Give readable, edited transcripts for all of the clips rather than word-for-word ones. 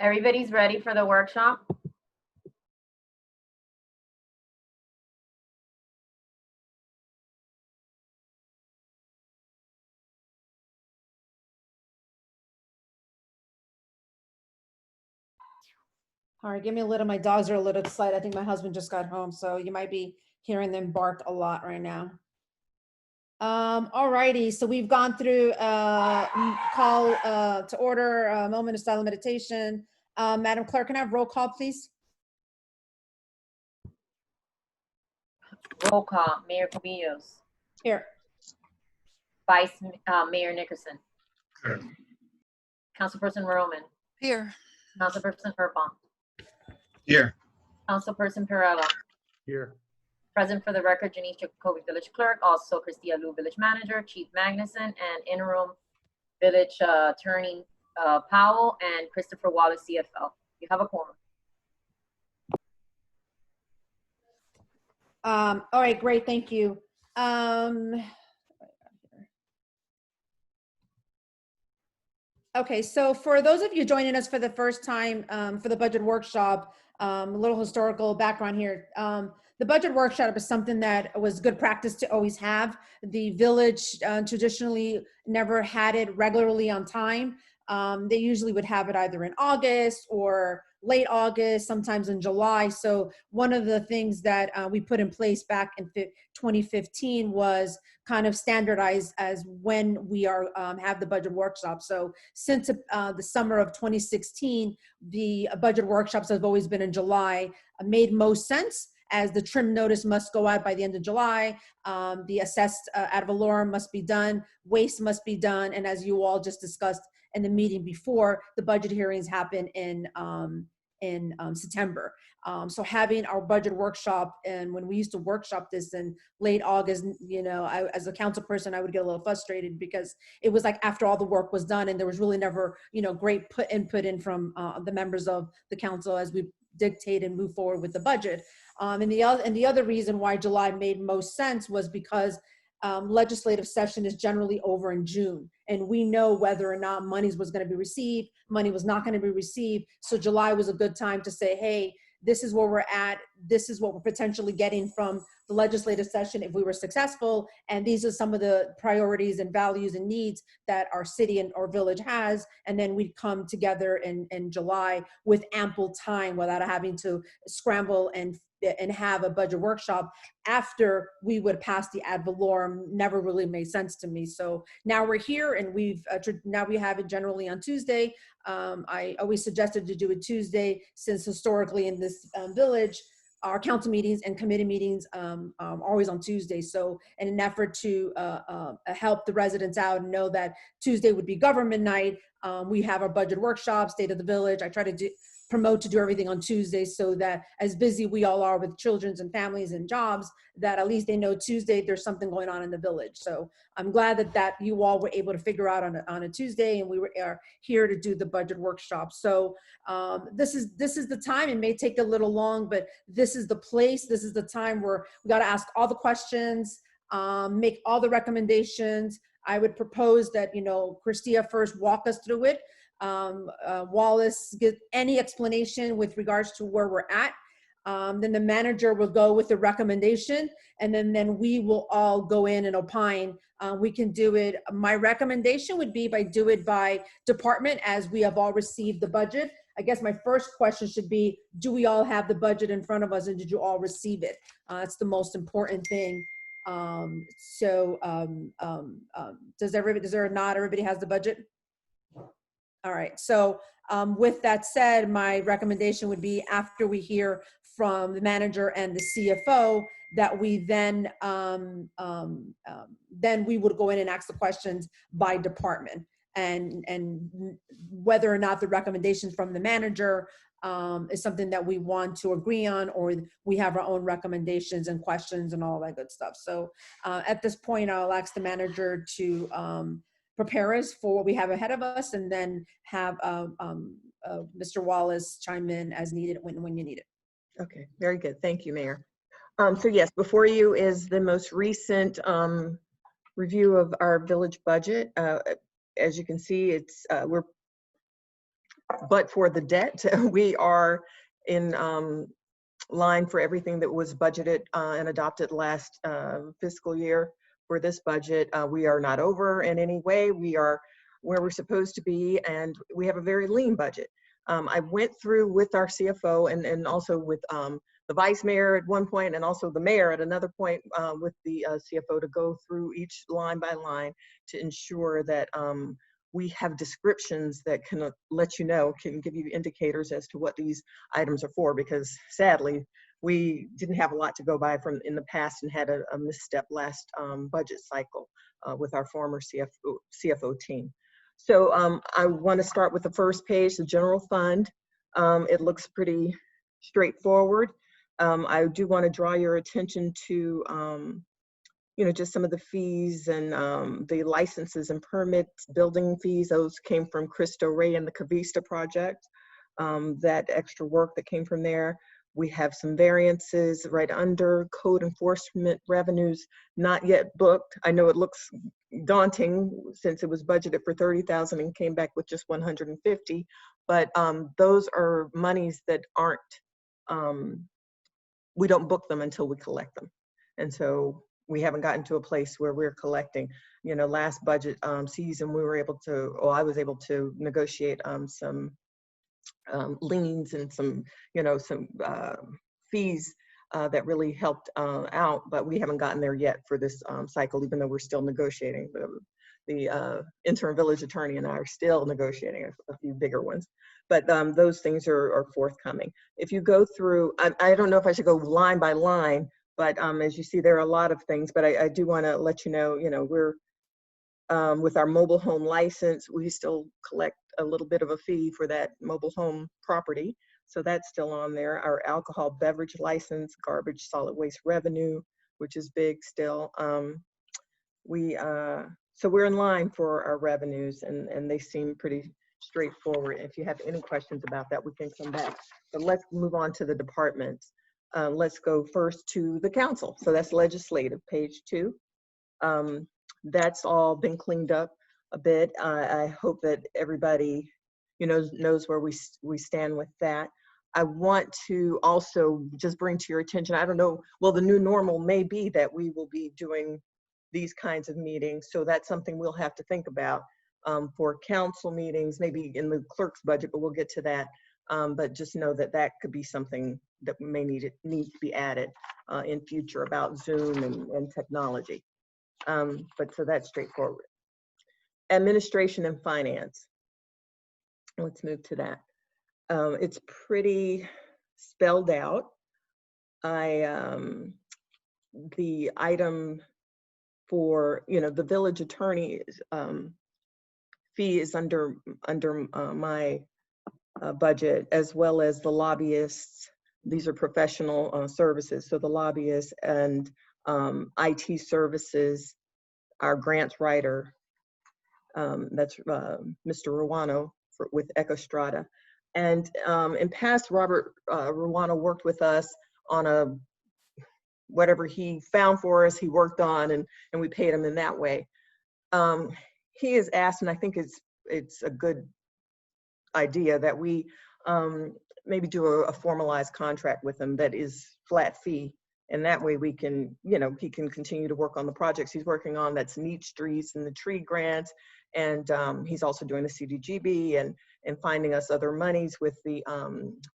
Everybody's ready for the workshop? All right, give me a little. My dogs are a little excited. I think my husband just got home, so you might be hearing them bark a lot right now. All righty, so we've gone through call to order, moment of silent meditation. Madam Clerk, can I have roll call, please? Roll call. Mayor Cubillos. Here. Vice Mayor Nickerson. Here. Councilperson Roman. Here. Councilperson Urban. Here. Councilperson Perella. Here. Present for the record, Janice Jacoby, Village Clerk, also Cristia Lu, Village Manager, Chief Magnuson, and interim Village Attorney Powell, and Christopher Wallace, CFO. You have a quorum. All right, great, thank you. Okay, so for those of you joining us for the first time for the budget workshop, a little historical background here. The budget workshop is something that was good practice to always have. The village traditionally never had it regularly on time. They usually would have it either in August or late August, sometimes in July. So one of the things that we put in place back in 2015 was kind of standardized as when we are have the budget workshop. So since the summer of 2016, the budget workshops have always been in July. Made most sense, as the trim notice must go out by the end of July. The assessed ad valorem must be done, waste must be done, and as you all just discussed in the meeting before, the budget hearings happen in September. So having our budget workshop, and when we used to workshop this in late August, you know, as a council person, I would get a little frustrated because it was like after all the work was done and there was really never, you know, great input in from the members of the council as we dictate and move forward with the budget. And the other reason why July made most sense was because legislative session is generally over in June, and we know whether or not monies was going to be received, money was not going to be received. So July was a good time to say, hey, this is where we're at. This is what we're potentially getting from the legislative session if we were successful. And these are some of the priorities and values and needs that our city and our village has. And then we'd come together in July with ample time without having to scramble and have a budget workshop after we would pass the ad valorem. Never really made sense to me. So now we're here, and now we have it generally on Tuesday. I always suggested to do it Tuesday, since historically in this village, our council meetings and committee meetings are always on Tuesday. So in an effort to help the residents out and know that Tuesday would be government night, we have our budget workshop, State of the Village. I try to promote to do everything on Tuesday, so that as busy we all are with children and families and jobs, that at least they know Tuesday there's something going on in the village. So I'm glad that you all were able to figure out on a Tuesday, and we are here to do the budget workshop. So this is the time. It may take a little long, but this is the place. This is the time where we got to ask all the questions, make all the recommendations. I would propose that, you know, Cristia first walk us through it. Wallace give any explanation with regards to where we're at. Then the manager will go with the recommendation, and then we will all go in and opine. We can do it. My recommendation would be do it by department, as we have all received the budget. I guess my first question should be, do we all have the budget in front of us, and did you all receive it? That's the most important thing. Does there not everybody has the budget? All right, so with that said, my recommendation would be, after we hear from the manager and the CFO, that we then we would go in and ask the questions by department, and whether or not the recommendation from the manager is something that we want to agree on, or we have our own recommendations and questions and all that good stuff. So at this point, I'll ask the manager to prepare us for what we have ahead of us, and then have Mr. Wallace chime in as needed when you need it. Okay, very good. Thank you, Mayor. So yes, before you is the most recent review of our village budget. As you can see, it's we're but for the debt, we are in line for everything that was budgeted and adopted last fiscal year. For this budget, we are not over in any way. We are where we're supposed to be, and we have a very lean budget. I went through with our CFO and also with the vice mayor at one point, and also the mayor at another point with the CFO to go through each line by line to ensure that we have descriptions that can let you know, can give you indicators as to what these items are for, because sadly, we didn't have a lot to go by from in the past and had a misstep last budget cycle with our former CFO team. So I want to start with the first page, the general fund. It looks pretty straightforward. I do want to draw your attention to just some of the fees and the licenses and permits, building fees. Those came from Cristo Rey and the Cavista project. That extra work that came from there. We have some variances right under code enforcement revenues, not yet booked. I know it looks daunting since it was budgeted for 30,000 and came back with just 150, but those are monies that aren't, we don't book them until we collect them. And so we haven't gotten to a place where we're collecting. Last budget season, we were able to, or I was able to negotiate some liens and some fees that really helped out, but we haven't gotten there yet for this cycle, even though we're still negotiating. The interim village attorney and I are still negotiating a few bigger ones, but those things are forthcoming. If you go through, I don't know if I should go line by line, but as you see, there are a lot of things, but I do want to let you know, we're with our mobile home license, we still collect a little bit of a fee for that mobile home property. So that's still on there. Our alcohol beverage license, garbage, solid waste revenue, which is big still. So we're in line for our revenues, and they seem pretty straightforward. If you have any questions about that, we can come back. But let's move on to the departments. Let's go first to the council. So that's legislative, page 2. That's all been cleaned up a bit. I hope that everybody, knows where we stand with that. I want to also just bring to your attention, I don't know, well, the new normal may be that we will be doing these kinds of meetings. So that's something we'll have to think about for council meetings, maybe in the clerk's budget, but we'll get to that. But just know that that could be something that may need to be added in future about Zoom and technology. But so that's straightforward. Administration and finance. Let's move to that. It's pretty spelled out. The item for, the village attorney fee is under my budget, as well as the lobbyists. These are professional services. So the lobbyists and IT services, our grants writer, that's Mr. Ruano with EcoStrata. And in past, Robert Ruano worked with us on whatever he found for us, he worked on, and we paid him in that way. He has asked, and I think it's a good idea that we maybe do a formalized contract with him that is flat fee. And that way we can, he can continue to work on the projects he's working on. That's Neat Streets and the tree grants. And he's also doing the CDGB and finding us other monies with the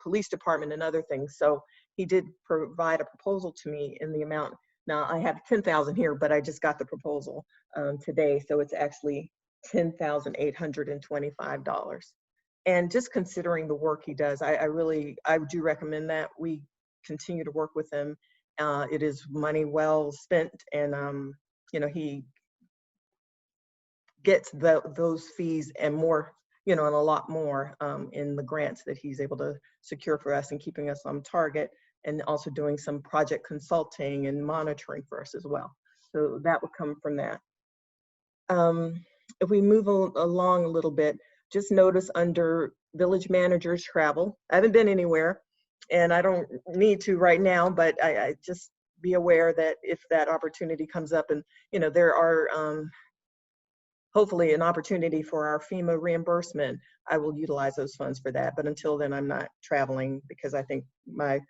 police department and other things. So he did provide a proposal to me in the amount. Now I have 10,000 here, but I just got the proposal today. So it's actually $10,825. And just considering the work he does, I do recommend that we continue to work with him. It is money well spent, and he gets those fees and more, and a lot more in the grants that he's able to secure for us and keeping us on target, and also doing some project consulting and monitoring for us as well. So that would come from that. If we move along a little bit, just notice under village managers travel. I haven't been anywhere, and I don't need to right now, but I just be aware that if that opportunity comes up, and there are hopefully an opportunity for our FEMA reimbursement, I will utilize those funds for that. But until then, I'm not traveling because I think my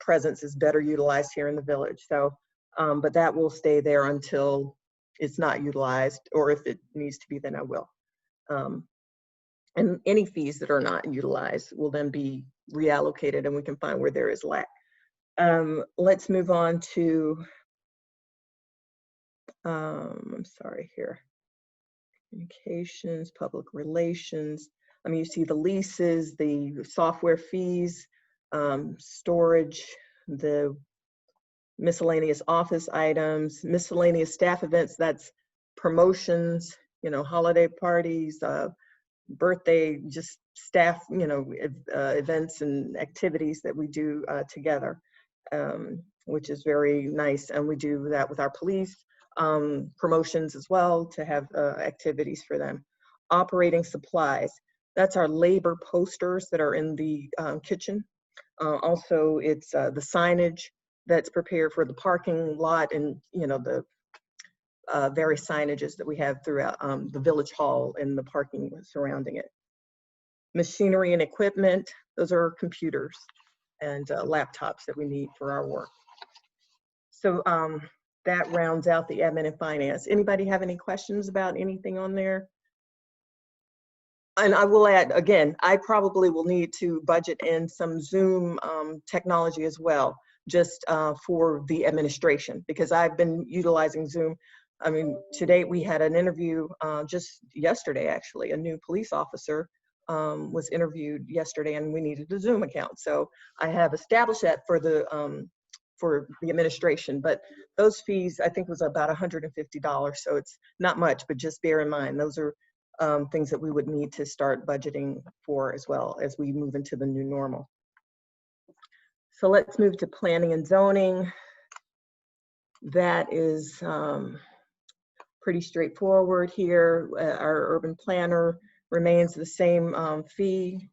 presence is better utilized here in the village. So, but that will stay there until it's not utilized, or if it needs to be, then I will. And any fees that are not utilized will then be reallocated and we can find where there is lack. Let's move on to, I'm sorry here. Communications, public relations. I mean, you see the leases, the software fees, storage, the miscellaneous office items, miscellaneous staff events, that's promotions, you know, holiday parties, birthday, just staff, you know, events and activities that we do together, which is very nice. And we do that with our police, promotions as well, to have activities for them. Operating supplies, that's our labor posters that are in the kitchen. Also, it's the signage that's prepared for the parking lot, and you know, the various signages that we have throughout the village hall and the parking surrounding it. Machinery and equipment, those are computers and laptops that we need for our work. So that rounds out the admin and finance. Anybody have any questions about anything on there? And I will add, again, I probably will need to budget in some Zoom technology as well, just for the administration, because I've been utilizing Zoom. I mean, today we had an interview just yesterday, actually. A new police officer was interviewed yesterday, and we needed a Zoom account. So I have established that for the administration, but those fees, I think, was about $150. So it's not much, but just bear in mind, those are things that we would need to start budgeting for as well as we move into the new normal. So let's move to planning and zoning. That is pretty straightforward here. Our urban planner remains the same fee.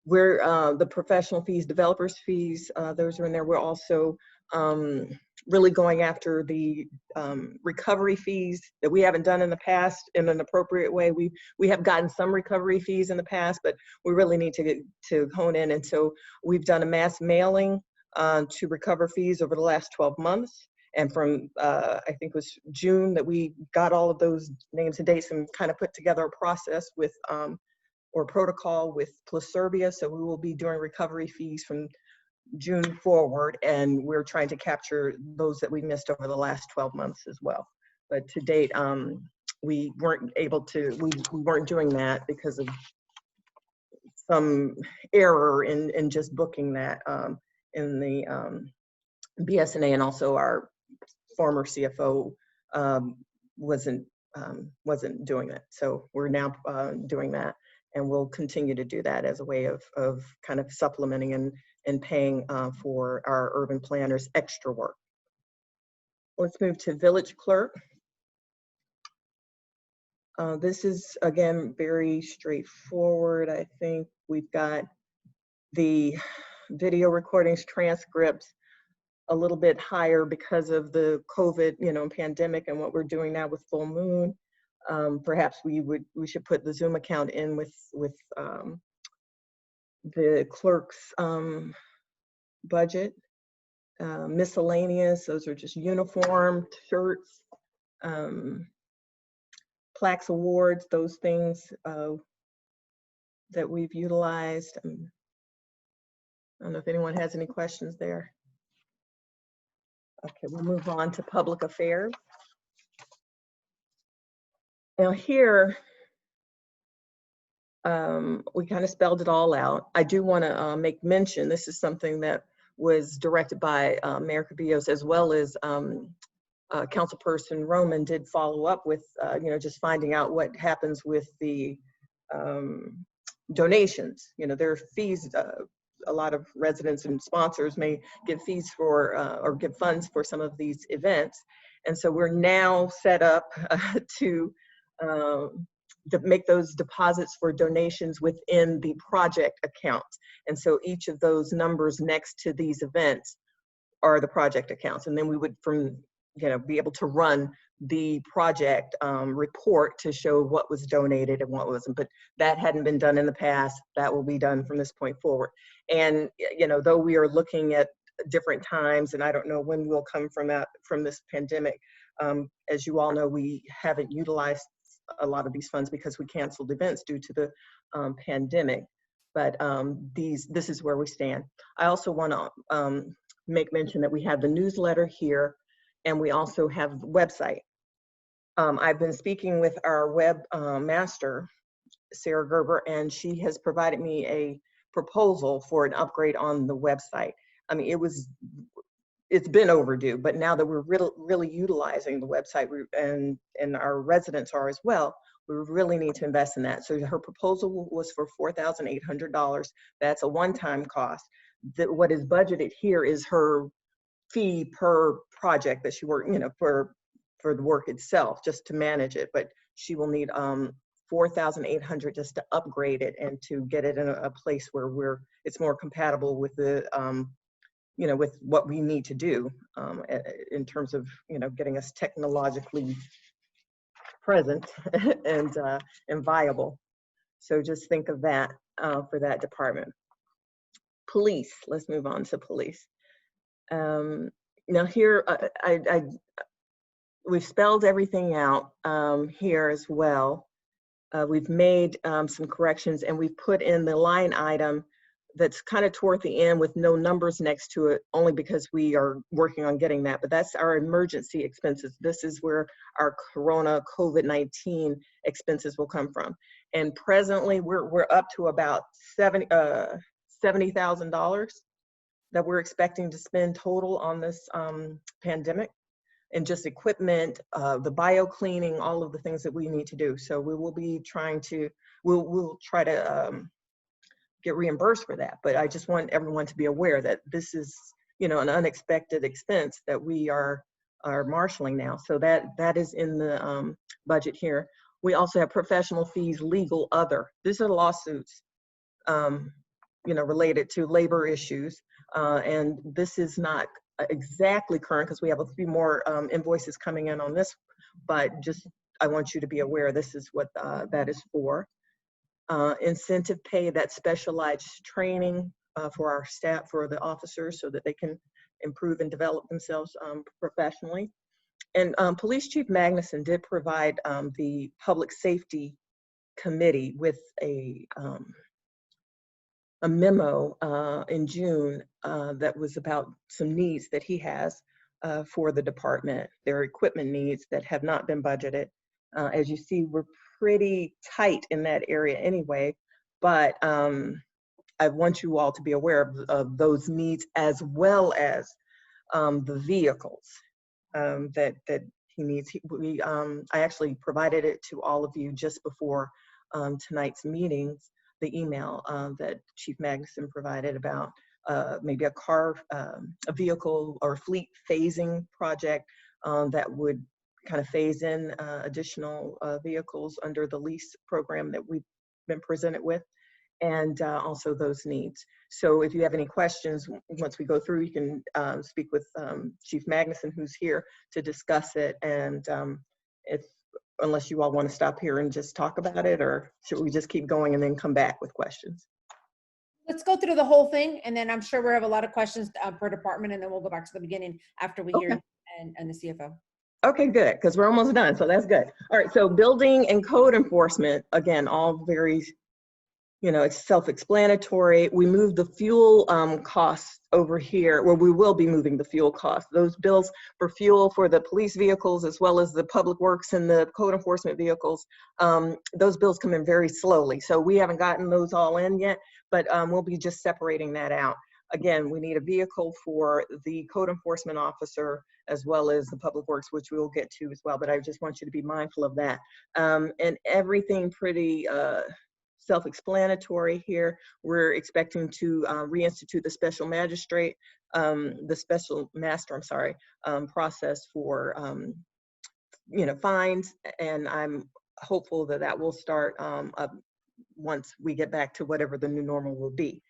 We're the professional fees, developers fees, those are in there. We're also really going after the recovery fees that we haven't done in the past in an appropriate way. We have gotten some recovery fees in the past, but we really need to hone in. And so we've done a mass mailing to recover fees over the last 12 months. And from, I think it was June that we got all of those names and dates and kind of put together a process with, or protocol with Pluserbia. So we will be doing recovery fees from June forward, and we're trying to capture those that we missed over the last 12 months as well. But to date, we weren't able to, we weren't doing that because of some error in just booking that in the BSNA, and also our former CFO wasn't doing it. So we're now doing that, and we'll continue to do that as a way of kind of supplementing and paying for our urban planners extra work. Let's move to village clerk. This is, again, very straightforward. I think we've got the video recordings, transcripts, a little bit higher because of the COVID, pandemic and what we're doing now with full moon. Perhaps we should put the Zoom account in with the clerk's budget. Miscellaneous, those are just uniform, shirts, plaques, awards, those things that we've utilized. I don't know if anyone has any questions there. Okay, we'll move on to public affairs. Now here, we kind of spelled it all out. I do want to make mention, this is something that was directed by Mayor Cabillos, as well as Councilperson Roman did follow up with, just finding out what happens with the donations. There are fees. A lot of residents and sponsors may give fees for or give funds for some of these events. And so we're now set up to make those deposits for donations within the project account. And so each of those numbers next to these events are the project accounts. And then we would, from be able to run the project report to show what was donated and what wasn't. But that hadn't been done in the past. That will be done from this point forward. And though we are looking at different times, and I don't know when we'll come from this pandemic. As you all know, we haven't utilized a lot of these funds because we canceled events due to the pandemic. But this is where we stand. I also want to make mention that we have the newsletter here, and we also have the website. I've been speaking with our web master, Sarah Gerber, and she has provided me a proposal for an upgrade on the website. I mean, it's been overdue, but now that we're really utilizing the website, and our residents are as well, we really need to invest in that. So her proposal was for $4,800. That's a one-time cost. What is budgeted here is her fee per project that she worked, for the work itself, just to manage it. But she will need $4,800 just to upgrade it and to get it in a place where it's more compatible with the with what we need to do in terms of getting us technologically present and viable. So just think of that for that department. Police. Let's move on to police. Now here, we've spelled everything out here as well. We've made some corrections, and we've put in the line item that's kind of toward the end with no numbers next to it, only because we are working on getting that. But that's our emergency expenses. This is where our Corona COVID-19 expenses will come from. And presently, we're up to about $70,000 that we're expecting to spend total on this pandemic, and just equipment, the bio cleaning, all of the things that we need to do. So we will be trying to, we'll try to get reimbursed for that. But I just want everyone to be aware that this is, an unexpected expense that we are marshaling now. So that is in the budget here. We also have professional fees, legal, other. These are lawsuits, related to labor issues. And this is not exactly current because we have a few more invoices coming in on this, but just, I want you to be aware this is what that is for. Incentive pay, that specialized training for our staff, for the officers, so that they can improve and develop themselves professionally. And Police Chief Magnuson did provide the Public Safety Committee with a memo in June that was about some needs that he has for the department. There are equipment needs that have not been budgeted. As you see, we're pretty tight in that area anyway, but I want you all to be aware of those needs, as well as the vehicles that he needs. I actually provided it to all of you just before tonight's meetings, the email that Chief Magnuson provided about maybe a vehicle or fleet phasing project that would kind of phase in additional vehicles under the lease program that we've been presented with, and also those needs. So if you have any questions, once we go through, you can speak with Chief Magnuson, who's here to discuss it. And unless you all want to stop here and just talk about it, or should we just keep going and then come back with questions? Let's go through the whole thing, and then I'm sure we'll have a lot of questions per department, and then we'll go back to the beginning after we hear and the CFO. Okay, good, because we're almost done, so that's good. All right, so building and code enforcement, again, all very, it's self-explanatory. We moved the fuel costs over here, where we will be moving the fuel costs. Those bills for fuel for the police vehicles, as well as the public works and the code enforcement vehicles, those bills come in very slowly. So we haven't gotten those all in yet, but we'll be just separating that out. Again, we need a vehicle for the code enforcement officer, as well as the public works, which we will get to as well, but I just want you to be mindful of that. And everything pretty self-explanatory here. We're expecting to reinstitute the special magistrate, the special master, process for, fines, and I'm hopeful that that will start up once we get back to whatever the new normal will be.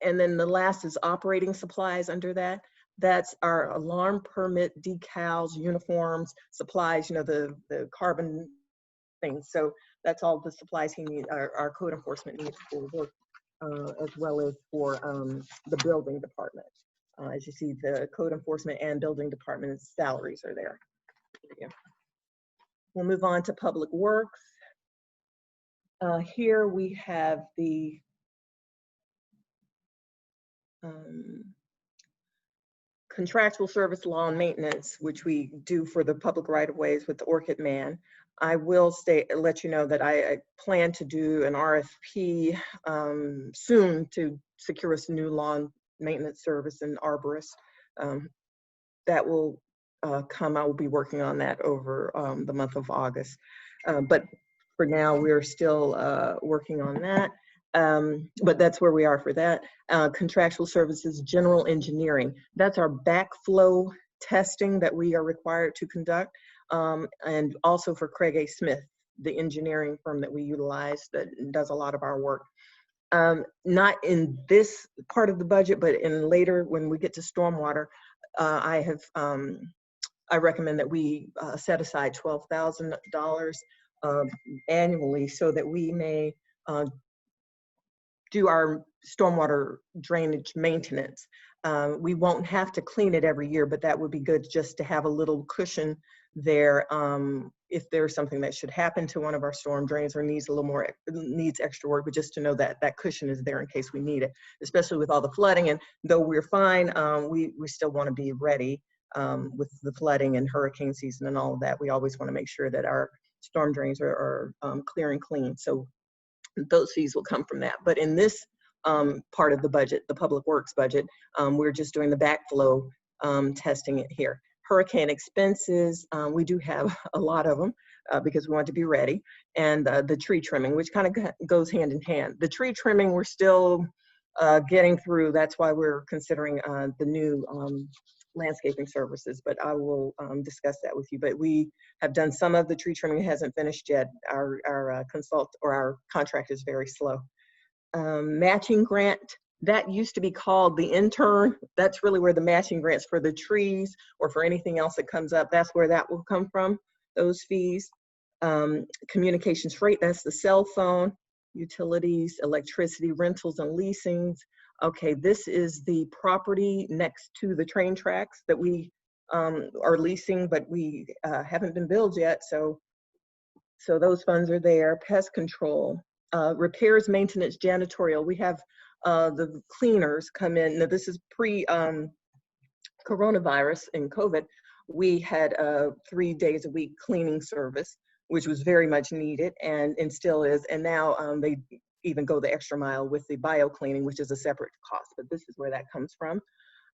And then the last is operating supplies under that. That's our alarm permit, decals, uniforms, supplies, the carbon things. So that's all the supplies he needs, our code enforcement needs for work, as well as for the building department. As you see, the code enforcement and building department's salaries are there. Yeah. We'll move on to public works. Here we have the contractual service law and maintenance, which we do for the public right-of-ways with the Orchid Man. I will let you know that I plan to do an RFP soon to secure us a new lawn maintenance service in arborist. That will come. I will be working on that over the month of August. But for now, we're still working on that. But that's where we are for that. Contractual services, general engineering. That's our backflow testing that we are required to conduct. And also for Craig A. Smith, the engineering firm that we utilize that does a lot of our work. Not in this part of the budget, but in later when we get to stormwater, I recommend that we set aside $12,000 annually so that we may do our stormwater drainage maintenance. We won't have to clean it every year, but that would be good just to have a little cushion there if there's something that should happen to one of our storm drains or needs a little more, needs extra work, but just to know that that cushion is there in case we need it, especially with all the flooding. And though we're fine, we still want to be ready with the flooding and hurricane season and all of that. We always want to make sure that our storm drains are clear and clean. So those fees will come from that. But in this part of the budget, the public works budget, we're just doing the backflow testing it here. Hurricane expenses, we do have a lot of them because we want to be ready. And the tree trimming, which kind of goes hand in hand. The tree trimming, we're still getting through. That's why we're considering the new landscaping services, but I will discuss that with you. But we have done some of the tree trimming. It hasn't finished yet. Our our contract is very slow. Matching grant, that used to be called the intern. That's really where the matching grants for the trees or for anything else that comes up, that's where that will come from, those fees. Communications freight, that's the cell phone, utilities, electricity, rentals and leasings. Okay, this is the property next to the train tracks that we are leasing, but we haven't been billed yet. So those funds are there. Pest control, repairs, maintenance, janitorial. We have the cleaners come in. Now this is pre-coronavirus and COVID. We had 3 days a week cleaning service, which was very much needed and still is. And now they even go the extra mile with the bio cleaning, which is a separate cost, but this is where that comes from.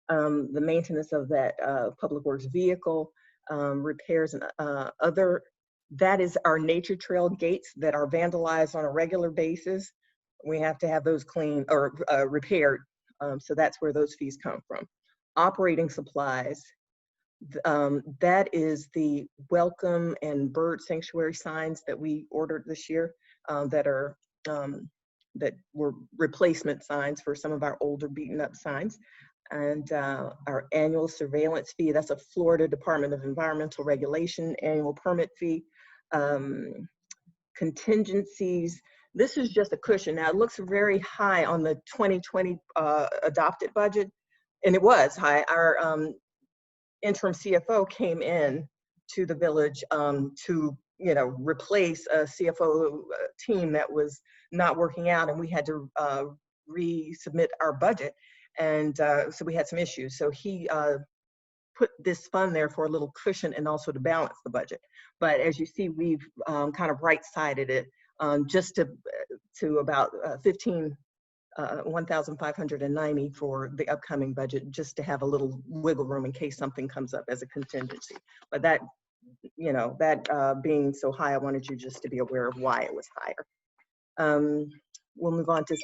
The maintenance of that public works vehicle, repairs and other, that is our nature trail gates that are vandalized on a regular basis. We have to have those cleaned or repaired. So that's where those fees come from. Operating supplies, that is the welcome and bird sanctuary signs that we ordered this year that were replacement signs for some of our older beaten up signs. And our annual surveillance fee, that's a Florida Department of Environmental Regulation annual permit fee. Contingencies, this is just a cushion. Now it looks very high on the 2020 adopted budget, and it was high. Our interim CFO came in to the village to replace a CFO team that was not working out, and we had to resubmit our budget, and so we had some issues. So he put this fund there for a little cushion and also to balance the budget. But as you see, we've kind of right-sided it just to about 1,590 for the upcoming budget, just to have a little wiggle room in case something comes up as a contingency. But that, that being so high, I wanted you just to be aware of why it was higher. We'll move on to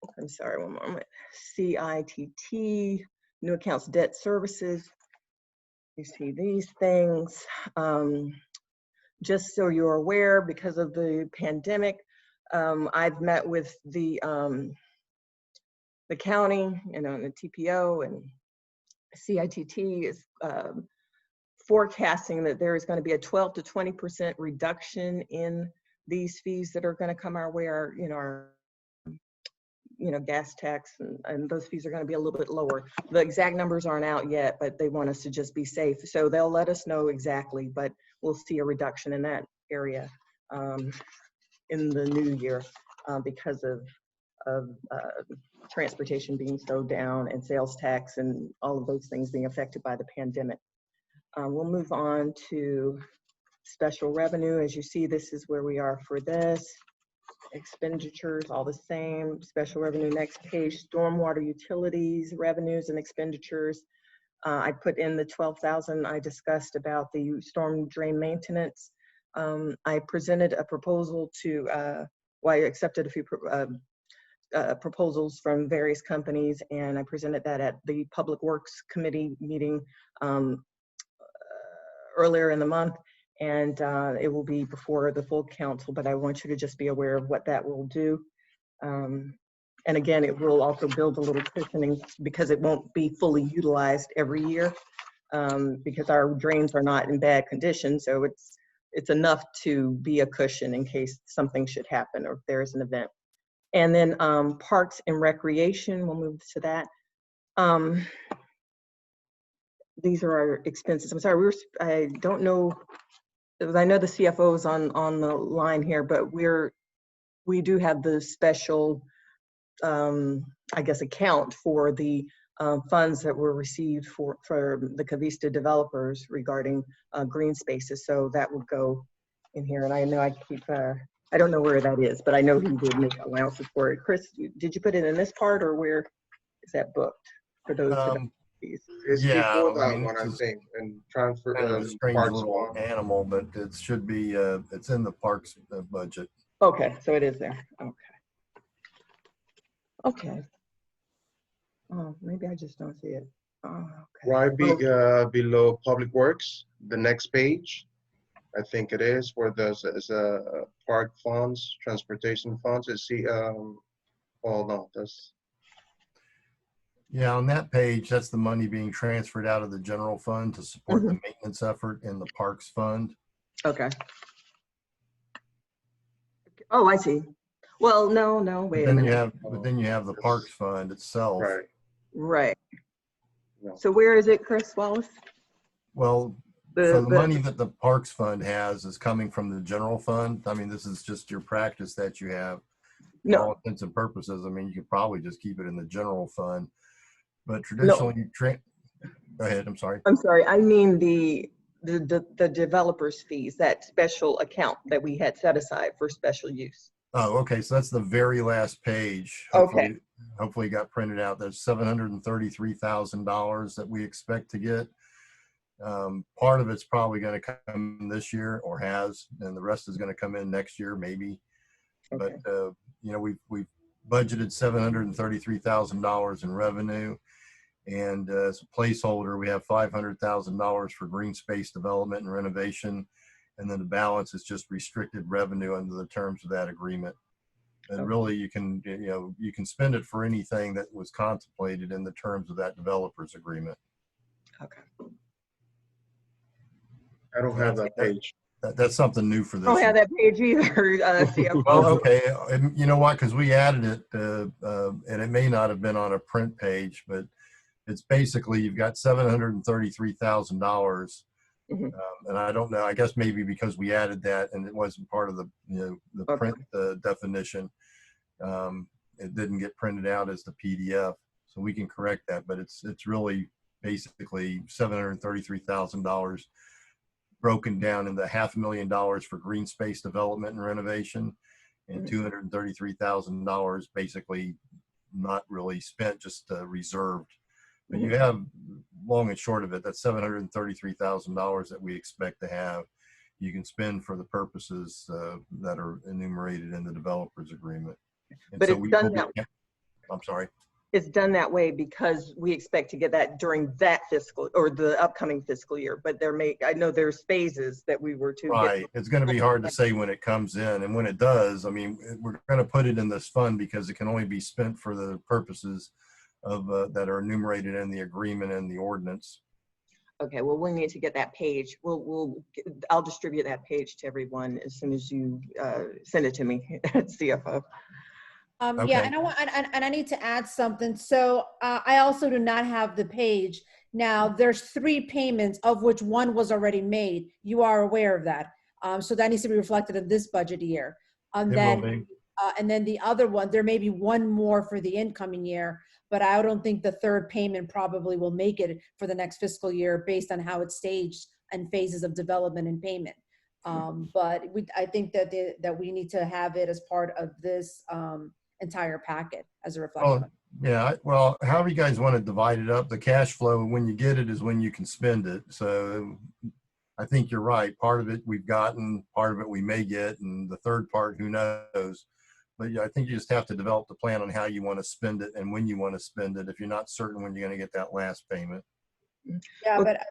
one moment. CITT, new accounts, debt services. You see these things. Just so you're aware, because of the pandemic, I've met with the county, and the TPO, and CITT is forecasting that there is going to be a 12 to 20% reduction in these fees that are going to come our way. Our gas tax and those fees are going to be a little bit lower. The exact numbers aren't out yet, but they want us to just be safe. So they'll let us know exactly, but we'll see a reduction in that area in the new year because of transportation being so down and sales tax and all of those things being affected by the pandemic. We'll move on to special revenue. As you see, this is where we are for this. Expenditures, all the same. Special revenue, next page. Stormwater utilities, revenues and expenditures. I put in the 12,000 I discussed about the storm drain maintenance. I presented a proposal to, I accepted a few proposals from various companies, and I presented that at the Public Works Committee meeting earlier in the month. And it will be before the full council, but I want you to just be aware of what that will do. And again, it will also build a little cushioning because it won't be fully utilized every year because our drains are not in bad condition. So it's enough to be a cushion in case something should happen or if there is an event. And then parks and recreation, we'll move to that. These are our expenses. I'm sorry, I don't know. I know the CFO is on the line here, but we do have the special, I guess, account for the funds that were received for the Cavista developers regarding green spaces. So that would go in here. And I know I don't know where that is, but I know he did make allowances for it. Chris, did you put it in this part or where is that booked for those fees? It's Yeah, before I that mean, one, I it's think, and transfer, kind of a strange parks little one. animal, but it should be, it's in the parks budget. Okay, so it is there. Okay. Oh, maybe I just don't see it. Oh, okay. Right below Public Works, the next page, I think it is, where there's park funds, transportation funds. Oh no, that's. Yeah, on that page, that's the money being transferred out of the general fund to support the maintenance effort in the parks fund. Okay. Oh, I see. Well, no, wait a minute. But then you have the parks fund itself. Right. Right. No. So where is it, Chris Wallace? Well, so the money that the parks fund has is coming from the general fund. I mean, this is just your practice that you have. For all intents and purposes, I mean, you could probably just keep it in the general fund. But traditionally, go ahead, I'm sorry. I'm sorry, I mean the developer's fees, that special account that we had set aside for special use. Oh, okay. So that's the very last page. Okay. Hopefully it got printed out. There's $733,000 that we expect to get. Part of it's probably going to come in this year or has, and the rest is going to come in next year, maybe. Okay. But, we've budgeted $733,000 in revenue. And as a placeholder, we have $500,000 for green space development and renovation. And then the balance is just restricted revenue under the terms of that agreement. And really you can spend it for anything that was contemplated in the terms of that developer's agreement. Okay. I don't have that page. That's something new for this. I don't have that page either. CFO. Well, okay. And you know what? Because we added it, and it may not have been on a print page, but it's basically you've got $733,000. And I don't know, I guess maybe because we added that and it wasn't part of the print definition, it didn't get printed out as the PDF. So we can correct that, but it's really basically $733,000 broken down into $500,000 for green space development and renovation and $233,000 basically not really spent, just reserved. But you have, long and short of it, that's $733,000 that we expect to have. You can spend for the purposes that are enumerated in the developer's agreement. And but so it's done that. I'm sorry. It's done that way because we expect to get that during that fiscal or the upcoming fiscal year. But I know there's phases that we were to. Right. It's going to be hard to say when it comes in, and when it does, I mean, we're going to put it in this fund because it can only be spent for the purposes that are enumerated in the agreement and the ordinance. Okay, well, we need to get that page. I'll distribute that page to everyone as soon as you send it to me, CFO. Yeah, Okay. and I need to add something. So I also do not have the page. Now, there's 3 payments, of which one was already made. You are aware of that. So that needs to be reflected in this budget year. It will be. And then the other one, there may be one more for the incoming year, but I don't think the 3rd payment probably will make it for the next fiscal year based on how it's staged and phases of development and payment. But I think that we need to have it as part of this entire packet as a reflection. Well, yeah, well, however you guys want to divide it up, the cash flow, when you get it is when you can spend it. So I think you're right. Part of it we've gotten, part of it we may get, and the third part, who knows? But yeah, I think you just have to develop the plan on how you want to spend it and when you want to spend it if you're not certain when you're going to get that last payment. Yeah, but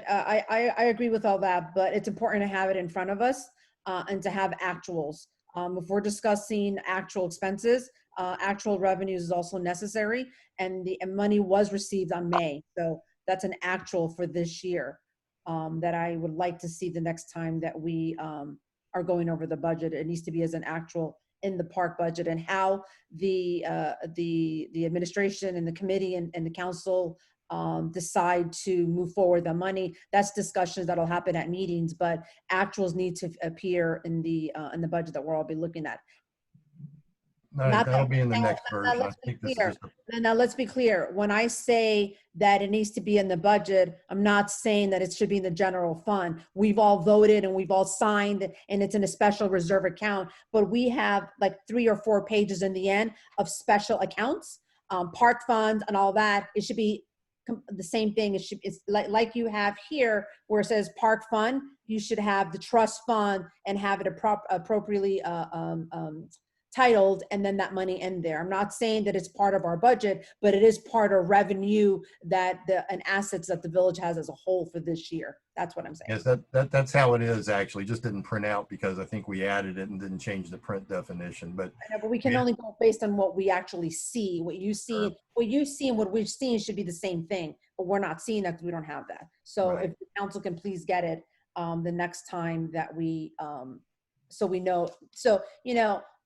I agree with all that, but it's important to have it in front of us and to have actuals. If we're discussing actual expenses, actual revenues is also necessary, and the money was received on May. So that's an actual for this year that I would like to see the next time that we are going over the budget. It needs to be as an actual in the park budget, and how the administration and the committee and the council decide to move forward the money. That's discussions that'll happen at meetings, but actuals need to appear in the budget that we'll all be looking at. No, Not that'll that- be in the now- next now version. I let's be think this is clear. just Now, let's be clear. When I say that it needs to be in the budget, I'm not saying that it should be in the general fund. We've all voted and we've all signed, and it's in a special reserve account, but we have like 3 or 4 pages in the end of special accounts, park funds and all that. It should be the same thing. It's like you have here where it says park fund. You should have the trust fund and have it appropriately titled, and then that money in there. I'm not saying that it's part of our budget, but it is part of revenue and assets that the village has as a whole for this year. That's what I'm saying. yes, that's how it is actually. Just didn't print out because I think we added it and didn't change the print definition. But I know, but we can Yeah. only go based on what we actually see. What you see, and what we've seen should be the same thing, but we're not seeing that because we don't have that. So Right. if the council can please get it the next time that we, so we know. So,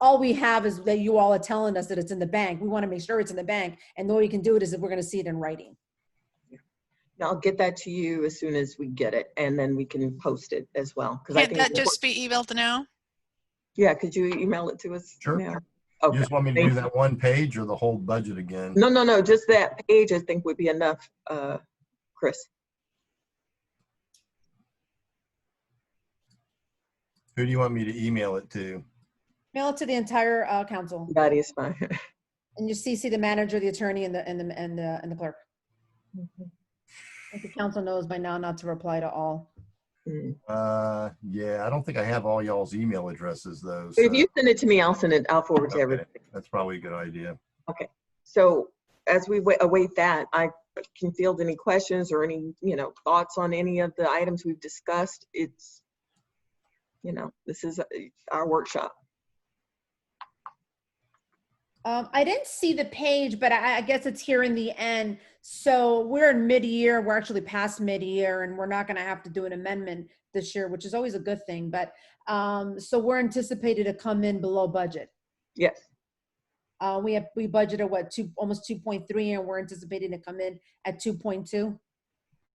all we have is that you all are telling us that it's in the bank. We want to make sure it's in the bank. And the way we can do it is if we're going to see it in writing. I'll get that to you as soon as we get it, and then we can post it as well. 'Cause I Can't think that it's just be emailed now? Yeah, could you email it to us? Sure. now? You Okay. just want me to Thank do you. that one page or the whole budget again? No, just that page I think would be enough, Chris. Who do you want me to email it to? Mail it to the entire council, That is fine. and you CC the manager, the attorney, and the clerk. I think the council knows by now not to reply to all. Yeah, I don't think I have all y'all's email addresses though. If So, you send it to me, I'll send it, I'll forward to okay, everybody. that's probably a good idea. So as we await that, I can field any questions or any, thoughts on any of the items we've discussed. It's, this is our workshop. I didn't see the page, but I guess it's here in the end. So we're in mid-year. We're actually past mid-year, and we're not going to have to do an amendment this year, which is always a good thing. But so we're anticipated to come in below budget. Yes. We budgeted almost 2.3, and we're anticipating to come in at 2.2.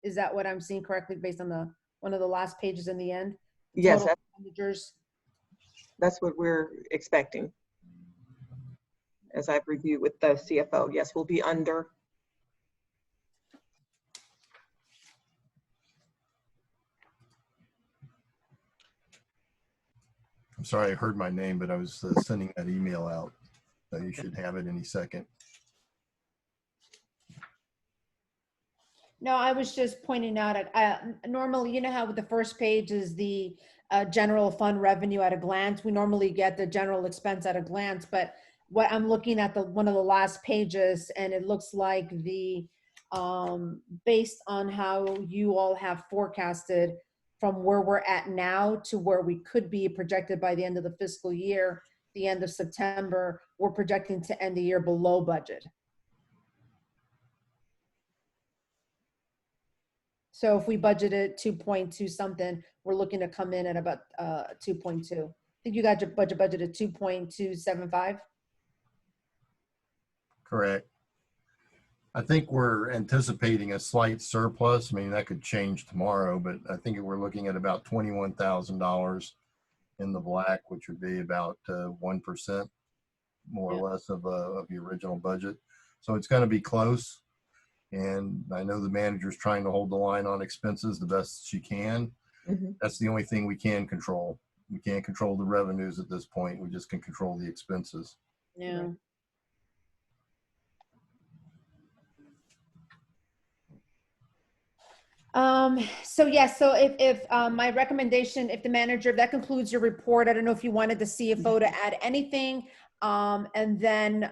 Is that what I'm seeing correctly based on one of the last pages in the end? Yes, Total expenditures. that's what we're expecting. As I've reviewed with the CFO, yes, we'll be under. I'm sorry, I heard my name, but I was sending that email out. So you should have it any second. No, I was just pointing out, normally, you know how the first page is the general fund revenue at a glance. We normally get the general expense at a glance, but what I'm looking at one of the last pages, and it looks like based on how you all have forecasted from where we're at now to where we could be projected by the end of the fiscal year, the end of September, we're projecting to end the year below budget. So if we budgeted 2.2 something, we're looking to come in at about 2.2. I think you got your budget budgeted 2.275. Correct. I think we're anticipating a slight surplus. I mean, that could change tomorrow, but I think we're looking at about $21,000 in the black, which would be about 1% more or less of the original budget. So it's going to be close. And I know the manager's trying to hold the line on expenses the best she can. Mhm. That's the only thing we can control. We can't control the revenues at this point. We just can control the expenses. Yeah. So yes, so if my recommendation, if the manager, that concludes your report. I don't know if you wanted the CFO to add anything. And then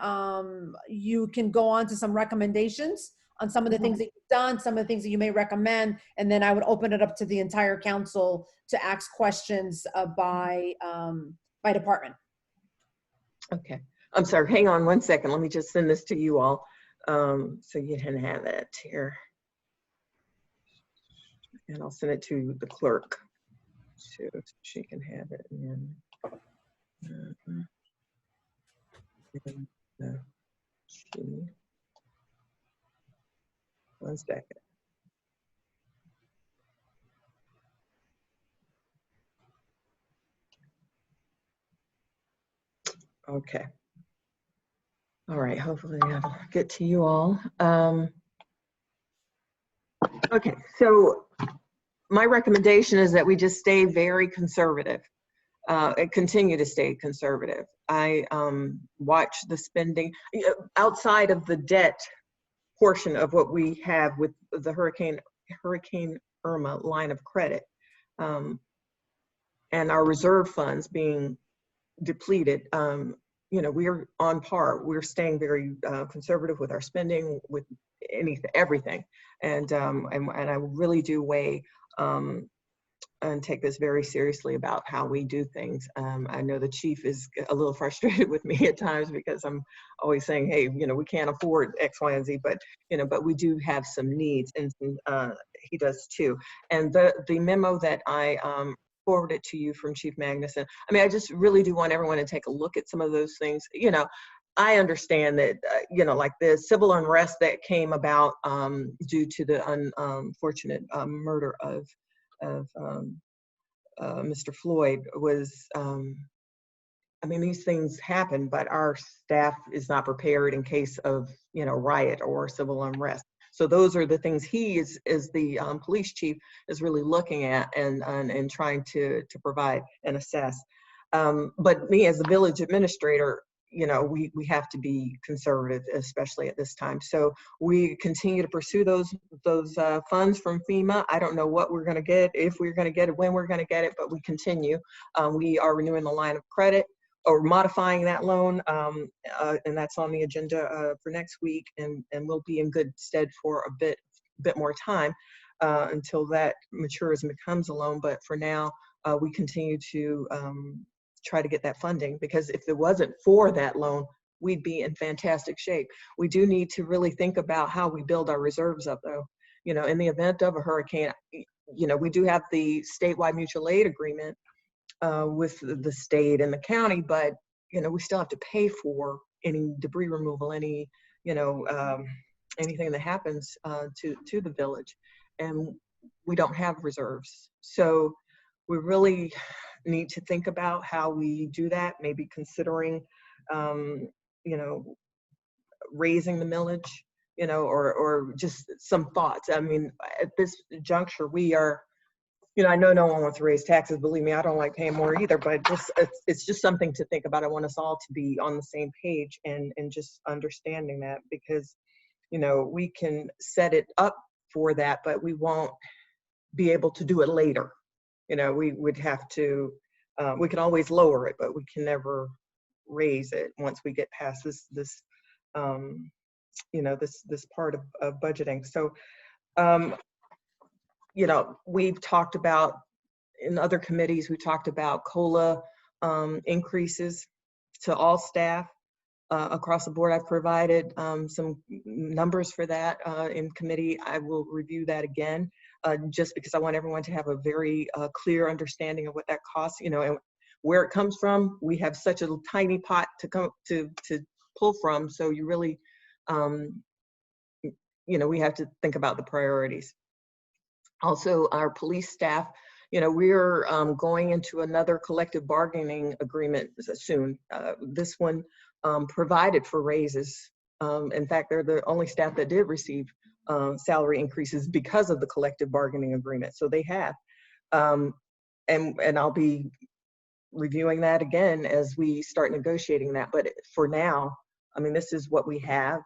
you can go on to some recommendations on some of the things that you've done, some of the things that you may recommend. And then I would open it up to the entire council to ask questions by department. Okay. I'm sorry. Hang on one second. Let me just send this to you all. So you can have it here. And I'll send it to the clerk so she can have it. And then, one second. Okay. All right. Hopefully I'll get to you all. Okay. So my recommendation is that we just stay very conservative. And continue to stay conservative. I watch the spending outside of the debt portion of what we have with the Hurricane Irma line of credit, and our reserve funds being depleted. We're on par. We're staying very conservative with our spending, with everything, and I really do weigh and take this very seriously about how we do things. I know the chief is a little frustrated with me at times because I'm always saying, hey, we can't afford X, Y, and Z, but we do have some needs, and he does too. And the memo that I forwarded to you from Chief Magnuson, I mean, I just really do want everyone to take a look at some of those things. I understand that, like the civil unrest that came about due to the unfortunate murder of Mr. Floyd was, I mean, these things happen, but our staff is not prepared in case of, riot or civil unrest. So those are the things he is the police chief is really looking at and trying to provide and assess. But me as the village administrator, we have to be conservative, especially at this time. So we continue to pursue those funds from FEMA. I don't know what we're going to get, if we're going to get it, when we're going to get it, but we continue. We are renewing the line of credit or modifying that loan, and that's on the agenda for next week, and we'll be in good stead for a bit more time until that matures and becomes a loan. But for now, we continue to try to get that funding, because if it wasn't for that loan, we'd be in fantastic shape. We do need to really think about how we build our reserves up, though. In the event of a hurricane, we do have the statewide mutual aid agreement with the state and the county, but we still have to pay for any debris removal, any anything that happens to the village, and we don't have reserves. So we really need to think about how we do that, maybe considering, raising the millage, or just some thoughts. I mean, at this juncture, we are, I know no one wants to raise taxes. Believe me, I don't like paying more either, but it's just something to think about. I want us all to be on the same page and just understanding that, because, we can set it up for that, but we won't be able to do it later. We would have to, we can always lower it, but we can never raise it once we get past this part of budgeting. So, we've talked about, in other committees, we talked about COLA increases to all staff across the board. I've provided some numbers for that in committee. I will review that again. just because I want everyone to have a very clear understanding of what that costs, you know, and where it comes from. We have such a tiny pot to pull from, so you really, you know, we have to think about the priorities. Also, our police staff, you know, we're going into another collective bargaining agreement soon. This one provided for raises. In fact, they're the only staff that did receive salary increases because of the collective bargaining agreement. So they have, and I'll be reviewing that again as we start negotiating that. But for now, I mean, this is what we have.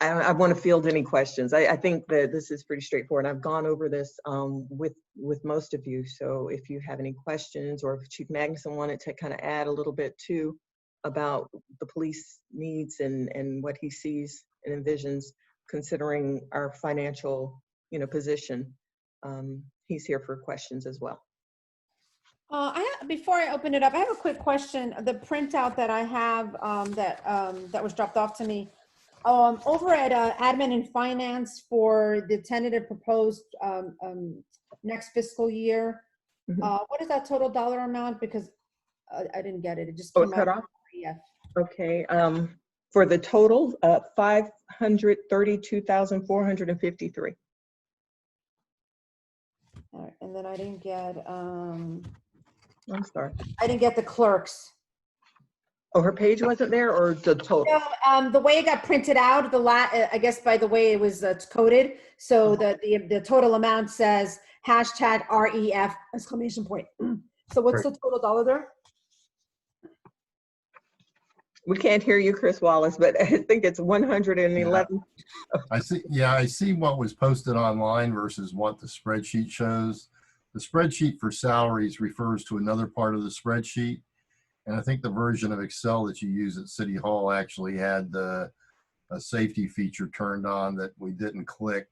I want to field any questions. I think that this is pretty straightforward. I've gone over this with most of you. So if you have any questions, or if Chief Magnuson wanted to kind of add a little bit too about the police needs and what he sees and envisions, considering our financial, you know, position, he's here for questions as well. Before I open it up, I have a quick question. The printout that I have that was dropped off to me, over at admin and finance for the tentative proposed next fiscal year, what is that total dollar amount? Because I didn't get it. It just came cut out. off? Yeah. Okay. For the total, 532,453. All right, and then I didn't get. I'm sorry. I didn't get the clerks. Oh, her page wasn't there, or the total? No, the way it got printed out, I guess by the way it was coded. So the total amount says hashtag REF exclamation point. So what's the total dollar there? We can't hear you, Chris Wallace, but I think it's 111. I see what was posted online versus what the spreadsheet shows. The spreadsheet for salaries refers to another part of the spreadsheet. And I think the version of Excel that you use at City Hall actually had a safety feature turned on that we didn't click.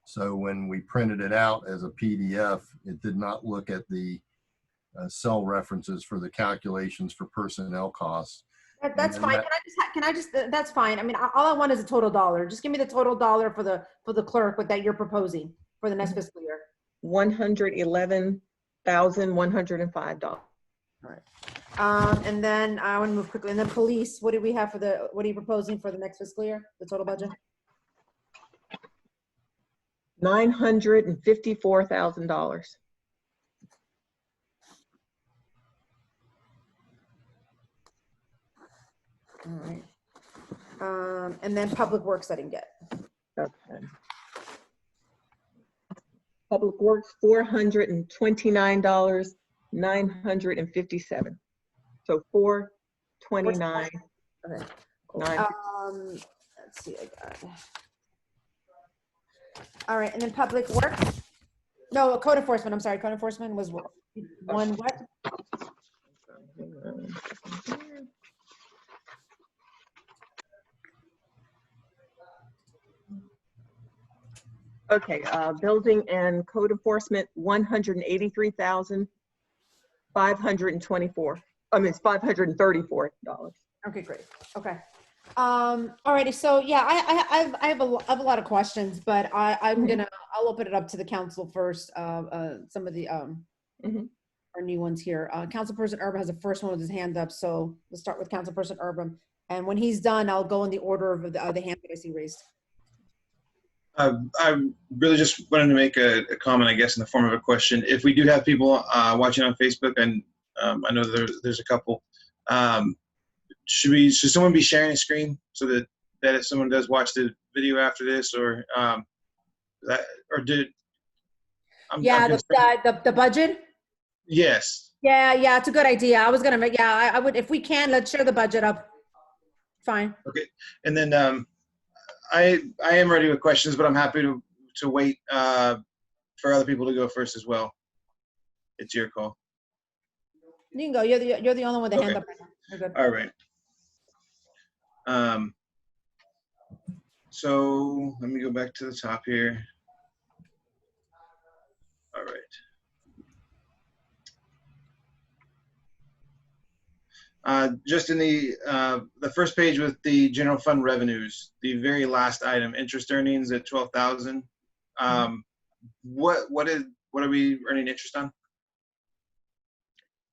So when we printed it out as a PDF, it did not look at the cell references for the calculations for personnel costs. That's fine. That's fine. I mean, all I want is a total dollar. Just give me the total dollar for the clerk that you're proposing for the next fiscal year. $111,105. All right. And then I want to move quickly. And then police, what do we have what are you proposing for the next fiscal year? The total budget? $954,000. All right. And then public works I didn't get. Okay. Public Works, $429,957. So 429. Okay. Cool. 9. Let's see. I got. All right, and then public works. No, code enforcement. I'm sorry, code enforcement was one what? Okay, building and code enforcement, 183,524. I mean, it's $534. Okay, great. Okay. Alrighty. So yeah, I have a lot of questions, but I'll open it up to the council first. Some of the our new ones here. Councilperson Urban has the first one with his hand up. So let's start with Councilperson Urban, and when he's done, I'll go in the order of the hand that I see raised. I really just wanted to make a comment, I guess, in the form of a question. If we do have people watching on Facebook, and I know there's a couple, should someone be sharing a screen so that if someone does watch the video after this, or the budget? Yes. Yeah, it's a good idea. I was gonna make, I would, if we can, let's share the budget up. Fine. Okay, and then I am ready with questions, but I'm happy to wait for other people to go first as well. It's your call. You can go. You're the only one with the hand Okay. up right now. You're good. All right. So let me go back to the top here. All right. Just in the first page with the general fund revenues, the very last item, interest earnings at 12,000. What are we earning interest on?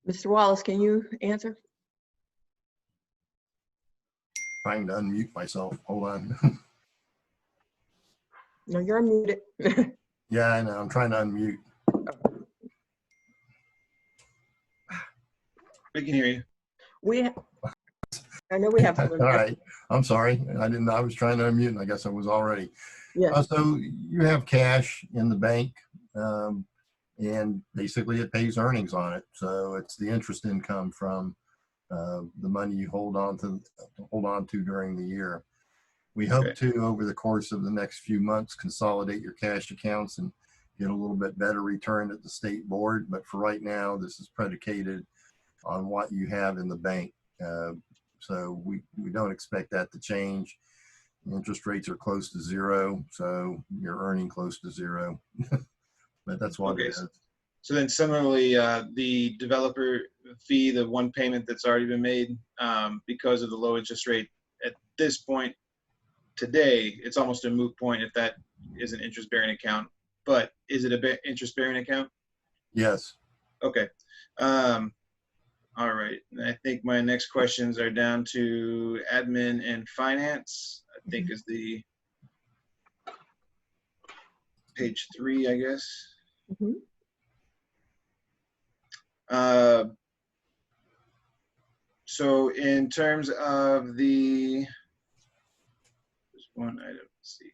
Mr. Wallace, can you answer? Trying to unmute myself. Hold on. No, you're unmuted. Yeah, I know. I'm trying to unmute. We can hear you. I know we have some. All right. I'm sorry. I didn't know. I was trying to unmute and I guess I was already. Yeah. So you have cash in the bank, and basically it pays earnings on it. So it's the interest income from the money you hold on to during the year. We hope to, over the course of the next few months, consolidate your cash accounts and get a little bit better return at the state board. But for right now, this is predicated on what you have in the bank. So we don't expect that to change. Interest rates are close to zero, so you're earning close to zero. But that's what it is. So then similarly, the developer fee, the one payment that's already been made, because of the low interest rate at this point today, it's almost a moot point if that is an interest-bearing account. But is it a interest-bearing account? Yes. Okay. All right. And I think my next questions are down to admin and finance, I think is the page 3, I guess. So in terms of there's one item, let's see.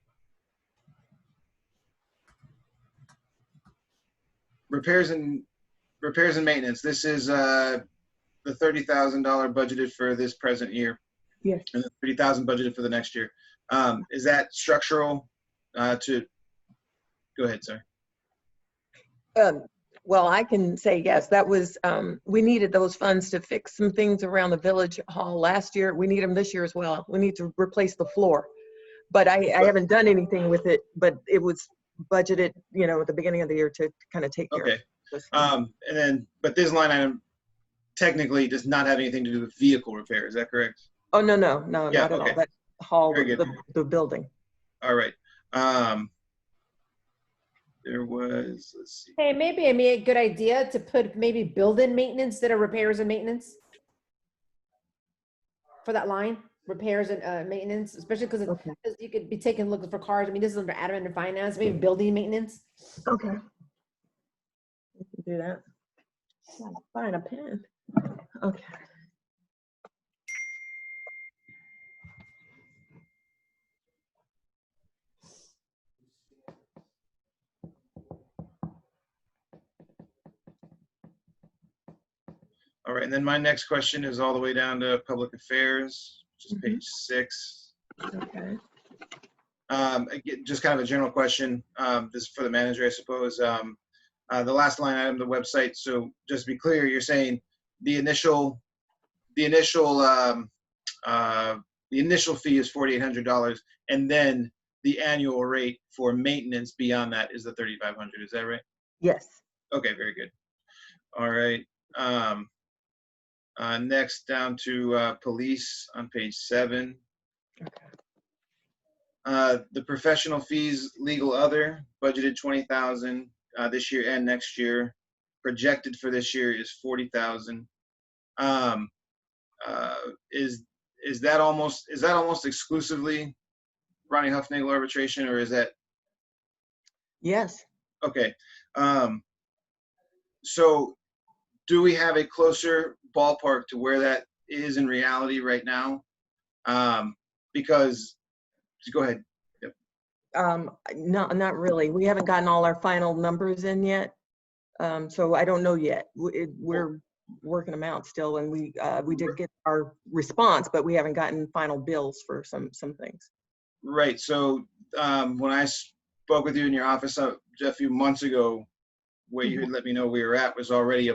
Repairs and maintenance. This is the $30,000 budgeted for this present year. Yes. And the $30,000 budgeted for the next year. Is that structural go ahead, sir. Well, I can say yes. That was, we needed those funds to fix some things around the village hall last year. We need them this year as well. We need to replace the floor. But I haven't done anything with it, but it was budgeted, at the beginning of the year to kind of take care of this. But this line item technically does not have anything to do with vehicle repair. Is that correct? Oh, no, not at all. That hall, the building. All right. There was, let's see. Hey, maybe a good idea to put maybe building maintenance instead of repairs and maintenance for that line, repairs and maintenance, especially because you could be taking looking for cars. I mean, this is under admin and finance, maybe building maintenance. Okay. We can do that. Find a pen. Okay. All right, and then my next question is all the way down to public affairs, which is page 6. Okay. Again, just kind of a general question. This is for the manager, I suppose. The last line item, the website. So just to be clear, you're saying the initial fee is $4,800, and then the annual rate for maintenance beyond that is the $3,500. Is that right? Yes. Okay, very good. All right. Next, down to police on page 7. The professional fees, legal other, budgeted $20,000 this year and next year. Projected for this year is $40,000. Is that almost exclusively Ronnie Huffnagel arbitration, or is that? Yes. Okay. So do we have a closer ballpark to where that is in reality right now? Because, go ahead. Yep. Not really. We haven't gotten all our final numbers in yet. So I don't know yet. We're working them out still, and we did get our response, but we haven't gotten final bills for some things. Right. So when I spoke with you in your office a few months ago, where you had let me know we were at was already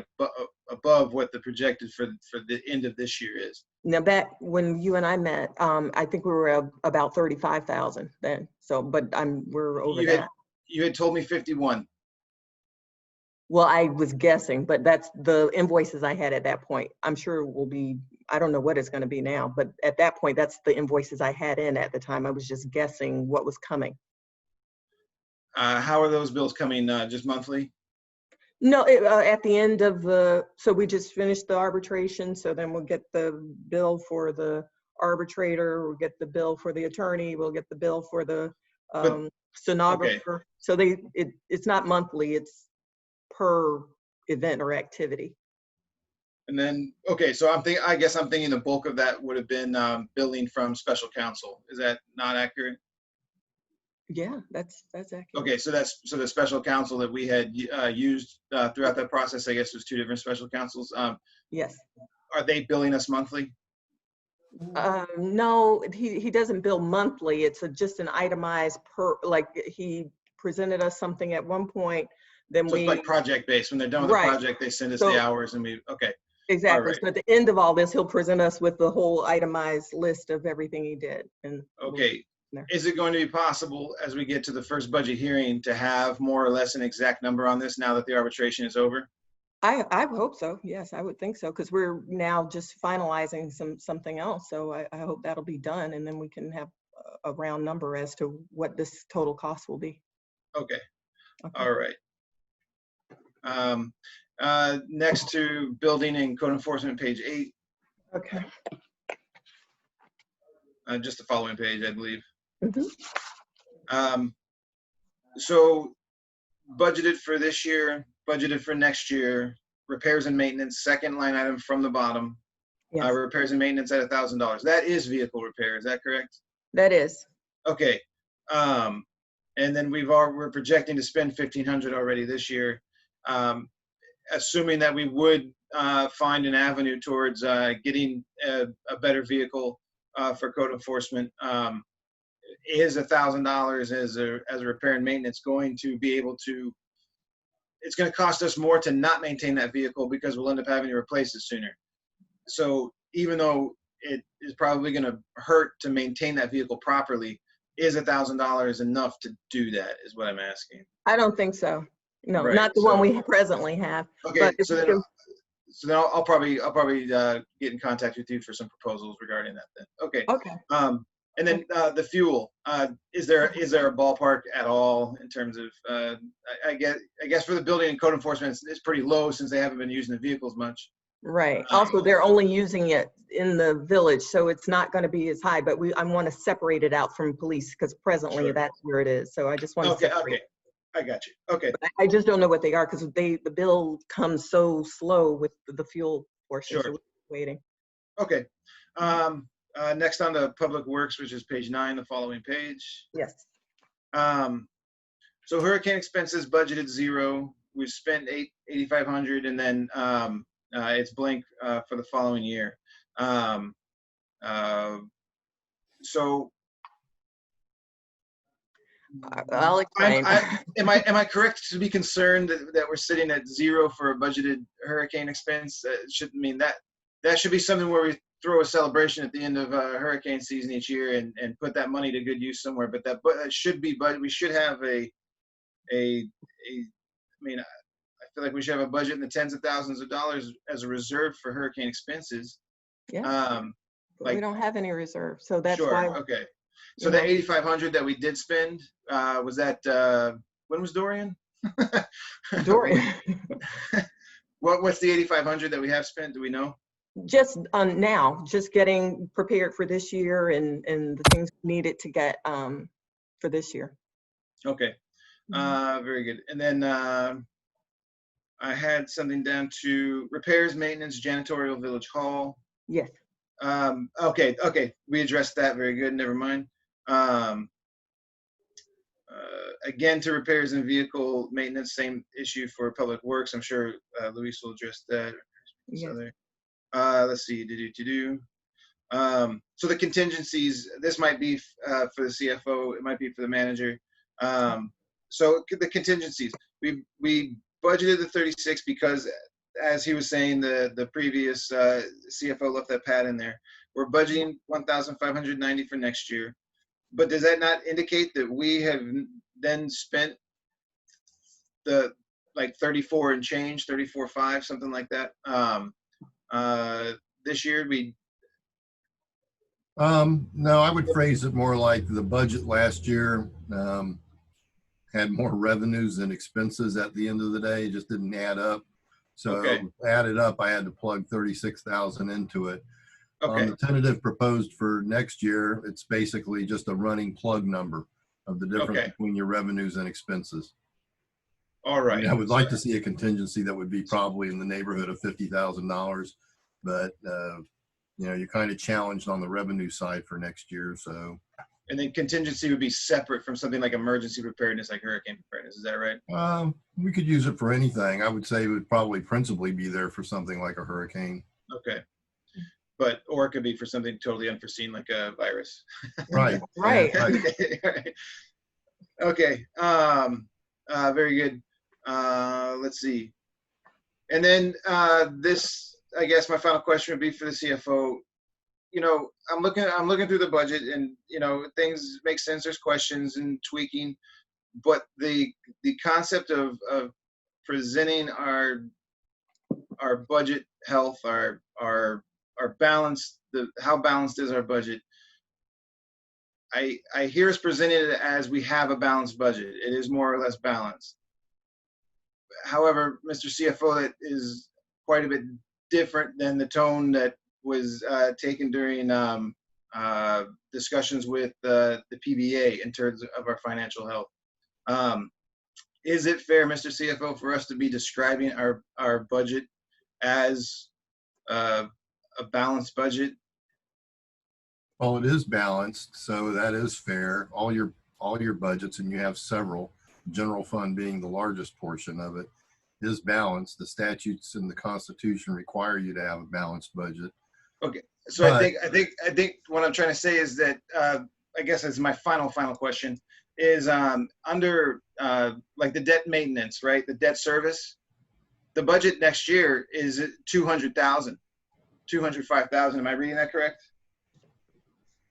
above what the projected for the end of this year is. Now, back when you and I met, I think we were about 35,000 then. So, but we're over that. You had told me 51. Well, I was guessing, but that's the invoices I had at that point. I'm sure we'll be I don't know what it's going to be now, but at that point, that's the invoices I had in at the time. I was just guessing what was coming. How are those bills coming? Just monthly? No, at the end of so we just finished the arbitration, so then we'll get the bill for the arbitrator, we'll get the bill for the attorney, we'll get the bill for the stenographer. So it's not monthly, it's per event or activity. And then, okay, so I guess I'm thinking the bulk of that would have been billing from special counsel. Is that not accurate? Yeah, that's accurate. Okay, so the special counsel that we had used throughout that process, I guess there's 2 different special counsels. Yes. Are they billing us monthly? No, he doesn't bill monthly. It's just an itemized like he presented us something at one point, then So it's like project based. When they're done with the project, they send us the hours and okay. Exactly. Right. So at the end of all this, he'll present us with the whole itemized list of everything he did. And okay. Is it going to be possible as we get to the first budget hearing to have more or less an exact number on this now that the arbitration is over? I hope so. Yes, I would think so, because we're now just finalizing something else. So I hope that'll be done, and then we can have a round number as to what this total cost will be. Okay. All right. Next to building and code enforcement, page 8. Okay. Just the following page, I believe. Mm-hmm. So budgeted for this year, budgeted for next year, repairs and maintenance, second line item from the bottom. Yes. Repairs and maintenance at $1,000. That is vehicle repair, is that correct? That is. Okay. And then we're projecting to spend $1,500 already this year. Assuming that we would find an avenue towards getting a better vehicle for code enforcement, is $1,000 as a repair and maintenance going to be able to, it's going to cost us more to not maintain that vehicle because we'll end up having to replace it sooner. So even though it is probably going to hurt to maintain that vehicle properly, is $1,000 enough to do that is what I'm asking. I don't think so. No, Right, not the one we presently have. Okay, so then I'll probably get in contact with you for some proposals regarding that then. Okay. Okay. And then the fuel, is there a ballpark at all in terms of, I guess for the building and code enforcement, it's pretty low since they haven't been using the vehicles much. Right. Also, they're only using it in the village, so it's not going to be as high, but I want to separate it out from police because presently Sure. That's where it is. So I just want to separate. Okay. I got you. Okay. But I just don't know what they are because the bill comes so slow with the fuel portion. Sure. So we're waiting. Okay. Next on to Public Works, which is page 9, the following page. Yes. So hurricane expenses budgeted 0. We've spent $8,500, and then it's blank for the following year. So I'll explain. Am I correct to be concerned that we're sitting at 0 for a budgeted hurricane expense? Should mean that should be something where we throw a celebration at the end of hurricane season each year and put that money to good use somewhere. But that should be, but we should have I mean, I feel like we should have a budget in the tens of thousands of dollars as a reserve for hurricane expenses. Yeah. But we don't have any reserve, so that's sure, why. Okay. So the $8,500 that we did spend, was that, when was Dorian? Dorian. What's the $8,500 that we have spent? Do we know? Just now, just getting prepared for this year and the things needed to get for this year. Okay. Very good. And then I had something down to repairs, maintenance, janitorial, village hall. Yes. Okay. We addressed that. Very good. Never mind. Again, to repairs and vehicle maintenance, same issue for public works. I'm sure Luis will address that. Yes. Let's see. So the contingencies, this might be for the CFO. It might be for the manager. So the contingencies, we budgeted the 36 because, as he was saying, the previous CFO left that pad in there. We're budgeting 1,590 for next year. But does that not indicate that we have then spent the like 34 and change, 34.5, something like that, this year? No, I would phrase it more like the budget last year had more revenues than expenses at the end of the day. It just didn't add up. So Okay. added up, I had to plug 36,000 into it. On Okay, the tentative proposed for next year, it's basically just a running plug number of the difference Okay. between your revenues and expenses. all I right. mean, I would like to see a contingency that would be probably in the neighborhood of $50,000, but you're kind of challenged on the revenue side for next year. So And then contingency would be separate from something like emergency preparedness, like hurricane preparedness. Is that right? we could use it for anything. I would say it would probably principally be there for something like a hurricane. Okay. Or it could be for something totally unforeseen, like a virus. Right. Right. Okay. Okay. Very good. Let's see. And then this, I guess my final question would be for the CFO. I'm looking through the budget, and things make sense. There's questions and tweaking, but the concept of presenting our budget health, our balance, how balanced is our budget. I hear us presented it as we have a balanced budget. It is more or less balanced. However, Mr. CFO, that is quite a bit different than the tone that was taken during discussions with the PBA in terms of our financial health. Is it fair, Mr. CFO, for us to be describing our budget as a balanced budget? Well, it is balanced, so that is fair. All your budgets, and you have several, general fund being the largest portion of it, is balanced. The statutes and the Constitution require you to have a balanced budget. Okay, so But- I think what I'm trying to say is that I guess as my final question is under like the debt maintenance, right? The debt service, the budget next year is 200,000, 205,000. Am I reading that correct?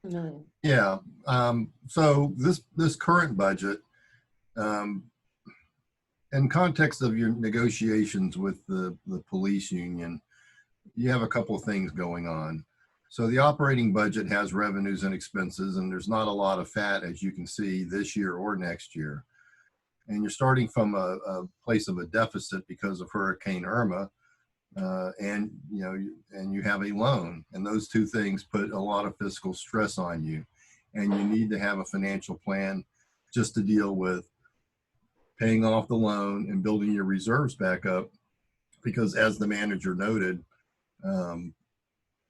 No. Yeah. So this current budget, in context of your negotiations with the police union, you have a couple of things going on. So the operating budget has revenues and expenses, and there's not a lot of fat, as you can see, this year or next year. And you're starting from a place of a deficit because of Hurricane Irma, and you have a loan, and those two things put a lot of fiscal stress on you, and you need to have a financial plan just to deal with paying off the loan and building your reserves back up, because as the manager noted,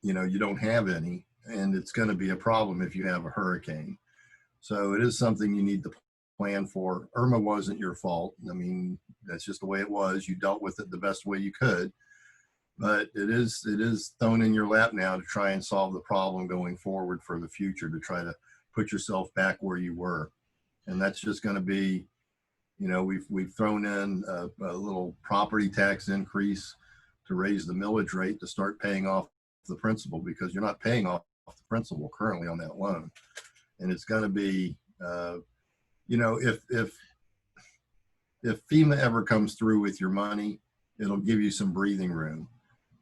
you don't have any, and it's going to be a problem if you have a hurricane. So it is something you need to plan for. Irma wasn't your fault. I mean, that's just the way it was. You dealt with it the best way you could, but it is thrown in your lap now to try and solve the problem going forward for the future, to try to put yourself back where you were. And that's just going to be, we've thrown in a little property tax increase to raise the millage rate to start paying off the principal, because you're not paying off the principal currently on that loan. And it's going to be, if FEMA ever comes through with your money, it'll give you some breathing room.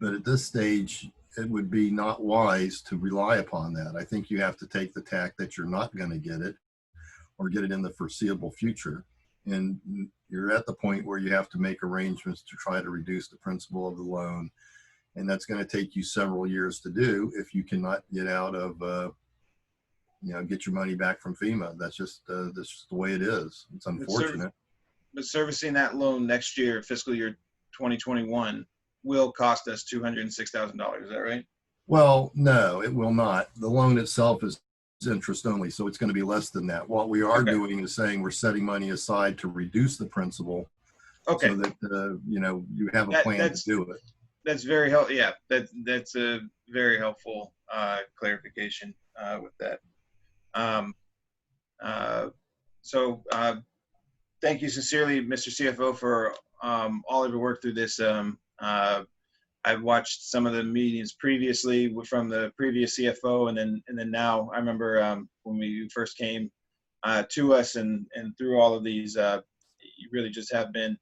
But at this stage, it would be not wise to rely upon that. I think you have to take the tack that you're not going to get it, or get it in the foreseeable future. And you're at the point where you have to make arrangements to try to reduce the principal of the loan. And that's going to take you several years to do if you cannot get out of, get your money back from FEMA. That's just the way it is. It's unfortunate. But servicing that loan next year, fiscal year 2021, will cost us $206,000. Is that right? Well, no, it will not. The loan itself is interest only, so it's going to be less than that. What we are doing is saying we're setting money aside to reduce the principal, Okay. so that you have a plan to do it. That's very helpful. Yeah, that's a very helpful clarification with that. So thank you sincerely, Mr. CFO, for all of your work through this. I've watched some of the meetings previously from the previous CFO, and then now. I remember when you first came to us, and through all of these, you really just have been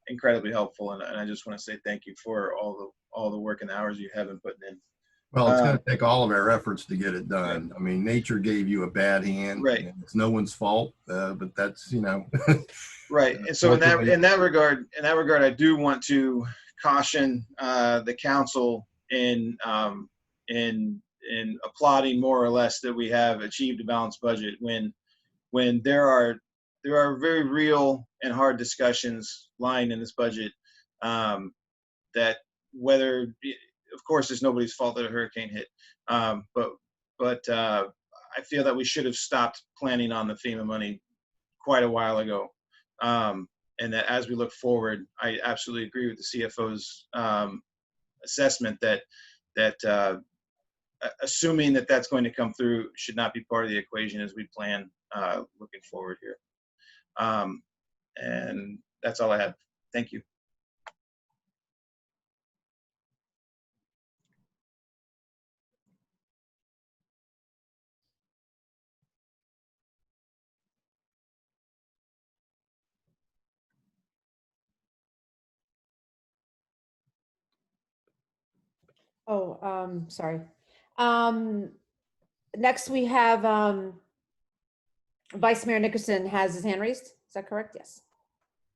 incredibly helpful, and I just want to say thank you for all all the work and hours you have been putting in. Well, it's going to take all of our efforts to get it done. I mean, nature gave you a bad hand. Right. And it's no one's fault, but that's, you know. Right. And so in that regard, I do want to caution the council in applauding more or less that we have achieved a balanced budget when there are very real and hard discussions lying in this budget that whether, of course, it's nobody's fault that a hurricane hit, but I feel that we should have stopped planning on the FEMA money quite a while ago. And that as we look forward, I absolutely agree with the CFO's assessment that assuming that that's going to come through should not be part of the equation as we plan looking forward here. And that's all I have. Thank you. Oh, sorry. Next we have Vice Mayor Nickerson has his hand raised. Is that correct? Yes.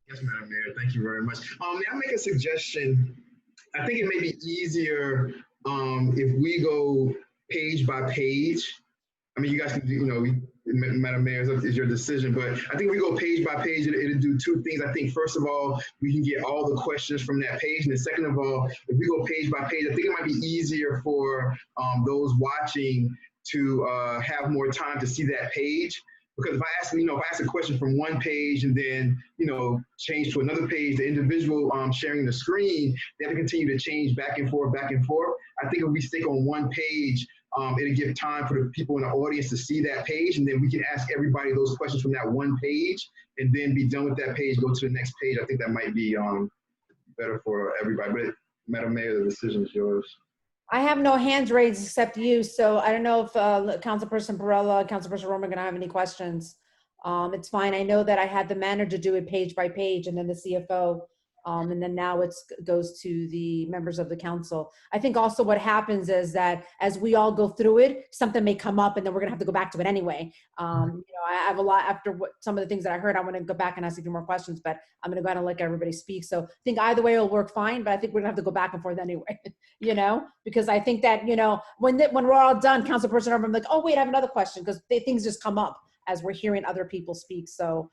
Yes, Madam Mayor, thank you very much. May I make a suggestion? I think it may be easier if we go page by page. I mean, you guys can do, you know, Madam Mayor, it's your decision, but I think if we go page by page, it'll do two things. I think, first of all, we can get all the questions from that page. And then second of all, if we go page by page, I think it might be easier for those watching to have more time to see that page. Because if I ask a question from one page and then, change to another page, the individual sharing the screen, they have to continue to change back and forth. I think if we stick on one page, it'll give time for the people in the audience to see that page, and then we can ask everybody those questions from that one page, and then be done with that page, go to the next page. I think that might be better for everybody. But Madam Mayor, the decision is yours. I have no hands raised except you, so I don't know if Councilperson Perrella, Councilperson Roma are going to have any questions. It's fine. I know that I had the manager do it page by page, and then the CFO, and then now it goes to the members of the council. I think also what happens is that as we all go through it, something may come up, and then we're going to have to go back to it anyway. I have a lot after some of the things that I heard. I want to go back and ask a few more questions, but I'm going to go ahead and let everybody speak. So I think either way will work fine, but I think we're going to have to go back and forth anyway, because I think that, when we're all done, Councilperson Urban, I'm like, oh, wait, I have another question, because things just come up as we're hearing other people speak. So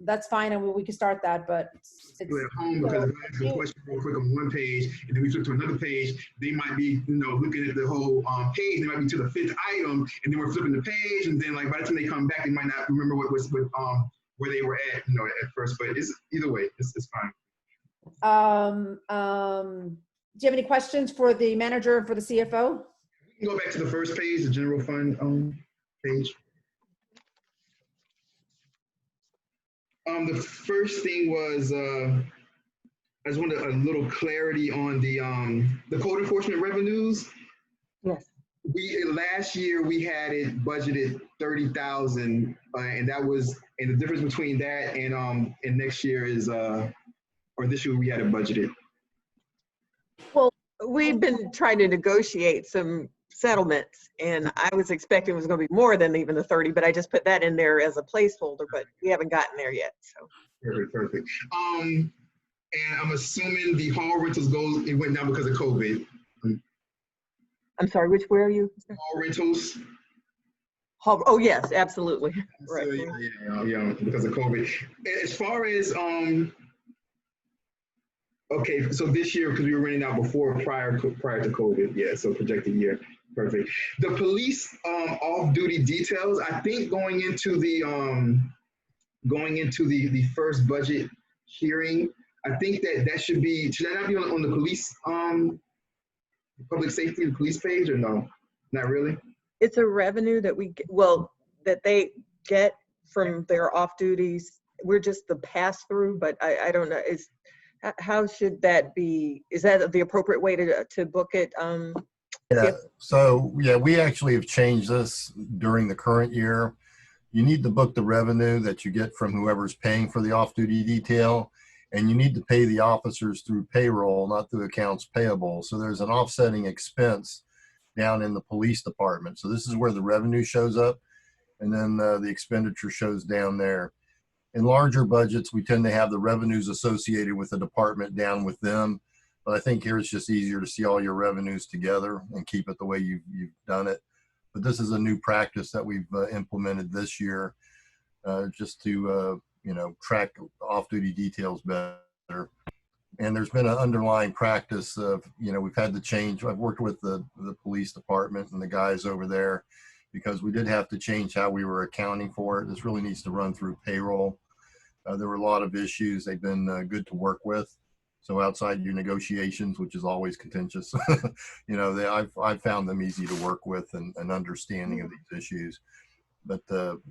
that's fine, and we can start that, but it's at home, because if I ask a question real quick on one page and then we flip to another page, they might be looking at the whole page. They might be to the 5th item, and then we're flipping the page, and then like by the time they come back, they might not remember where they were at at first. But it's either way, it's fine. Do you have any questions for the manager and for the CFO? We can go back to the first page, the general fund page. The first thing was I just wanted a little clarity on the code enforcement revenues. Yes. Last year we had it budgeted 30,000, and the difference between that and next year is or this year we had it budgeted. Well, we've been trying to negotiate some settlements, and I was expecting it was going to be more than even the 30, but I just put that in there as a placeholder, but we haven't gotten there yet. So perfect. And I'm assuming the hall rentals it went down because of COVID. I'm sorry, where are you? Hall rentals. Oh yes, absolutely. Right. So, yeah, because of COVID. As far as okay, so this year, because we were renting out prior to COVID, yeah, so projected year. Perfect. The police off-duty details, I think going into the first budget hearing, I think that should that not be on the police public safety, the police page, or no? Not really? It's a revenue that that they get from their off duties. We're just the pass through, but I don't know. How should that be? Is that the appropriate way to book it? Yeah. So we actually have changed this during the current year. You need to book the revenue that you get from whoever's paying for the off-duty detail, and you need to pay the officers through payroll, not through accounts payable. So there's an offsetting expense down in the police department. So this is where the revenue shows up, and then the expenditure shows down there. In larger budgets, we tend to have the revenues associated with the department down with them. But I think here it's just easier to see all your revenues together and keep it the way you've done it. But this is a new practice that we've implemented this year, just to track off-duty details better. And there's been an underlying practice of, we've had to change. I've worked with the police department and the guys over there, because we did have to change how we were accounting for it. This really needs to run through payroll. There were a lot of issues. They've been good to work with. So outside your negotiations, which is always contentious, I've found them easy to work with and understanding of these issues. But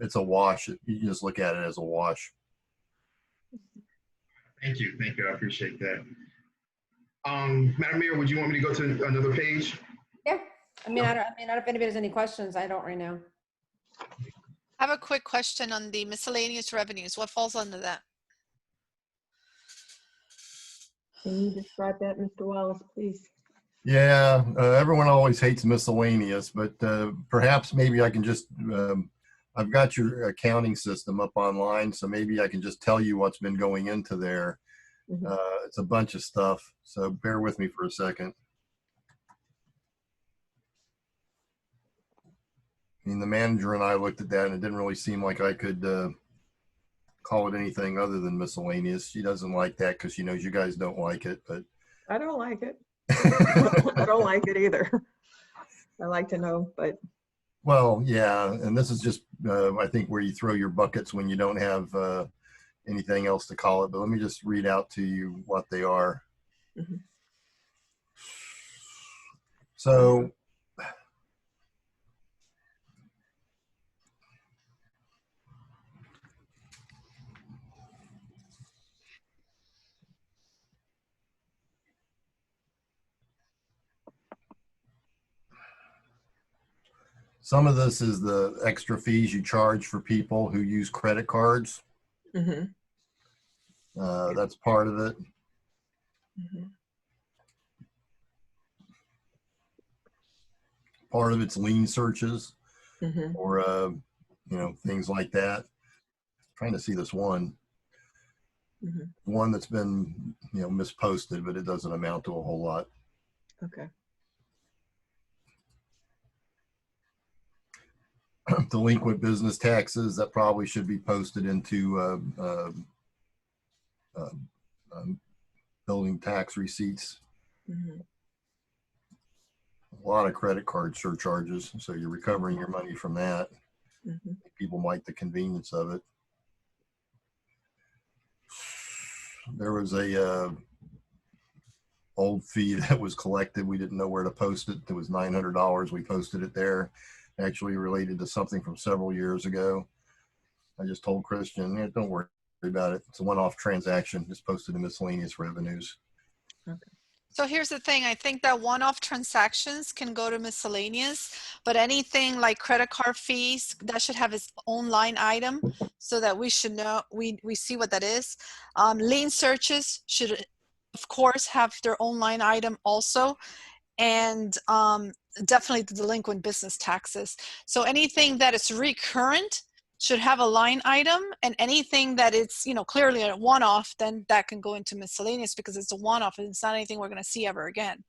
it's a wash. You just look at it as a wash. Thank you. I appreciate that. Madam Mayor, would you want me to go to another page? Yeah. I don't know if anybody has any questions. I don't right now. I have a quick question on the miscellaneous revenues. What falls under that? Can you describe that, Mr. Wallace, please? Yeah, everyone always hates miscellaneous, but perhaps maybe I can just, I've got your accounting system up online, so maybe I can just tell you what's been going into there. It's a bunch of stuff, so bear with me for a second. I mean, the manager and I looked at that, and it didn't really seem like I could call it anything other than miscellaneous. She doesn't like that because she knows you guys don't like it, but I don't like it. I don't like it either. I like to know, but. Well, yeah, and this is just, I think, where you throw your buckets when you don't have anything else to call it. But let me just read out to you what they are. So, some of this is the extra fees you charge for people who use credit cards. That's part of it. Part of it's lien searches or, things like that. Trying to see this one. One that's been, misposted, but it doesn't amount to a whole lot. Okay. Delinquent business taxes that probably should be posted into building tax receipts. A lot of credit card surcharges, so you're recovering your money from that. People like the convenience of it. There was a old fee that was collected. We didn't know where to post it. It was $900. We posted it there. Actually related to something from several years ago. I just told Christian, don't worry about it. It's a one-off transaction. Just posted in miscellaneous revenues. Okay. So here's the thing. I think that one-off transactions can go to miscellaneous, but anything like credit card fees, that should have its own line item so that we should know, we see what that is. Lien searches should, of course, have their own line item also. And definitely the delinquent business taxes. So anything that is recurrent should have a line item, and anything that it's, clearly a one-off, then that can go into miscellaneous because it's a one-off and it's not anything we're going to see ever again.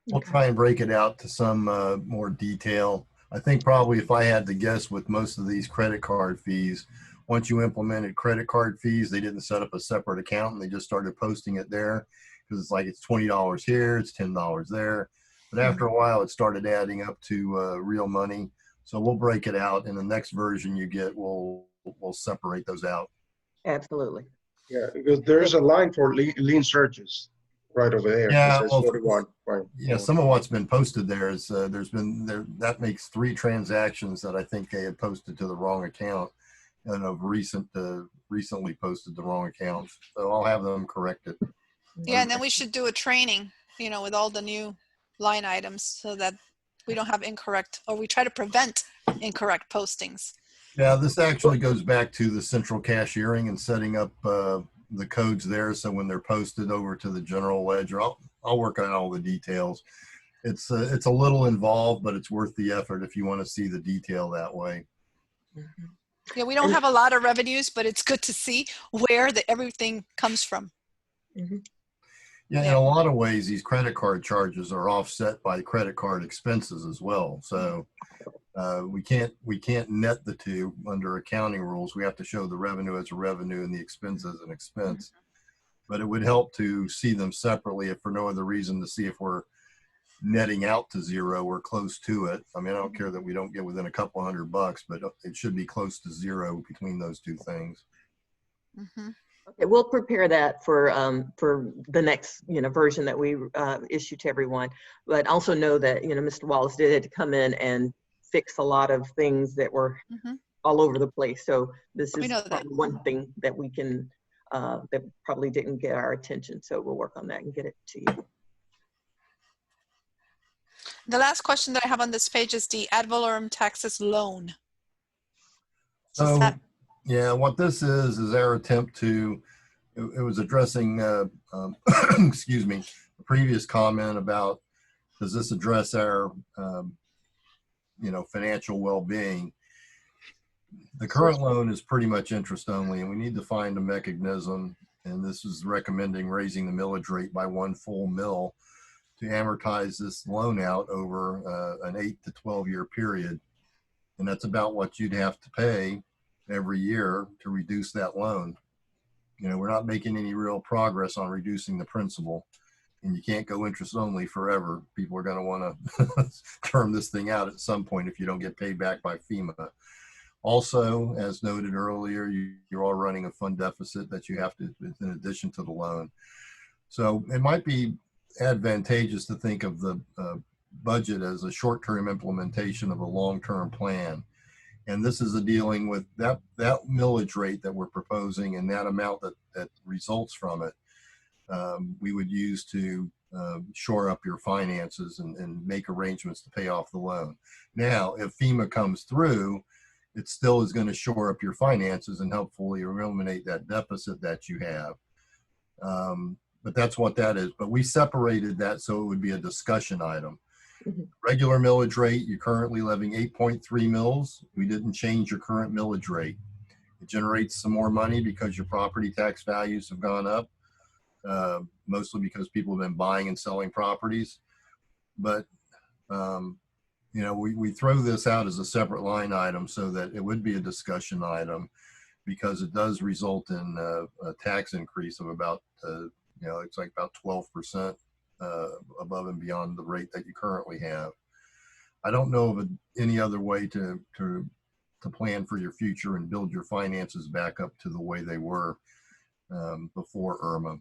We'll try and break it out to some more detail. I think probably if I had to guess with most of these credit card fees, once you implemented credit card fees, they didn't set up a separate account and they just started posting it there. Because it's like it's $20 here, it's $10 there. But after a while, it started adding up to real money. So we'll break it out. In the next version you get, we'll separate those out. Absolutely. Yeah, because there's a line for lien searches right over there. Yeah, It says well, 41. Right. Yeah, some of what's been posted there is that makes 3 transactions that I think they had posted to the wrong account, and of recently posted the wrong accounts. So I'll have them corrected. Yeah, and then we should do a training, with all the new line items so that we don't have incorrect, or we try to prevent incorrect postings. Yeah, this actually goes back to the central cashiering and setting up the codes there. So when they're posted over to the general ledger, I'll work on all the details. It's a little involved, but it's worth the effort if you want to see the detail that way. Yeah, we don't have a lot of revenues, but it's good to see where everything comes from. Yeah, in a lot of ways, these credit card charges are offset by credit card expenses as well. So we can't net the two under accounting rules. We have to show the revenue as a revenue and the expense as an expense. But it would help to see them separately, if for no other reason, to see if we're netting out to zero or close to it. I mean, I don't care that we don't get within a couple $100, but it should be close to zero between those two things. Okay, we'll prepare that for the next version that we issue to everyone. But also know that Mr. Wallace did come in and fix a lot of things that were all over the place. So this is probably one thing that we can that probably didn't get our attention. So we'll work on that and get it to you. The last question that I have on this page is the ad valorem taxes loan. So, yeah, what this is our attempt to, it was addressing, excuse me, a previous comment about, does this address our, financial well-being? The current loan is pretty much interest only, and we need to find a mechanism, and this is recommending raising the millage rate by 1 full mil to amortize this loan out over an 8 to 12-year period. And that's about what you'd have to pay every year to reduce that loan. We're not making any real progress on reducing the principal, and you can't go interest only forever. People are going to want to term this thing out at some point if you don't get paid back by FEMA. Also, as noted earlier, you're all running a fund deficit that you have to, in addition to the loan. So it might be advantageous to think of the budget as a short-term implementation of a long-term plan. And this is a dealing with that millage rate that we're proposing, and that amount that results from it, we would use to shore up your finances and make arrangements to pay off the loan. Now, if FEMA comes through, it still is going to shore up your finances and hopefully eliminate that deficit that you have. But that's what that is. But we separated that so it would be a discussion item. Regular millage rate, you're currently levying 8.3 mils. We didn't change your current millage rate. It generates some more money because your property tax values have gone up, mostly because people have been buying and selling properties. But, we throw this out as a separate line item so that it would be a discussion item, because it does result in a tax increase of about, it's like about 12% above and beyond the rate that you currently have. I don't know of any other way to plan for your future and build your finances back up to the way they were before Irma.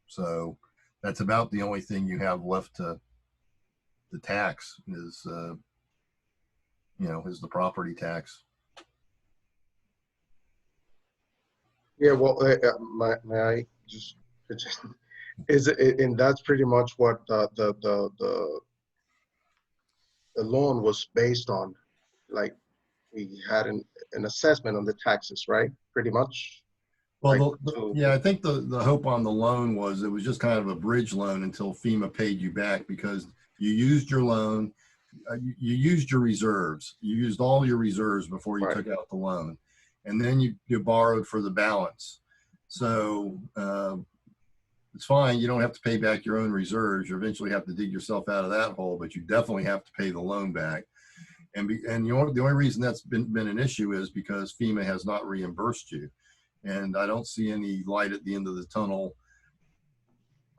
So that's about the only thing you have left to the tax is the property tax. Yeah, well, may I just is it, and that's pretty much what the loan was based on. Like, we had an assessment on the taxes, right? Pretty much. Well, I think the hope on the loan was it was just kind of a bridge loan until FEMA paid you back, because you used your loan, you used your reserves, you used all your reserves before you took out the loan, and then you borrowed for the balance. So it's fine. You don't have to pay back your own reserves. You eventually have to dig yourself out of that hole, but you definitely have to pay the loan back. And the only reason that's been an issue is because FEMA has not reimbursed you. And I don't see any light at the end of the tunnel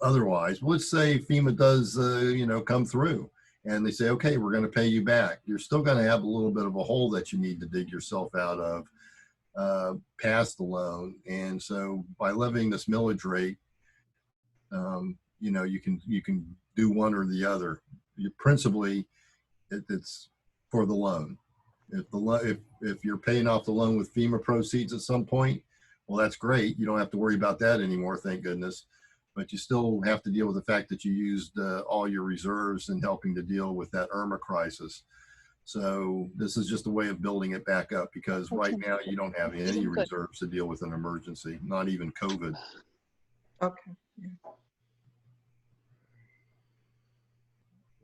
otherwise. Well, let's say FEMA does, come through and they say, okay, we're going to pay you back. You're still going to have a little bit of a hole that you need to dig yourself out of past the loan. And so by levying this millage rate, you can do one or the other. Principally, it's for the loan. If you're paying off the loan with FEMA proceeds at some point, well, that's great. You don't have to worry about that anymore, thank goodness. But you still have to deal with the fact that you used all your reserves in helping to deal with that Irma crisis. So this is just a way of building it back up, because right now you don't have any reserves to deal with an emergency, not even COVID. Okay.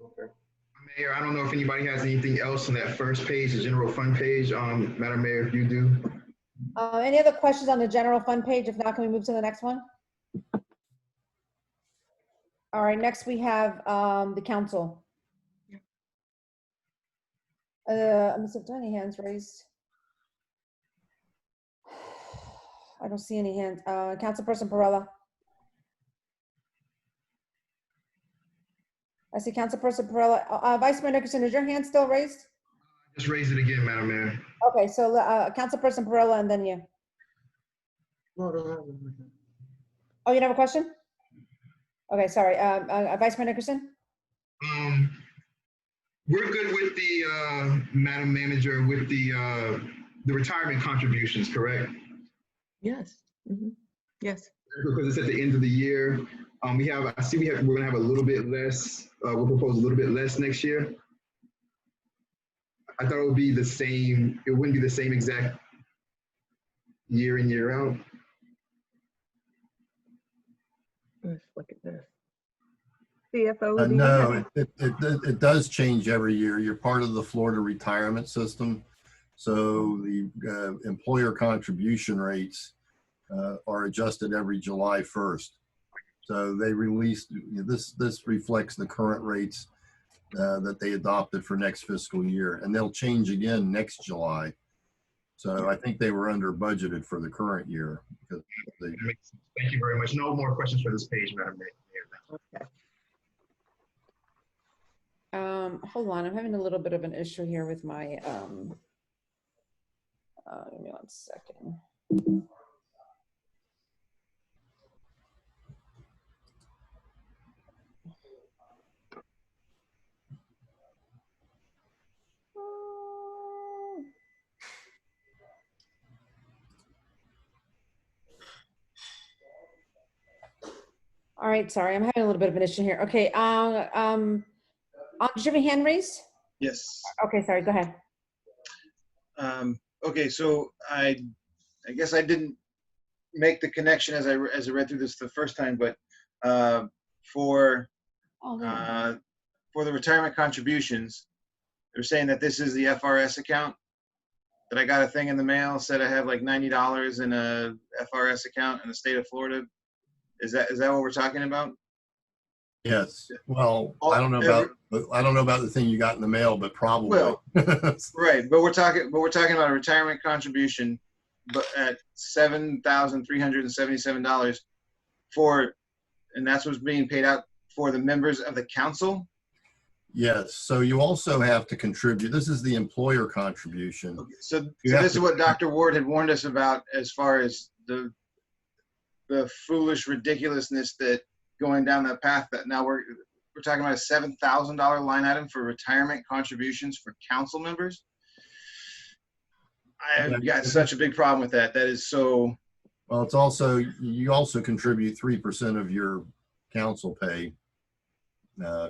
Okay. Mayor, I don't know if anybody has anything else on that first page, the general fund page. Madam Mayor, if you do. Any other questions on the general fund page? If not, can we move to the next one? All right, next we have the council. Let me see if there are any hands raised. I don't see any hands. Councilperson Perrella. I see Councilperson Perrella. Vice Mayor Nickerson, is your hand still raised? Just raise it again, Madam Mayor. Okay, so Councilperson Perrella and then you. Oh, you have a question? Okay, sorry. Vice Mayor Nickerson? We're good with the, Madam Manager, with the retirement contributions, correct? Yes. Mhm. Yes. Because it's at the end of the year. We're gonna have a little bit less, we'll propose a little bit less next year. I thought it would be the same, it wouldn't be the same exact year in, year out. Let's look at this. CFO, do you No, have- it does change every year. You're part of the Florida retirement system. So the employer contribution rates are adjusted every July 1st. So they released, this reflects the current rates that they adopted for next fiscal year. And they'll change again next July. So I think they were under budgeted for the current year. Because Thank you very much. No more questions for this page, Madam Mayor. Okay. Hold on, I'm having a little bit of an issue here with my, give me 1 second. All right, sorry, I'm having a little bit of an issue here. Okay, did you have a hand raised? Yes. Okay, sorry, go ahead. Okay, so I guess I didn't make the connection as I read through this the first time, but for the retirement contributions, they're saying that this is the FRS account. That I got a thing in the mail, said I have like $90 in a FRS account in the state of Florida. Is that what we're talking about? yes, well, I don't know about the thing you got in the mail, but probably. Well, right, but we're talking about a retirement contribution, but at $7,377 and that's what's being paid out for the members of the council. Yes, so you also have to contribute. This is the employer contribution. Okay, so this is what Dr. Ward had warned us about as far as the foolish ridiculousness that going down that path that now we're talking about a $7,000 line item for retirement contributions for council members. I've got such a big problem with that. That is so. Well, it's also, you also contribute 3% of your council pay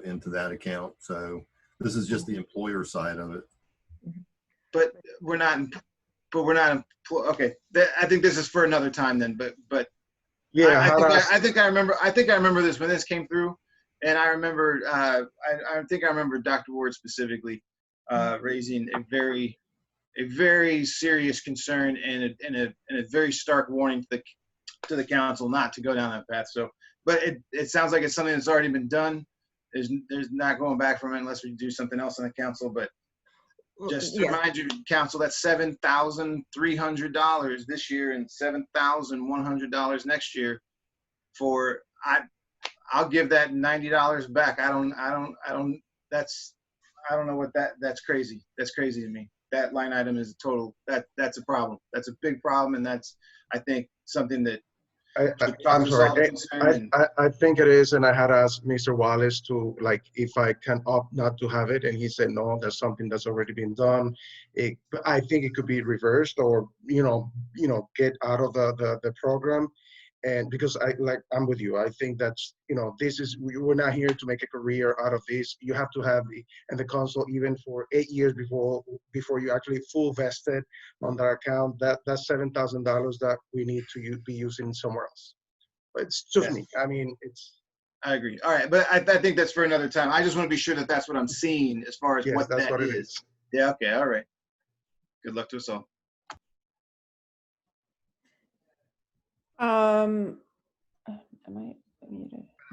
into that account. So this is just the employer side of it. But we're not, okay. I think this is for another time then, but Yeah, I think I remember this when this came through, and I remember I think I remember Dr. Ward specifically raising a very serious concern and a very stark warning to the council not to go down that path. So, but it sounds like it's something that's already been done. There's not going back from it unless we do something else on the council. But just to remind you, council, that's $7,300 this year and $7,100 next year. I'll give that $90 back. I don't know what that's crazy. That's crazy to me. That line item is that's a problem. That's a big problem, and that's, I think, something that I'm sorry. I think it is, and I had asked Mr. Wallace to, like, if I can opt not to have it, and he said no, that's something that's already been done. I think it could be reversed, or get out of the program. And because I'm with you, I think that's, we're not here to make a career out of this. You have to have the council even for 8 years before you actually full vested on that account. That's $7,000 that we need to be using somewhere else. But it's just Yeah. me. I mean, it's, I agree. All right, but I think that's for another time. I just want to be sure that that's what I'm seeing as far as yes, what that's that what it is. is. Yeah, okay, all right. Good luck to us all. Am I muted?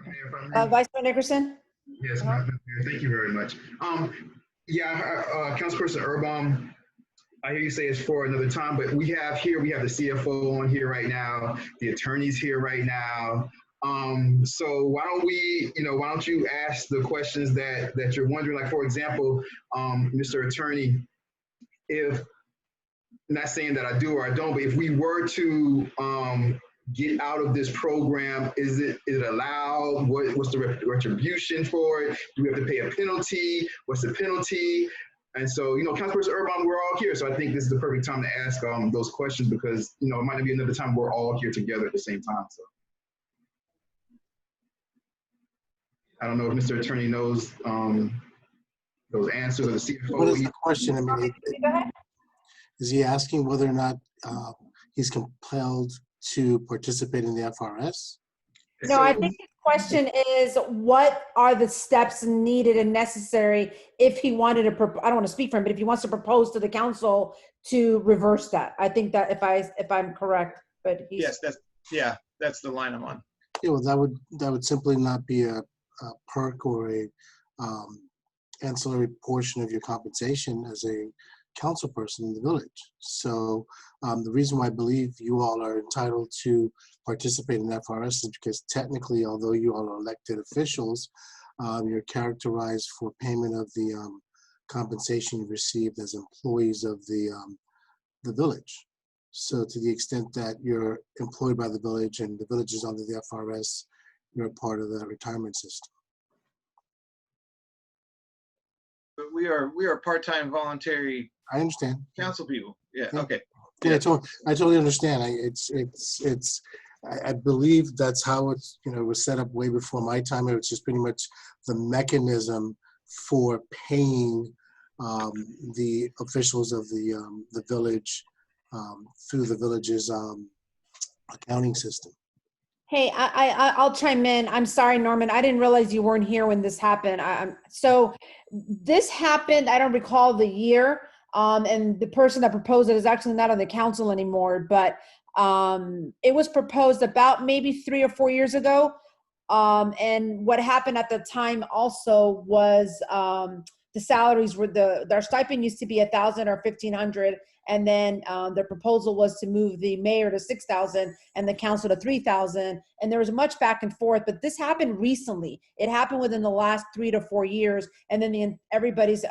Mayor, if I may. Vice Mayor Nickerson? Yes, Madam Mayor, thank you very much. Yeah, Councilperson Erbaum, I hear you say it's for another time, but we have the CFO on here right now, the attorney's here right now. So why don't you ask the questions that you're wondering, like, for example, Mr. Attorney, if, not saying that I do or I don't, but if we were to get out of this program, is it allowed? What's the retribution for it? Do we have to pay a penalty? What's the penalty? And so, Councilperson Erbaum, we're all here. So I think this is the perfect time to ask those questions because, it might not be another time we're all here together at the same time. So I don't know if Mr. Attorney knows those answers or the CFO. What is the question? I mean, is he asking whether or not he's compelled to participate in the FRS? No, I think his question is, what are the steps needed and necessary if he wanted to, I don't want to speak for him, but if he wants to propose to the council to reverse that? I think that if I'm correct, but he's. Yes, that's the line I'm on. Yeah, well, that would simply not be a perk or a ancillary portion of your compensation as a council person in the village. So the reason why I believe you all are entitled to participate in FRS is because technically, although you all are elected officials, you're characterized for payment of the compensation you received as employees of the village. So to the extent that you're employed by the village and the village is under the FRS, you're a part of the retirement system. But we are part-time voluntary I understand. council people. Yeah, Yeah. okay. Yeah, I totally understand. I believe that's how it's, was set up way before my time. It was just pretty much the mechanism for paying the officials of the village through the village's accounting system. Hey, I'll chime in. I'm sorry, Norman. I didn't realize you weren't here when this happened. So this happened, I don't recall the year, and the person that proposed it is actually not on the council anymore, but it was proposed about maybe 3 or 4 years ago. And what happened at the time also was the salaries were their stipend used to be $1,000 or $1,500, and then the proposal was to move the mayor to $6,000 and the council to $3,000, and there was much back and forth. But this happened recently. It happened within the last 3 to 4 years, and then everybody's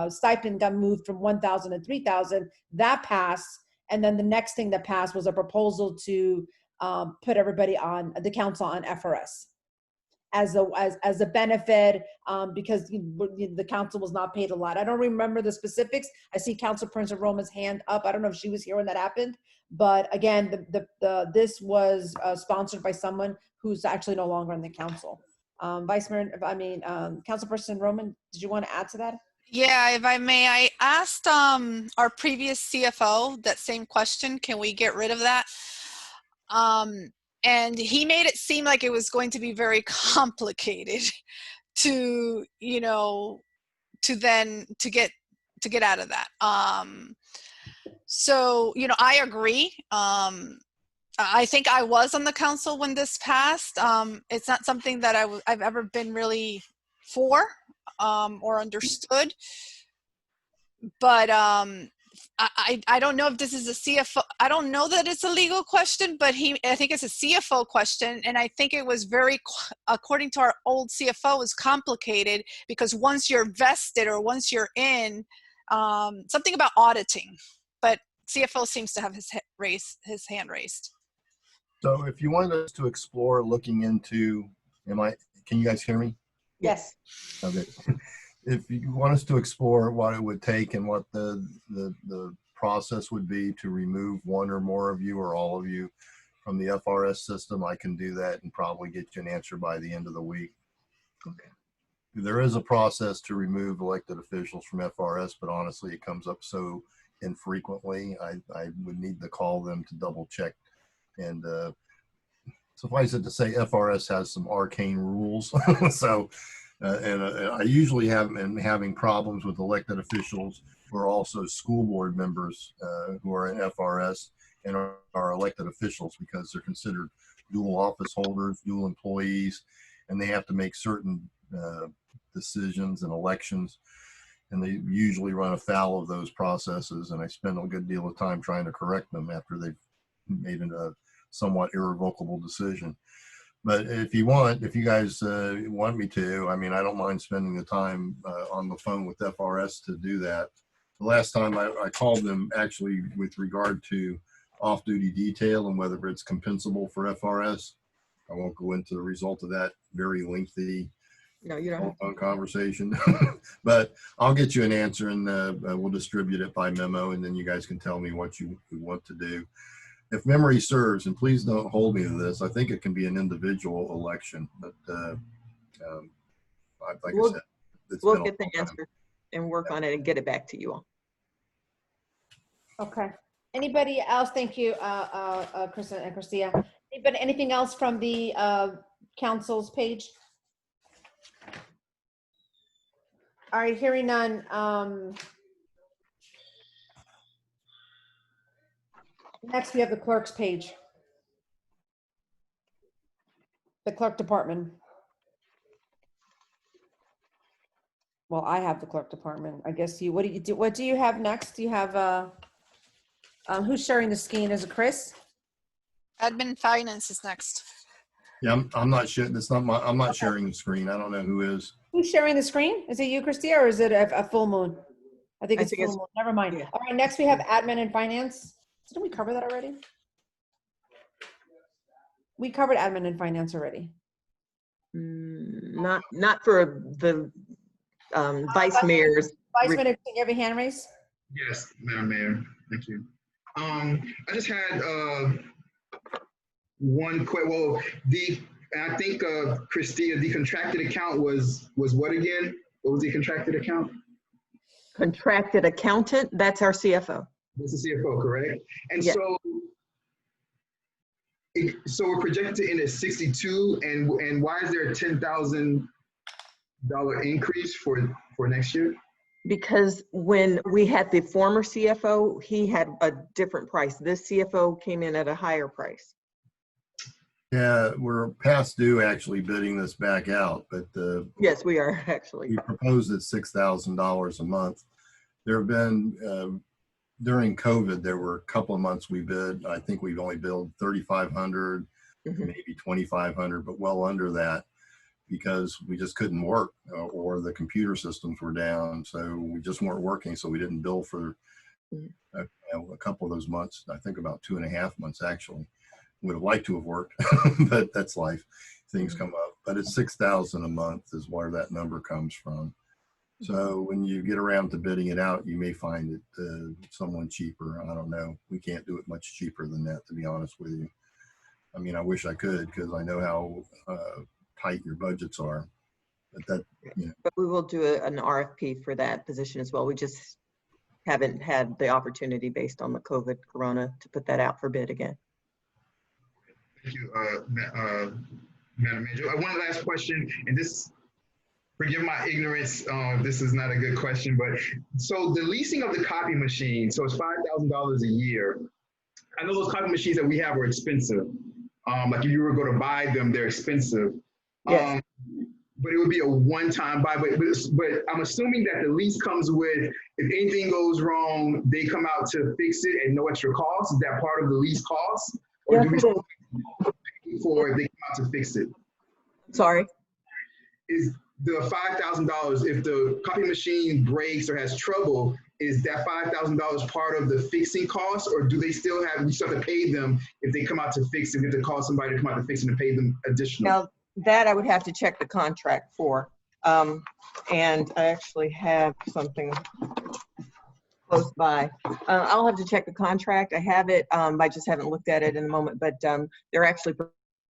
stipend got moved from $1,000 to $3,000. That passed, and then the next thing that passed was a proposal to put everybody on the council on FRS. As a benefit, because the council was not paid a lot. I don't remember the specifics. I see Councilperson Roman's hand up. I don't know if she was here when that happened, but again, this was sponsored by someone who's actually no longer on the council. Councilperson Roman, did you want to add to that? Yeah, if I may, I asked our previous CFO that same question. Can we get rid of that? And he made it seem like it was going to be very complicated to get out of that. So, I agree. I think I was on the council when this passed. It's not something that I've ever been really for or understood. But I don't know if this is a CFO. I don't know that it's a legal question, but I think it's a CFO question. And I think it was according to our old CFO, was complicated because once you're vested or once you're in, something about auditing, but CFO seems to have his hand raised. So if you want us to explore looking into, can you guys hear me? Yes. Okay. If you want us to explore what it would take and what the process would be to remove one or more of you or all of you from the FRS system, I can do that and probably get you an answer by the end of the week. Okay. There is a process to remove elected officials from FRS, but honestly, it comes up so infrequently. I would need to call them to double check. And suffice it to say, FRS has some arcane rules. So, I usually am having problems with elected officials who are also school board members who are in FRS and are elected officials, because they're considered dual office holders, dual employees, and they have to make certain decisions and elections. And they usually run afoul of those processes. And I spend a good deal of time trying to correct them after they've made a somewhat irrevocable decision. But if you guys want me to, I mean, I don't mind spending the time on the phone with FRS to do that. The last time I called them actually with regard to off-duty detail and whether it's compensable for FRS. I won't go into the result of that very lengthy No, you don't. phone conversation, but I'll get you an answer, and we'll distribute it by memo, and then you guys can tell me what you want to do. If memory serves, and please don't hold me to this, I think it can be an individual election, but like I said, We'll get the answer and work on it and get it back to you all. Okay. Anybody else? Thank you, Kristen and Christia. Anybody, anything else from the council's page? All right, hearing none. Next, we have the clerk's page. The clerk department. Well, I have the clerk department. I guess you, what do you do? What do you have next? Do you have, who's sharing the screen? Is it Chris? Admin finance is next. Yeah, I'm not sure. That's not my. I'm not sharing the screen. I don't know who is. Who's sharing the screen? Is it you, Christia, or is it a full moon? I think it's full moon. Never mind. Yeah. All right, next we have admin and finance. Didn't we cover that already? We covered admin and finance already. Not for the vice mayors. Vice Mayor, can you have a hand raise? Yes, Madam Mayor, thank you. I just had one quick, well, I think Christia, the contracted account was what again? What was the contracted account? Contracted accountant, that's our CFO. That's the CFO, correct? And Yeah. so we're projected to end at 62, and why is there a $10,000 increase for next year? Because when we had the former CFO, he had a different price. This CFO came in at a higher price. Yeah, we're past due actually bidding this back out, but Yes, we are actually. we proposed at $6,000 a month. There have been during COVID, there were a couple of months we bid. I think we've only billed 3,500, maybe 2,500, but well under that, because we just couldn't work or the computer systems were down. So we just weren't working. So we didn't bill for a couple of those months. I think about 2.5 months actually. Would have liked to have worked, but that's life. Things come up. But it's 6,000 a month is where that number comes from. So when you get around to bidding it out, you may find it someone cheaper. I don't know. We can't do it much cheaper than that, to be honest with you. I mean, I wish I could, because I know how tight your budgets are. But that, you know. But we will do an RFP for that position as well. We just haven't had the opportunity based on the COVID corona to put that out for bid again. Thank you, Madam Mayor. One last question, and this, forgive my ignorance, this is not a good question, but so the leasing of the copy machine, so it's $5,000 a year. I know those copy machines that we have are expensive. Like if you were going to buy them, they're expensive. Yes. But it would be a one-time buy. But I'm assuming that the lease comes with, if anything goes wrong, they come out to fix it at no extra cost. Is that part of the lease cost? Or do we pay for if they come out to fix it? Sorry. Is the $5,000, if the copy machine breaks or has trouble, is that $5,000 part of the fixing cost, or do they still have, we still have to pay them if they come out to fix it, if they call somebody to come out to fix it and pay them additional? Now, that I would have to check the contract for. And I actually have something close by. I'll have to check the contract. I have it. I just haven't looked at it in a moment, but they're actually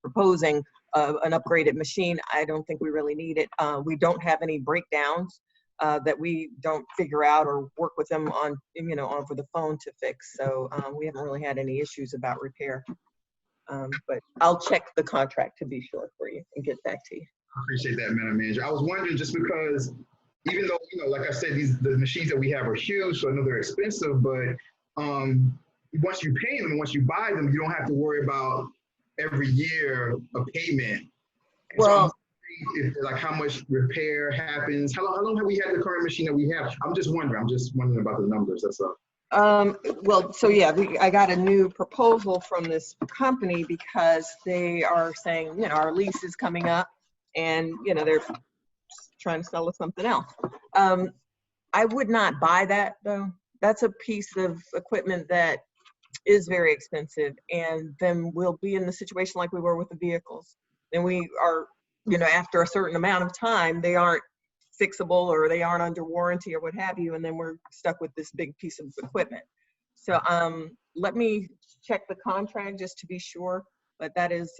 proposing an upgraded machine. I don't think we really need it. We don't have any breakdowns that we don't figure out or work with them on, over the phone to fix. So we haven't really had any issues about repair. But I'll check the contract to be sure for you and get back to you. I appreciate that, Madam Manager. I was wondering just because even though, like I said, the machines that we have are huge, so I know they're expensive, but once you pay them, once you buy them, you don't have to worry about every year a payment. And so I'm wondering if, like, how much repair happens. How long have we had the current machine that we have? I'm just wondering about the numbers, that's all. Well, so yeah, I got a new proposal from this company because they are saying, our lease is coming up and, they're trying to sell us something else. I would not buy that though. That's a piece of equipment that is very expensive, and then we'll be in the situation like we were with the vehicles. And we are, after a certain amount of time, they aren't fixable or they aren't under warranty or what have you, and then we're stuck with this big piece of equipment. So let me check the contract just to be sure, but that is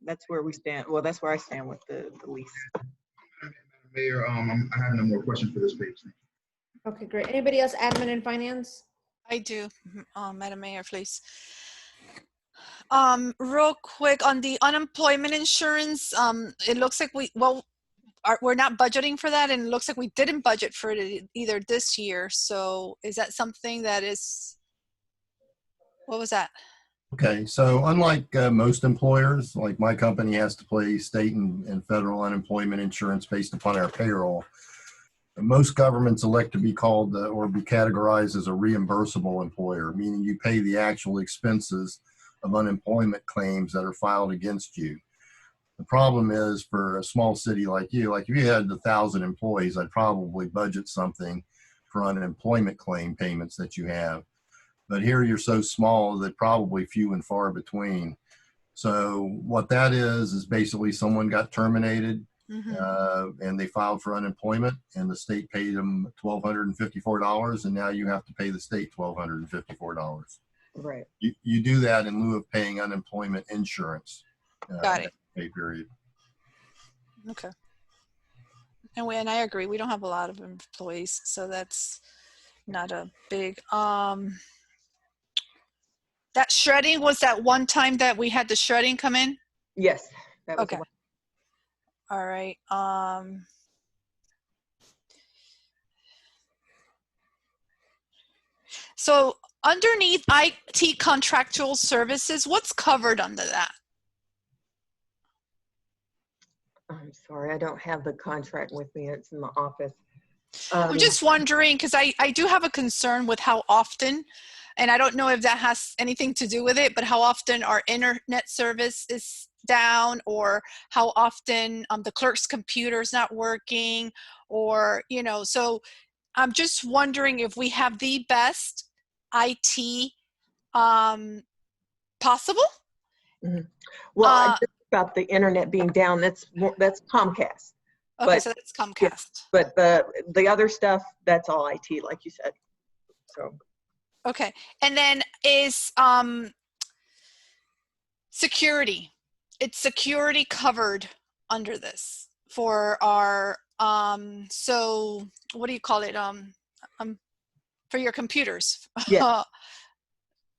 that's where we stand. Well, that's where I stand with the lease. Madam Mayor, I have no more questions for this page. Okay, great. Anybody else, admin and finance? I do, Madam Mayor, please. Real quick on the unemployment insurance, it looks like we're not budgeting for that, and it looks like we didn't budget for it either this year. So is that something that is, what was that? Okay, so unlike most employers, like my company has to pay state and federal unemployment insurance based upon our payroll. Most governments elect to be called or be categorized as a reimbursable employer, meaning you pay the actual expenses of unemployment claims that are filed against you. The problem is for a small city like you, like if you had 1,000 employees, I'd probably budget something for unemployment claim payments that you have. But here you're so small that probably few and far between. So what that is basically someone got terminated and they filed for unemployment and the state paid them $1,254, and now you have to pay the state $1,254. Right. You do that in lieu of paying unemployment insurance. Got it. Pay period. Okay. And I agree. We don't have a lot of employees, so that's not a big. That shredding, was that one time that we had the shredding come in? Yes. That was okay. All right. So underneath IT contractual services, what's covered under that? I'm sorry, I don't have the contract with me. It's in my office. I'm just wondering, because I do have a concern with how often, and I don't know if that has anything to do with it, but how often our internet service is down, or how often the clerk's computer is not working, or, so I'm just wondering if we have the best IT possible. Mm-hmm. Well, about the internet being down, that's Comcast. Okay, so that's Comcast. Yeah, but the other stuff, that's all IT, like you said. So. Okay, and then is security. It's security covered under this for our so what do you call it for your computers? Yeah.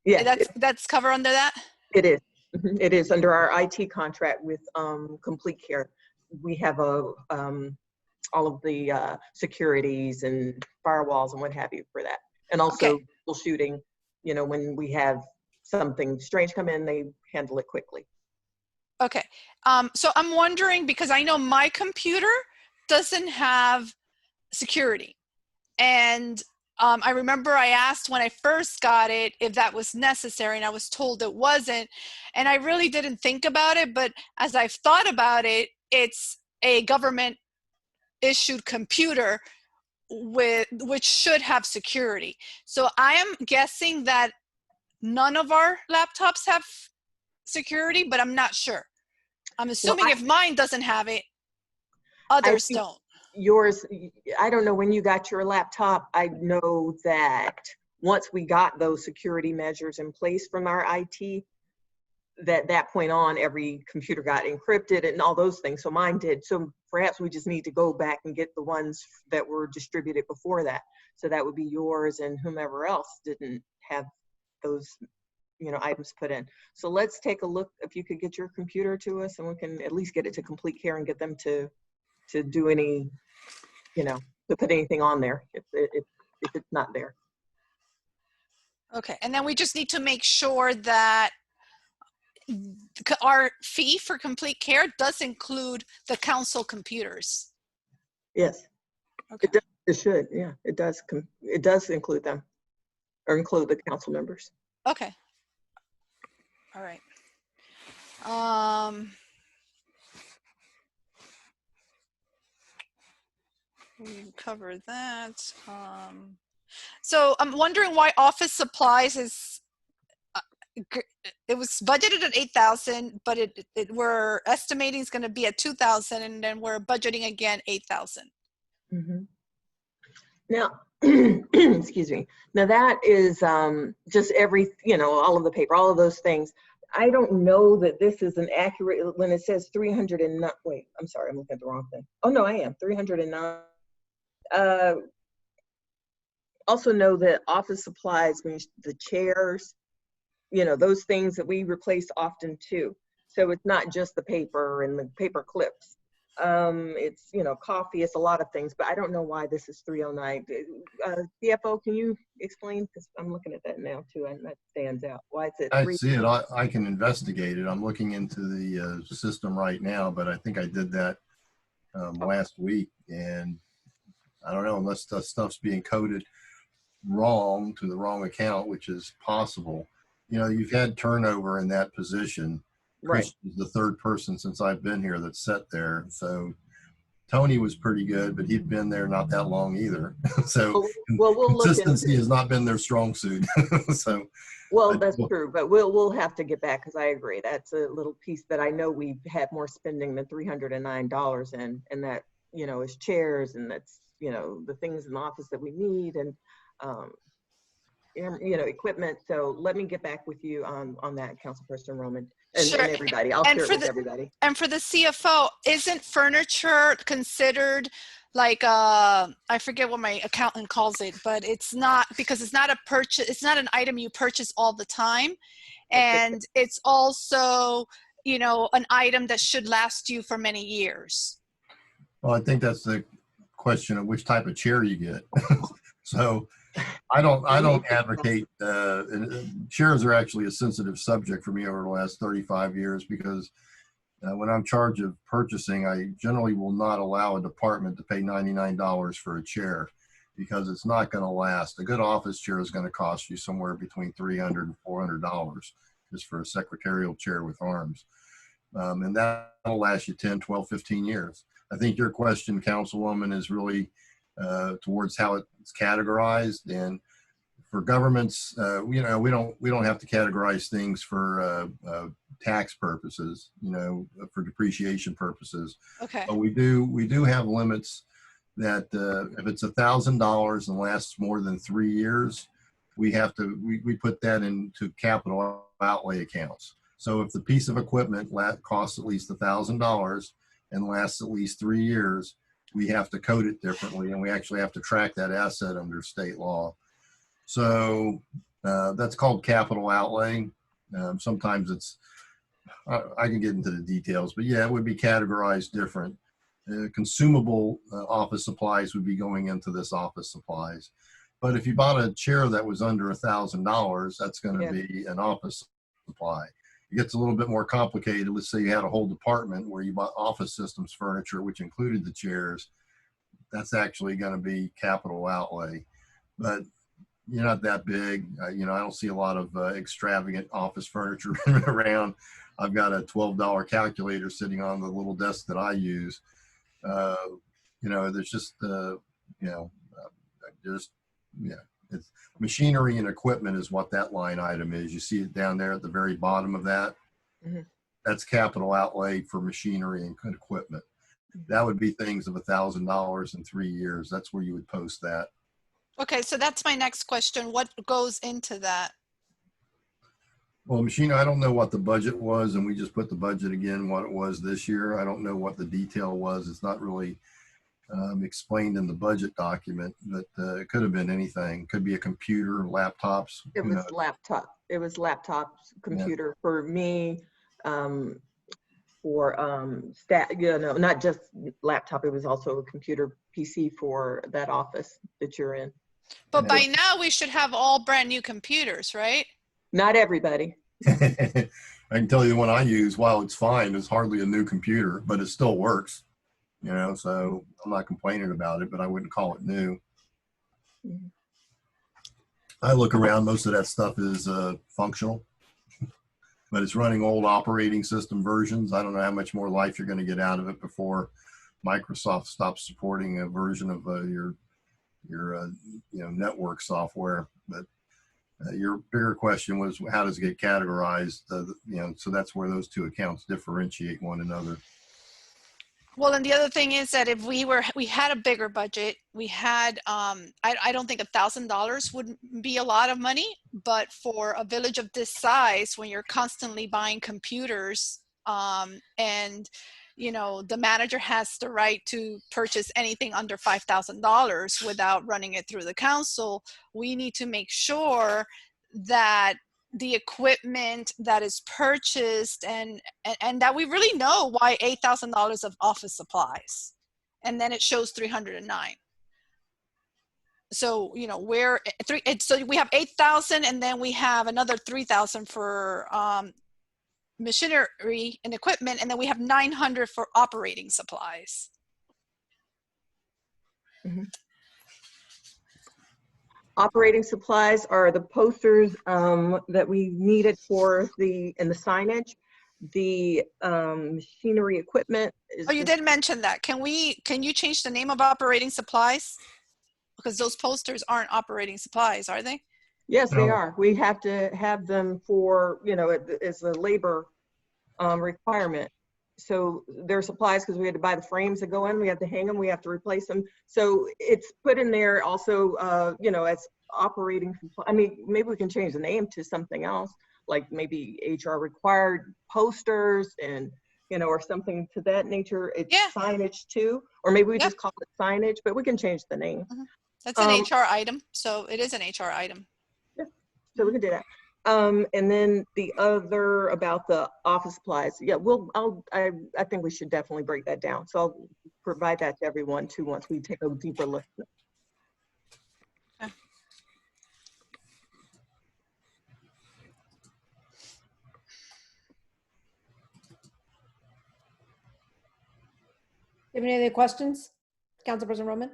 Yeah. That's covered under that? It is. It is under our IT contract with Complete Care. We have all of the securities and firewalls and what have you for that. And also troubleshooting, when we have something strange come in, they handle it quickly. Okay. So I'm wondering, because I know my computer doesn't have security. And I remember I asked when I first got it if that was necessary, and I was told it wasn't. And I really didn't think about it. But as I've thought about it, it's a government issued computer which should have security. So I am guessing that none of our laptops have security, but I'm not sure. I'm assuming if mine doesn't have it, others don't. Yours, I don't know when you got your laptop. I know that once we got those security measures in place from our IT, that point on, every computer got encrypted and all those things. So mine did. So perhaps we just need to go back and get the ones that were distributed before that. So that would be yours and whomever else didn't have those, items put in. So let's take a look, if you could get your computer to us and we can at least get it to Complete Care and get them to do any, to put anything on there if it's not there. Okay, and then we just need to make sure that our fee for Complete Care does include the council computers. Yes, Okay. it should. Yeah, it does. It does include them, or include the council members. Okay. All right. We covered that. So I'm wondering why office supplies is, it was budgeted at 8,000, but we're estimating it's going to be at 2,000, and then we're budgeting again 8,000. Now, excuse me. Now that is just all of the paper, all of those things. I don't know that this is an accurate, when it says 309, wait, I'm sorry, I'm looking at the wrong thing. Oh no, I am, 309. Also know that office supplies means the chairs, those things that we replace often too. So it's not just the paper and the paper clips. It's, coffee, it's a lot of things, but I don't know why this is 309. CFO, can you explain? Because I'm looking at that now too, and that stands out. Why is it? I see it. I can investigate it. I'm looking into the system right now, but I think I did that last week, and I don't know, unless the stuff's being coded wrong to the wrong account, which is possible. You've had turnover in that position. Right. Chris is the third person since I've been here that's sat there. So Tony was pretty good, but he'd been there not that long either. So well, we'll consistency has not been their strong suit. So that's true, but we'll have to get back, because I agree that's a little piece that I know we've had more spending than $309 in, and that is chairs, and that's the things in the office that we need, and equipment. So let me get back with you on that, Councilperson Roman, and, Sure. and everybody. I'll share it with everybody. And for the CFO, isn't furniture considered like I forget what my accountant calls it, but it's not, because it's not a purchase, it's not an item you purchase all the time, and it's also an item that should last you for many years. Well, I think that's the question of which type of chair you get. So I don't advocate, chairs are actually a sensitive subject for me over the last 35 years, because when I'm in charge of purchasing, I generally will not allow a department to pay $99 for a chair, because it's not going to last. A good office chair is going to cost you somewhere between $300 and $400 just for a secretarial chair with arms. And that'll last you 10, 12, 15 years. I think your question, Councilwoman, is really towards how it's categorized. And for governments, we don't have to categorize things for tax purposes, for depreciation purposes. Okay. But we do have limits that if it's $1,000 and lasts more than 3 years, we put that into capital outlay accounts. So if the piece of equipment costs at least $1,000 and lasts at least 3 years, we have to code it differently, and we actually have to track that asset under state law. So that's called capital outlay. Sometimes it's, I can get into the details, but yeah, it would be categorized different. Consumable office supplies would be going into this office supplies. But if you bought a chair that was under $1,000, that's going to be an office supply. It gets a little bit more complicated. Let's say you had a whole department where you bought office systems furniture, which included the chairs. That's actually going to be capital outlay. But you're not that big. I don't see a lot of extravagant office furniture around. I've got a $12 calculator sitting on the little desk that I use. There's just, it's machinery and equipment is what that line item is. You see it down there at the very bottom of that. Mm-hmm. That's capital outlay for machinery and equipment. That would be things of $1,000 in 3 years. That's where you would post that. Okay, so that's my next question. What goes into that? Well, machinery, I don't know what the budget was, and we just put the budget again what it was this year. I don't know what the detail was. It's not really explained in the budget document, but it could have been anything. Could be a computer, laptops. It who was knows? laptop. It was laptops, computer for me, for staff, not just laptop, it was also a computer PC for that office that you're in. But by now we should have all brand new computers, right? Not everybody. I can tell you the one I use, while it's fine, it's hardly a new computer, but it still works. So I'm not complaining about it, but I wouldn't call it new. Mhm. I look around, most of that stuff is functional, but it's running old operating system versions. I don't know how much more life you're going to get out of it before Microsoft stops supporting a version of your network software. But your bigger question was, how does it get categorized? So that's where those two accounts differentiate one another. Well, and the other thing is that if we had a bigger budget, we had, I don't think $1,000 would be a lot of money, but for a village of this size, when you're constantly buying computers, and the manager has the right to purchase anything under $5,000 without running it through the council, we need to make sure that the equipment that is purchased and that we really know why $8,000 of office supplies, and then it shows 309. So so we have 8,000, and then we have another 3,000 for machinery and equipment, and then we have 900 for operating supplies. Mhm. Operating supplies are the posters that we needed for the signage. The machinery equipment is. Oh, you did mention that. Can you change the name of operating supplies? Because those posters aren't operating supplies, are they? Yes, they No. are. We have to have them for, as a labor requirement. So they're supplies because we had to buy the frames that go in, we have to hang them, we have to replace them. So it's put in there also, as operating. I mean, maybe we can change the name to something else, like maybe HR required posters and, or something to that nature. It's signage too, or maybe we just call it signage, but we can change the name. Mm-hmm. That's an HR item. So it is an HR item. Yeah, so we can do that. And then the other about the office supplies. Yeah, I think we should definitely break that down. So I'll provide that to everyone too, once we take a deeper look. Okay. Do you have any other questions, Councilperson Roman?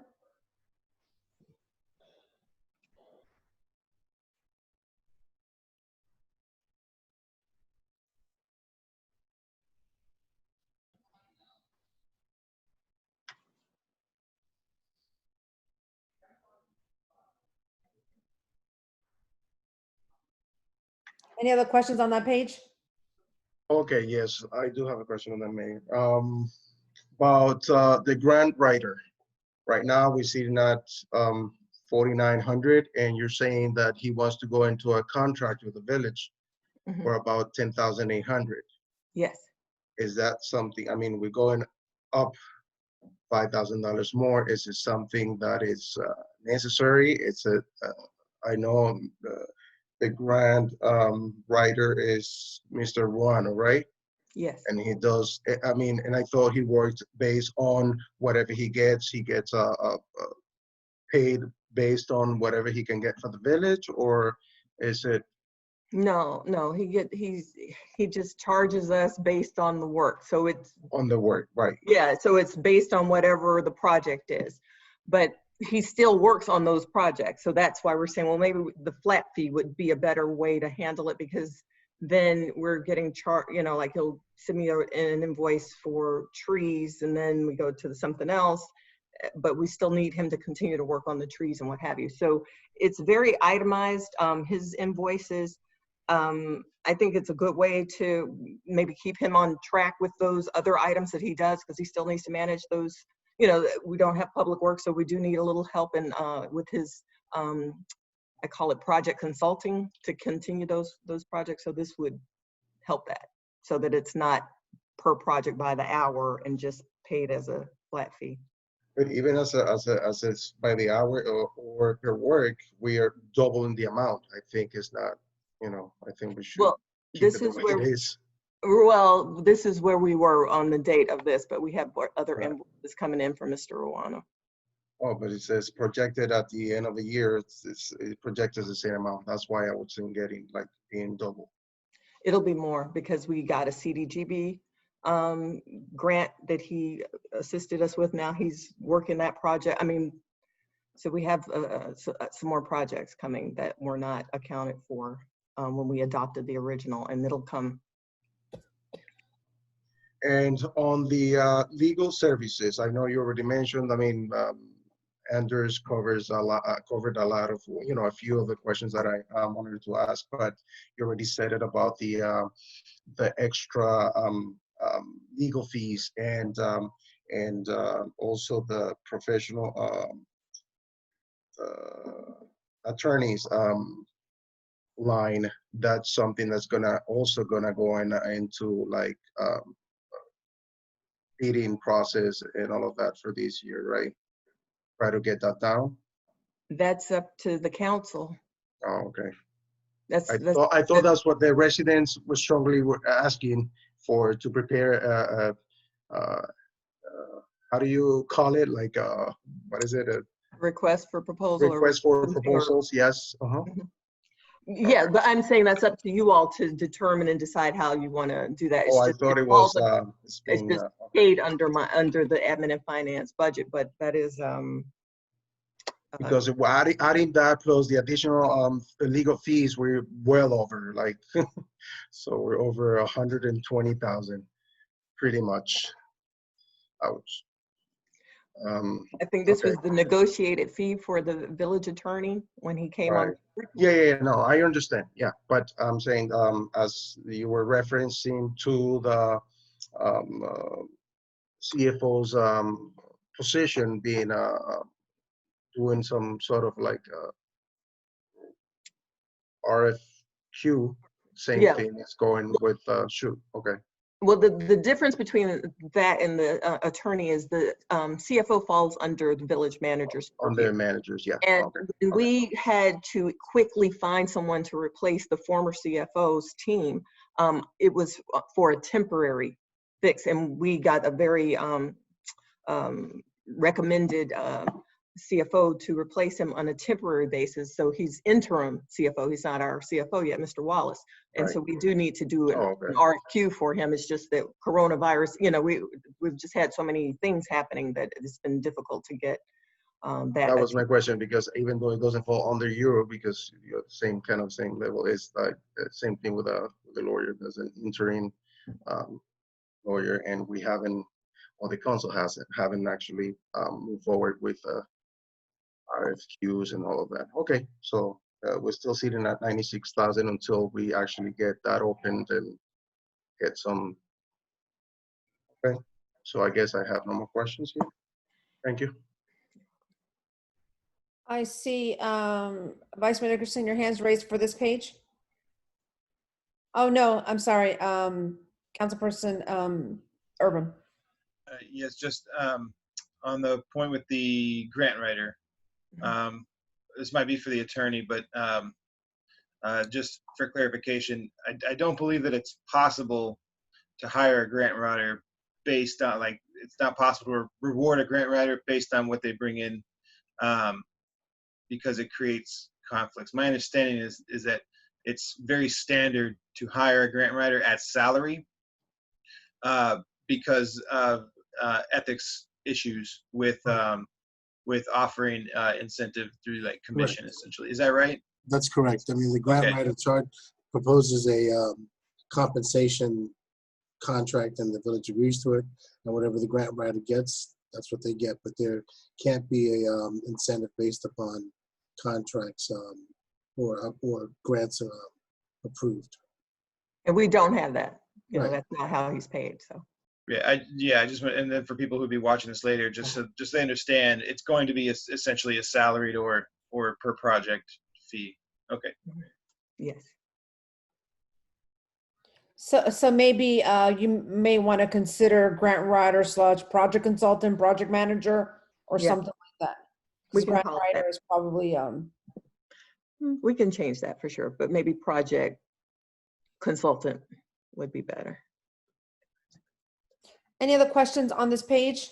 Any other questions on that page? Okay, yes, I do have a question on that, Mayor. About the grant writer. Right now, we see not 4,900, and you're saying that he wants to go into a contract with the village for about 10,800. Yes. Is that something? I mean, we're going up $5,000 more. Is it something that is necessary? I know the grant writer is Mr. Ruano, right? Yes. And he does, I mean, and I thought he worked based on whatever he gets paid based on whatever he can get for the village, or is it? No, he just charges us based on the work. So it's On the work, right. Yeah, so it's based on whatever the project is, but he still works on those projects. So that's why we're saying, well, maybe the flat fee would be a better way to handle it, because then we're getting charged, like he'll send me an invoice for trees, and then we go to something else, but we still need him to continue to work on the trees and what have you. So it's very itemized, his invoices. I think it's a good way to maybe keep him on track with those other items that he does, because he still needs to manage those. We don't have public work, so we do need a little help in with his, I call it project consulting, to continue those projects. So this would help that, so that it's not per project by the hour and just paid as a flat fee. But even as it's by the hour or per work, we are doubling the amount. I think is not, I think we should Well, keep this it the is way where, it is. well, this is where we were on the date of this, but we have other Right. invoices coming in from Mr. Ruano. Oh, but it says projected at the end of the year, it projected the same amount. That's why I wasn't getting like being double. It'll be more because we got a CDGB grant that he assisted us with. Now he's working that project. I mean, so we have some more projects coming that were not accounted for when we adopted the original, and it'll come. And on the legal services, I know you already mentioned, I mean, Anders covered a lot of, a few of the questions that I wanted to ask, but you already said it about the extra legal fees and also the professional attorneys line. That's something that's also gonna go into like bidding process and all of that for this year, right? Try to get that down. That's up to the council. Oh, okay. That's I thought that's what the residents were strongly asking for, to prepare how do you call it? Like what is it? A request for proposal. request for proposals? Yes. Yeah, but I'm saying that's up to you all to determine and decide how you want to do that. Oh, I thought it was it's just paid under the admin and finance budget, but that is because we're adding that plus the additional legal fees, we're well over, like so we're over 120,000 pretty much. Ouch. I think this okay. was the negotiated fee for the village attorney when he came on. Yeah, no, I understand. Yeah, but I'm saying as you were referencing to the CFO's position being doing some sort of like RFQ, same Yeah. thing is going with shoot. Okay. Well, the difference between that and the attorney is the CFO falls under the village manager's purview. Under managers, yeah. And Okay. we had to quickly find someone to replace the former CFO's team. It was for a temporary fix, and we got a very recommended CFO to replace him on a temporary basis. So he's interim CFO. He's not our CFO yet, Mr. Wallace. And Right. so we do need to do an okay. RFQ for him. It's just that coronavirus, we've just had so many things happening that it's been difficult to get that was my question, because even though it doesn't fall under you, because you're the same level, it's like the same thing with the lawyer. There's an interim lawyer, and we haven't, or the council haven't actually moved forward with RFQs and all of that. Okay, so we're still sitting at 96,000 until we actually get that opened and get some. Okay, so I guess I have no more questions here. Thank you. I see Vice Mayor Nickerson, your hand's raised for this page. Oh, no, I'm sorry. Councilperson Urban. Yes, just on the point with the grant writer. This might be for the attorney, but just for clarification, I don't believe that it's possible to hire a grant writer based on, like, it's not possible to reward a grant writer based on what they bring in, because it creates conflicts. My understanding is that it's very standard to hire a grant writer at salary because of ethics issues with offering incentive through like commission, essentially. Is that right? That's correct. I mean, the grant writer chart proposes a compensation contract, and the village agrees to it, and whatever the grant writer gets, that's what they get. But there can't be a incentive based upon contracts or grants approved. And we don't have that. Right. That's not how he's paid. So. I just want, and then for people who'll be watching this later, just so they understand, it's going to be essentially a salaried or per project fee. Okay. Yes. So maybe you may want to consider grant writer / project consultant, project manager, or Yeah. something like that. We Because can grant call it writer that. is probably, We can change that for sure, but maybe project consultant would be better. any other questions on this page?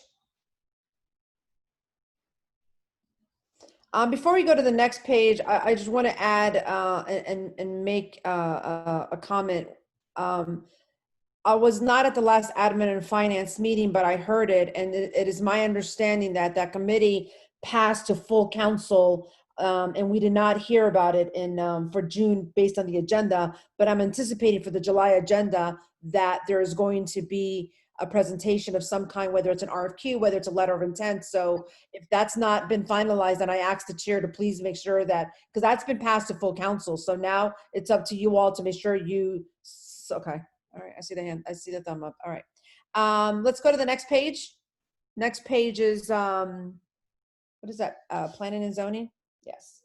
Before we go to the next page, I just want to add and make a comment. I was not at the last admin and finance meeting, but I heard it, and it is my understanding that that committee passed to full council, and we did not hear about it in for June based on the agenda. But I'm anticipating for the July agenda that there is going to be a presentation of some kind, whether it's an RFQ, whether it's a letter of intent. So if that's not been finalized, then I asked the chair to please make sure that, because that's been passed to full council. So now it's up to you all to make sure you, okay. All right, I see the hand, I see the thumb up. All right. Let's go to the next page. Next page is, what is that? Planning and zoning? Yes.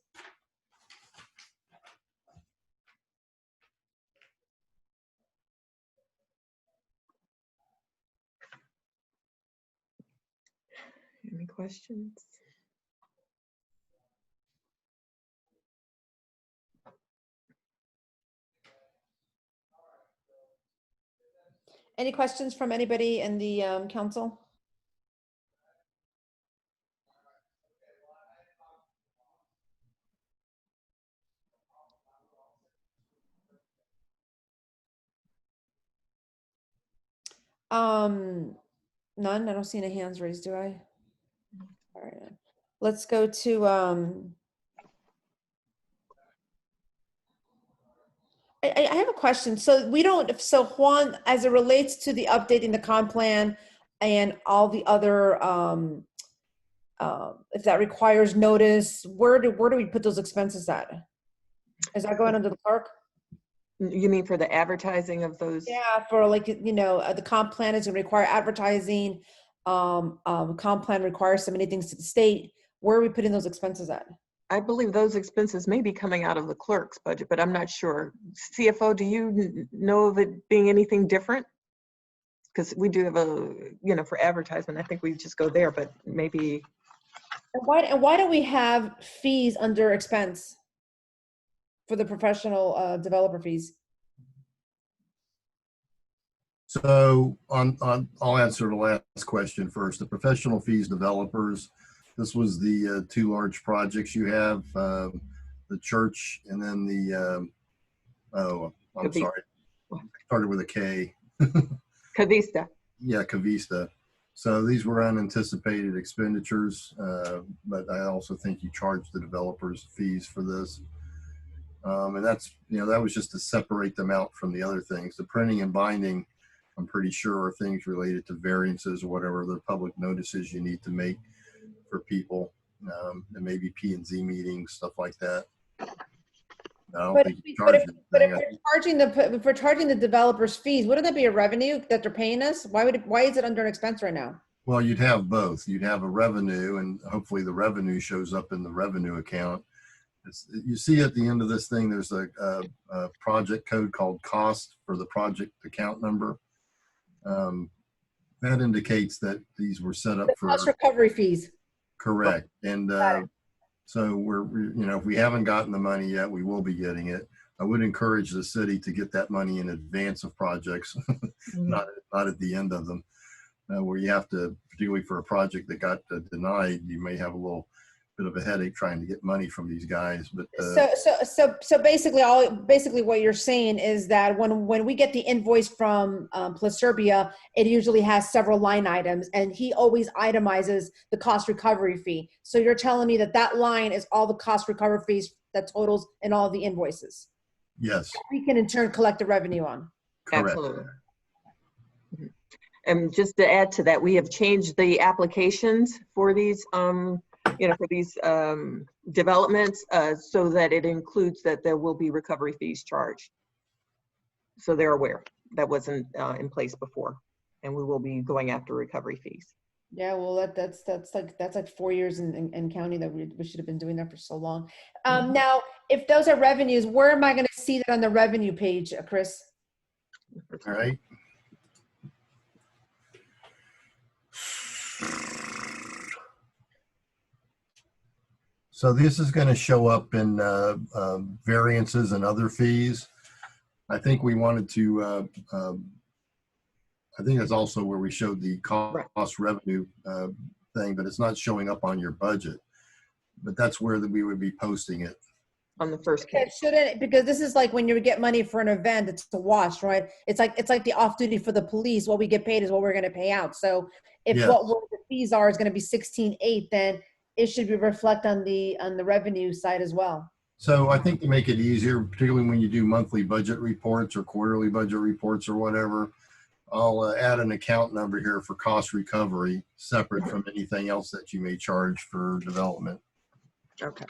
Any questions? Any questions from anybody in the council? None. I don't see any hands raised, do I? All right. Let's go to I have a question. So we don't, so Juan, as it relates to the updating the comp plan and all the other, if that requires notice, where do we put those expenses at? Is that going under the clerk? You mean for the advertising of those? Yeah, for like, the comp plan is gonna require advertising. Comp plan requires so many things to the state. Where are we putting those expenses at? I believe those expenses may be coming out of the clerk's budget, but I'm not sure. CFO, do you know of it being anything different? Because we do have a, for advertisement, I think we just go there, but maybe. And why do we have fees under expense for the professional developer fees? So I'll answer the last question first. The professional fees developers, this was the two large projects you have, the church and then the, I'm Cavista. sorry, started with a K. Cavista. Yeah, Cavista. So these were unanticipated expenditures, but I also think you charged the developers fees for this. And that's, that was just to separate them out from the other things. The printing and binding, I'm pretty sure, are things related to variances or whatever the public notices you need to make for people, and maybe P&Z meetings, stuff like that. I don't think you charge anything. But if we're charging the developers fees, wouldn't that be a revenue that they're paying us? Why is it under an expense right now? Well, you'd have both. You'd have a revenue, and hopefully the revenue shows up in the revenue account. You see at the end of this thing, there's a project code called cost for the project account number. That indicates that these were set up for Cost recovery fees. Correct. And so if we haven't gotten the money yet, we will be getting it. I would encourage the city to get that money in advance of projects, not at the end of them, where you have to, particularly for a project that got denied, you may have a little bit of a headache trying to get money from these guys. But so basically what you're saying is that when we get the invoice from Placerbia, it usually has several line items, and he always itemizes the cost recovery fee. So you're telling me that line is all the cost recovery fees that totals in all the invoices. Yes. We can in turn collect the revenue on. Correct. Absolutely. And just to add to that, we have changed the applications for these, for these developments, so that it includes that there will be recovery fees charged. So they're aware that wasn't in place before, and we will be going after recovery fees. Yeah, well, that's like 4 years in county that we should have been doing that for so long. Now, if those are revenues, where am I going to see that on the revenue page, Chris? All right. So this is going to show up in variances and other fees. I think we wanted to, I think that's also where we showed the cost revenue thing, but it's not showing up on your budget. But that's where we would be posting it. On the first page. It shouldn't, because this is like when you get money for an event, it's a wash, right? It's like the off duty for the police. What we get paid is what we're going to pay out. So if Yes. what the fees are is going to be 16.8, then it should be reflect on the revenue side as well. So I think to make it easier, particularly when you do monthly budget reports or quarterly budget reports or whatever, I'll add an account number here for cost recovery, separate from anything else that you may charge for development. Okay.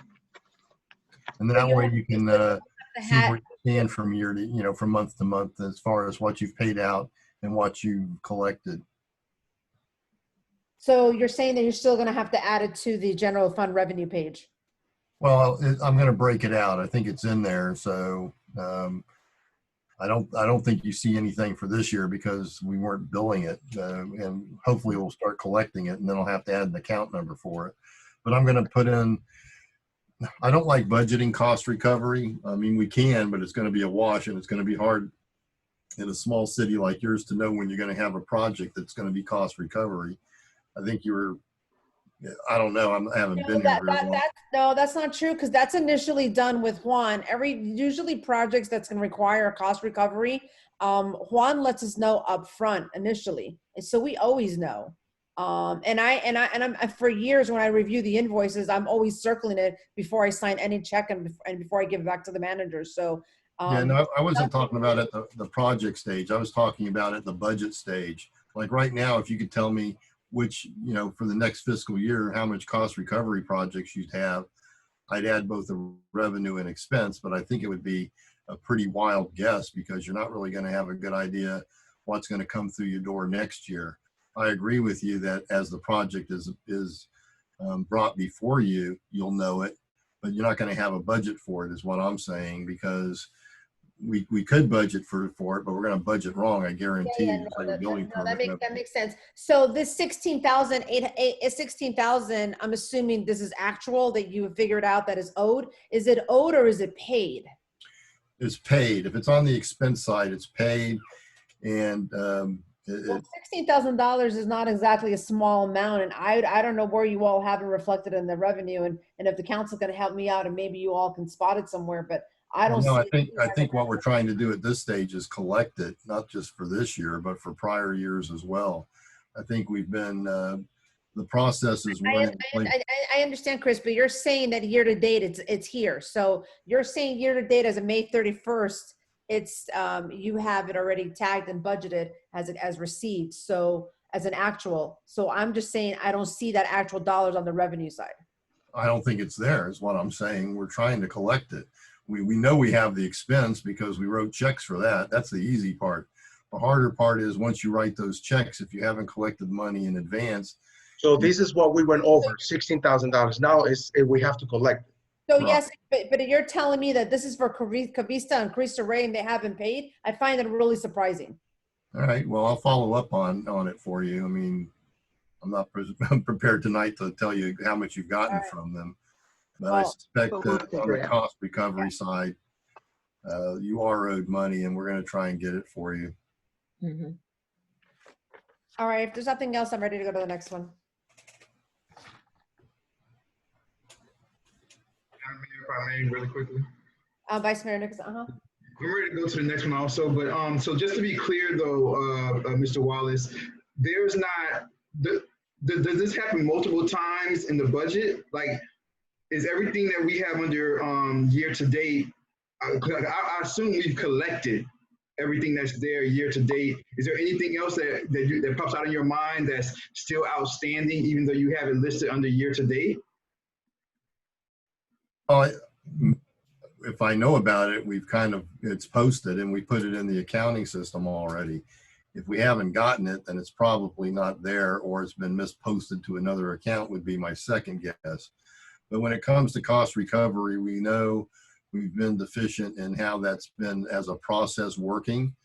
And that way you can The see where hat, you stand from year to, from month to month as far as what you've paid out and what you've collected. so you're saying that you're still going to have to add it to the general fund revenue page. Well, I'm going to break it out. I think it's in there. So I don't think you see anything for this year because we weren't billing it, and hopefully we'll start collecting it, and then I'll have to add an account number for it. But I'm going to put in. I don't like budgeting cost recovery. I mean, we can, but it's going to be a wash, and it's going to be hard in a small city like yours to know when you're going to have a project that's going to be cost recovery. I think I don't know. I haven't been here very long. No, that's not true, because that's initially done with Juan. Usually projects that's going to require a cost recovery, Juan lets us know up front initially, and so we always know. And I'm for years when I review the invoices, I'm always circling it before I sign any check and before I give it back to the manager. So Yeah, no, I wasn't talking about at the project stage. I was talking about at the budget stage. Like right now, if you could tell me which, for the next fiscal year, how much cost recovery projects you'd have, I'd add both the revenue and expense, but I think it would be a pretty wild guess because you're not really going to have a good idea what's going to come through your door next year. I agree with you that as the project is brought before you, you'll know it, but you're not going to have a budget for it is what I'm saying, because we could budget for it, but we're going to budget wrong. I guarantee you. That makes sense. So this 16,000, I'm assuming this is actual that you have figured out that is owed. Is it owed or is it paid? It's paid. If it's on the expense side, it's paid. And $16,000 is not exactly a small amount, and I don't know where you all have it reflected in the revenue, and if the council can help me out, and maybe you all can spot it somewhere, but I don't. No, I think what we're trying to do at this stage is collect it, not just for this year, but for prior years as well. I think we've been the process is. I understand, Chris, but you're saying that year to date it's here. So you're saying year to date as of May 31st. It's you have it already tagged and budgeted as received, so as an actual. So I'm just saying I don't see that actual dollars on the revenue side. I don't think it's there is what I'm saying. We're trying to collect it. We know we have the expense because we wrote checks for that. That's the easy part. The harder part is once you write those checks, if you haven't collected money in advance. So this is what we went over, $16,000. Now we have to collect. So yes, but you're telling me that this is for Cavista and Cristo Rey and they haven't paid? I find it really surprising. All right, well, I'll follow up on it for you. I mean, I'm not prepared tonight to tell you how much you've gotten from them. But I suspect that on the cost recovery side, you are owed money and we're going to try and get it for you. Mm-hmm. All right, if there's nothing else, I'm ready to go to the next one. If I may, really quickly. Vice Mayor Nicholson, I'm ready to go to the next one also, but so just to be clear though, Mr. Wallace, there's not, does this happen multiple times in the budget? Like, is everything that we have under year to date, I assume we've collected everything that's there year to date. Is there anything else that pops out in your mind that's still outstanding, even though you have it listed under year to date? If I know about it, it's posted and we put it in the accounting system already. If we haven't gotten it, then it's probably not there or it's been misposted to another account would be my second guess. But when it comes to cost recovery, we know we've been deficient in how that's been as a process working.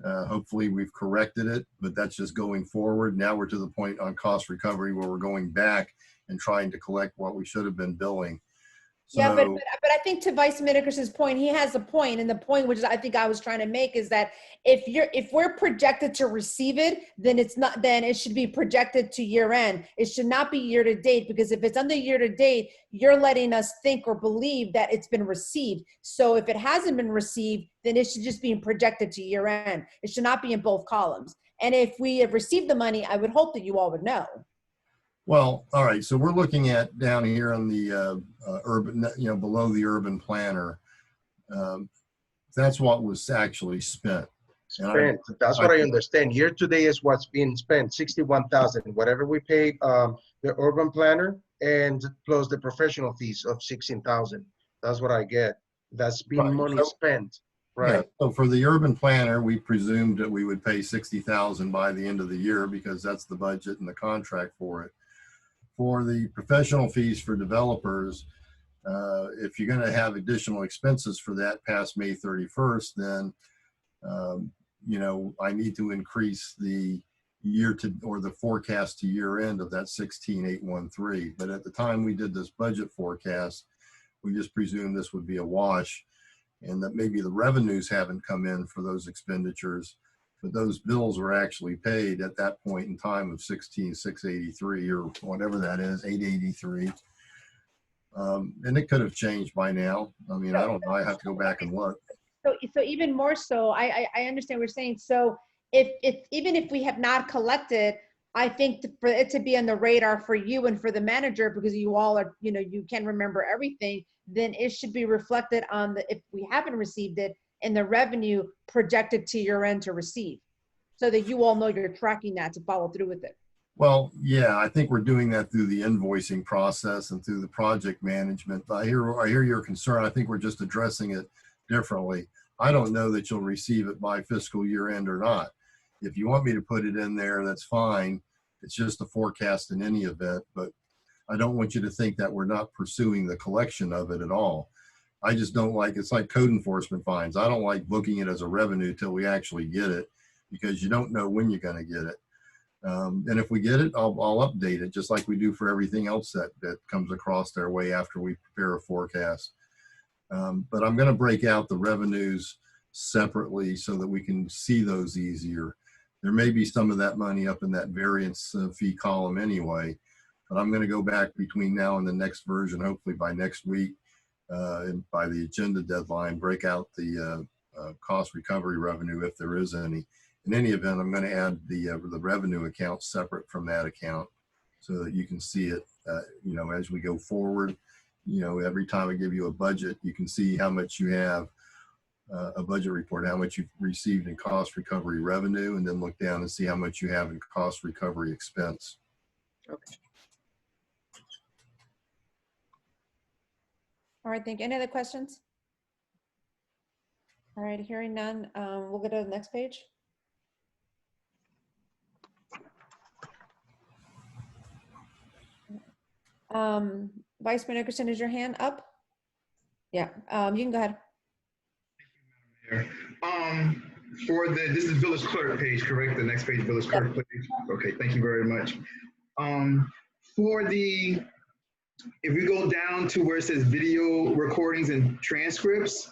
Hopefully we've corrected it, but that's just going forward. Now we're to the point on cost recovery where we're going back and trying to collect what we should have been billing. Yeah, but, So, but I think to Vice Mayor Nickerson's point, he has a point, and the point which I think I was trying to make is that if we're projected to receive it, then it should be projected to year end. It should not be year to date, because if it's under year to date, you're letting us think or believe that it's been received. So if it hasn't been received, then it should just be projected to year end. It should not be in both columns. And if we have received the money, I would hope that you all would know. well, all right. So we're looking at down here on the urban, below the urban planner. That's what was actually spent. And Spent. That's what I understand. Year to date is what's being spent, 61,000. Whatever we paid the urban planner and plus the professional fees of 16,000. That's what I get. That's been Right. money So- spent, Yeah, right? so for the urban planner, we presumed that we would pay 60,000 by the end of the year because that's the budget and the contract for it. For the professional fees for developers, if you're going to have additional expenses for that past May 31st, then I need to increase the the forecast to year end of that 16,813. But at the time we did this budget forecast, we just presumed this would be a wash, and that maybe the revenues haven't come in for those expenditures, but those bills were actually paid at that point in time of 16,683 or whatever that is, 883. And it could have changed by now. I mean, I don't know. I have to go back and look. So even more so, I understand what you're saying. So even if we have not collected, I think for it to be on the radar for you and for the manager, because you all are, you can remember everything, then it should be reflected on if we haven't received it, in the revenue projected to your end to receive, so that you all know you're tracking that to follow through with it. Well, yeah, I think we're doing that through the invoicing process and through the project management. I hear your concern. I think we're just addressing it differently. I don't know that you'll receive it by fiscal year end or not. If you want me to put it in there, that's fine. It's just a forecast in any event, but I don't want you to think that we're not pursuing the collection of it at all. I just don't like, it's like code enforcement fines. I don't like booking it as a revenue till we actually get it, because you don't know when you're going to get it. And if we get it, I'll update it just like we do for everything else that comes across their way after we prepare a forecast. But I'm going to break out the revenues separately so that we can see those easier. There may be some of that money up in that variance fee column anyway, but I'm going to go back between now and the next version, hopefully by next week, and by the agenda deadline, break out the cost recovery revenue if there is any. In any event, I'm going to add the revenue account separate from that account so that you can see it, as we go forward. Every time I give you a budget, you can see how much you have, a budget report, how much you've received in cost recovery revenue, and then look down and see how much you have in cost recovery expense. Okay. All right, thank you. Any other questions? All right, hearing none, we'll go to the next page. Vice Mayor Nickerson, is your hand up? Yeah, you can go ahead. This is village clerk page, correct? The next page, village clerk page. Okay, thank you very much. If we go down to where it says video recordings and transcripts,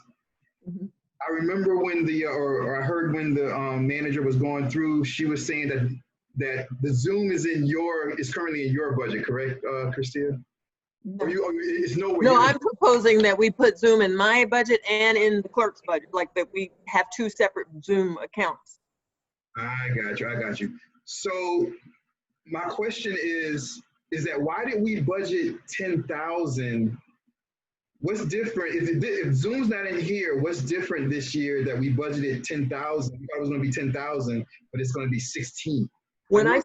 I remember when I heard when the manager was going through, she was saying that the Zoom is currently in your budget, correct, Christia? It's nowhere. No, I'm proposing that we put Zoom in my budget and in the clerk's budget, like that we have two separate Zoom accounts. I got you. So my question is that why did we budget 10,000? What's different? If Zoom's not in here, what's different this year that we budgeted 10,000? We thought it was going to be 10,000, but it's going to be 16. I'm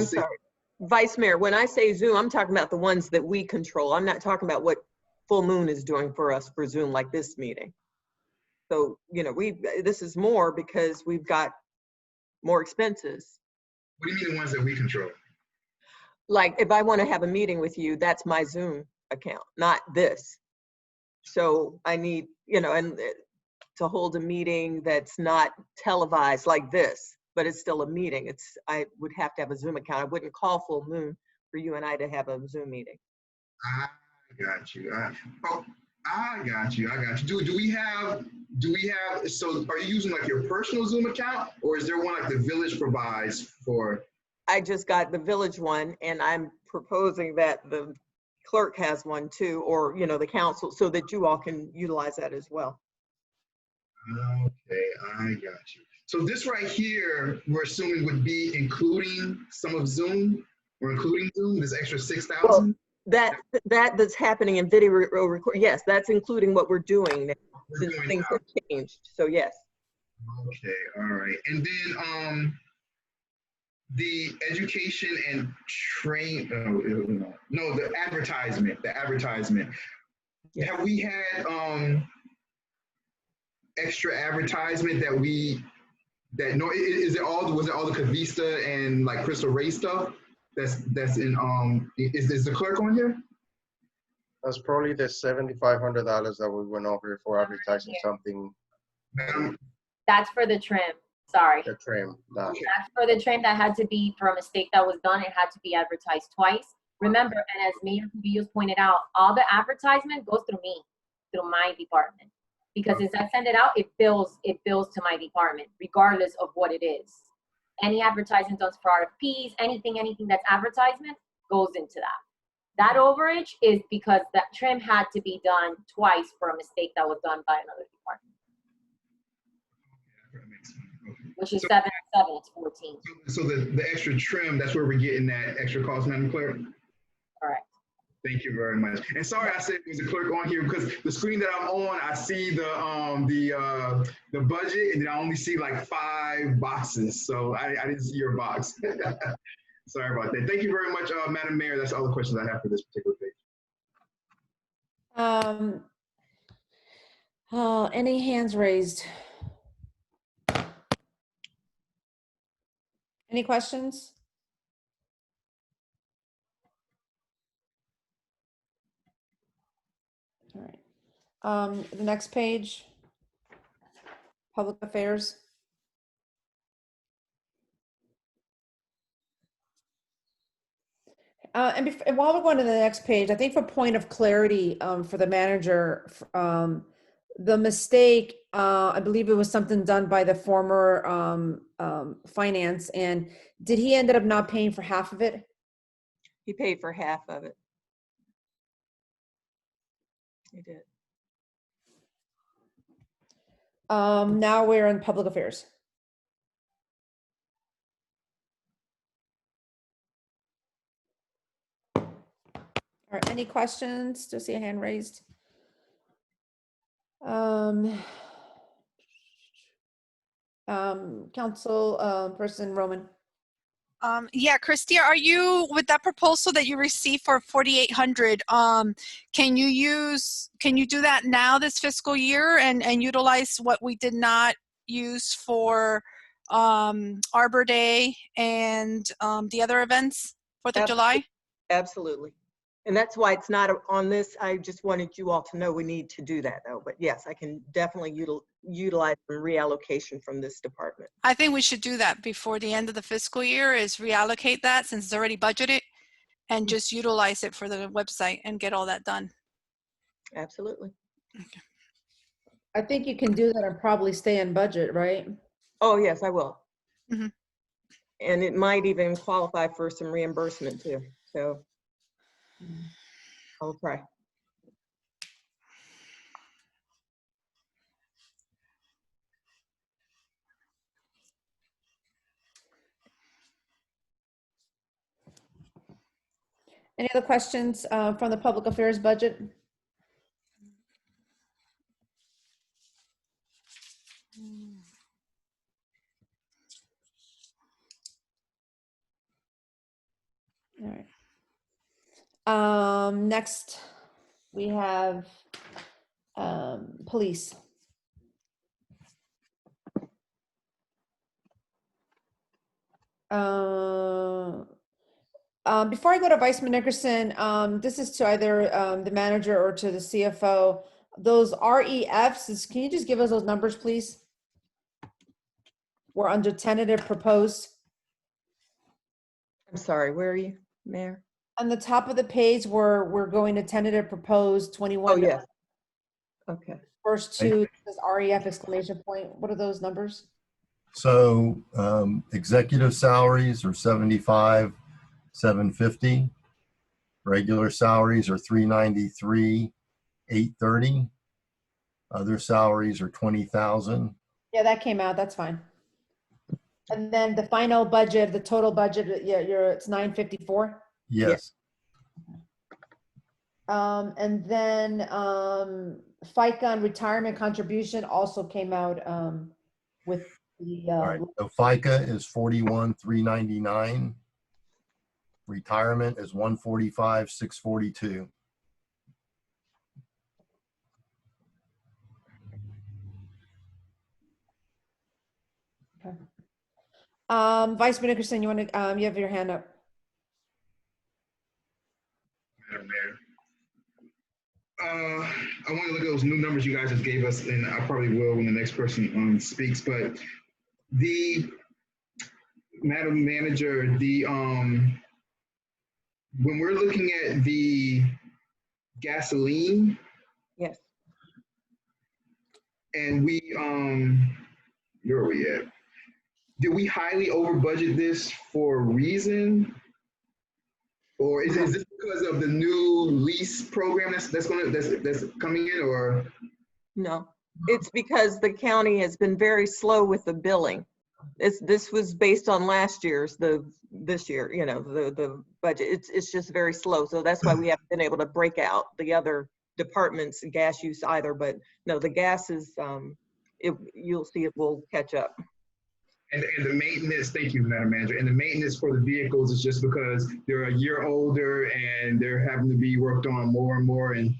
sorry, Vice Mayor, when I say Zoom, I'm talking about the ones that we control. I'm not talking about what Full Moon is doing for us for Zoom, like this meeting. So, this is more because we've got more expenses. What do you mean the ones that we control? Like if I want to have a meeting with you, that's my Zoom account, not this. So I need, and to hold a meeting that's not televised like this, but it's still a meeting. I would have to have a Zoom account. I wouldn't call Full Moon for you and I to have a Zoom meeting. I I got you. Oh, I got you. I got you. Do we have? So, are you using like your personal Zoom account, or is there one like the village provides for? I just got the village one, and I'm proposing that the clerk has one too, or, you know, the council, so that you all can utilize that as well. Okay, I got you. So this right here, we're assuming would be including some of Zoom. We're including Zoom. This extra 6,000. That's happening in video recording. Yes, that's including what we're doing now, We're since doing things now. have changed. So yes. Okay, all right. And then the education and the advertisement. Yeah. Have we had extra advertisement was it all the Cavista and like Crystal Ray stuff that's in is the clerk on here? That's probably the $7,500 that we went over for advertising something, That's for the trim. Sorry. the trim. That. That's for the trim that had to be, for a mistake that was done, it had to be advertised twice. Remember, and as Mayor Cubillos pointed out, all the advertisement goes through me, through my department. Because as I send it out, it bills to my department, regardless of what it is. Any advertisement done for RFPs, anything that's advertisement goes into that. That overage is because that trim had to be done twice for a mistake that was done by another department, which is 7 or 7, it's 14. So the extra trim, that's where we're getting that extra cost, Madam Clerk? Correct. Thank you very much. And sorry I said it was a clerk on here because the screen that I'm on, I see the budget and then I only see like 5 boxes. So I didn't see your box. Sorry about that. Thank you very much, Madam Mayor. That's all the questions I have for this particular page. Any hands raised? Any questions? All right. The next page, public affairs. And while we're going to the next page, I think for point of clarity for the manager, the mistake, I believe it was something done by the former finance, and did he ended up not paying for half of it? He paid for half of it. He did. Now we're in public affairs. All right, any questions? Do I see a hand raised? Council person Roman. Yeah, Christia, are you, with that proposal that you received for 4,800, can you do that now this fiscal year and utilize what we did not use for Arbor Day and the other events, 4th of July? Absolutely. And that's why it's not on this. I just wanted you all to know we need to do that though. But yes, I can definitely utilize some reallocation from this department. I think we should do that before the end of the fiscal year, is reallocate that since it's already budgeted and just utilize it for the website and get all that done. Absolutely. Okay. I think you can do that and probably stay in budget, right? Oh, yes, I will. Mm-hmm. And it might even qualify for some reimbursement too. So I'll try. Any other questions from the public affairs budget? All right. Next, we have police. Before I go to Vice Mayor Nickerson, this is to either the manager or to the CFO. Those REFs, can you just give us those numbers, please? We're under tentative proposed. I'm sorry, where are you, Mayor? On the top of the page, we're going to tentative proposed 21. Oh, yes. Okay. First two, says REF exclamation point. What are those numbers? So executive salaries are 75,750. Regular salaries are 393,830. Other salaries are 20,000. Yeah, that came out. That's fine. And then the final budget, the total budget, yeah, it's 954. Yes. And then FICA and retirement contribution also came out with the. All right. So FICA is 41,399. Retirement is 145,642. Okay. Vice Mayor Nickerson, you want to? You have your hand up. Madam Mayor. I want to look at those new numbers you guys just gave us, and I probably will when the next person speaks. But Madam Manager, when we're looking at the gasoline, Yes. and where are we at? Did we highly over budget this for a reason? Or is this because of the new lease program that's coming in, or? No, it's because the county has been very slow with the billing. This was based on last year's, this year, you know, the budget. It's just very slow. So that's why we haven't been able to break out the other departments' gas use either. But no, the gas is, you'll see it will catch up. And the maintenance, thank you, Madam Manager. And the maintenance for the vehicles is just because they're a year older and they're having to be worked on more and more. And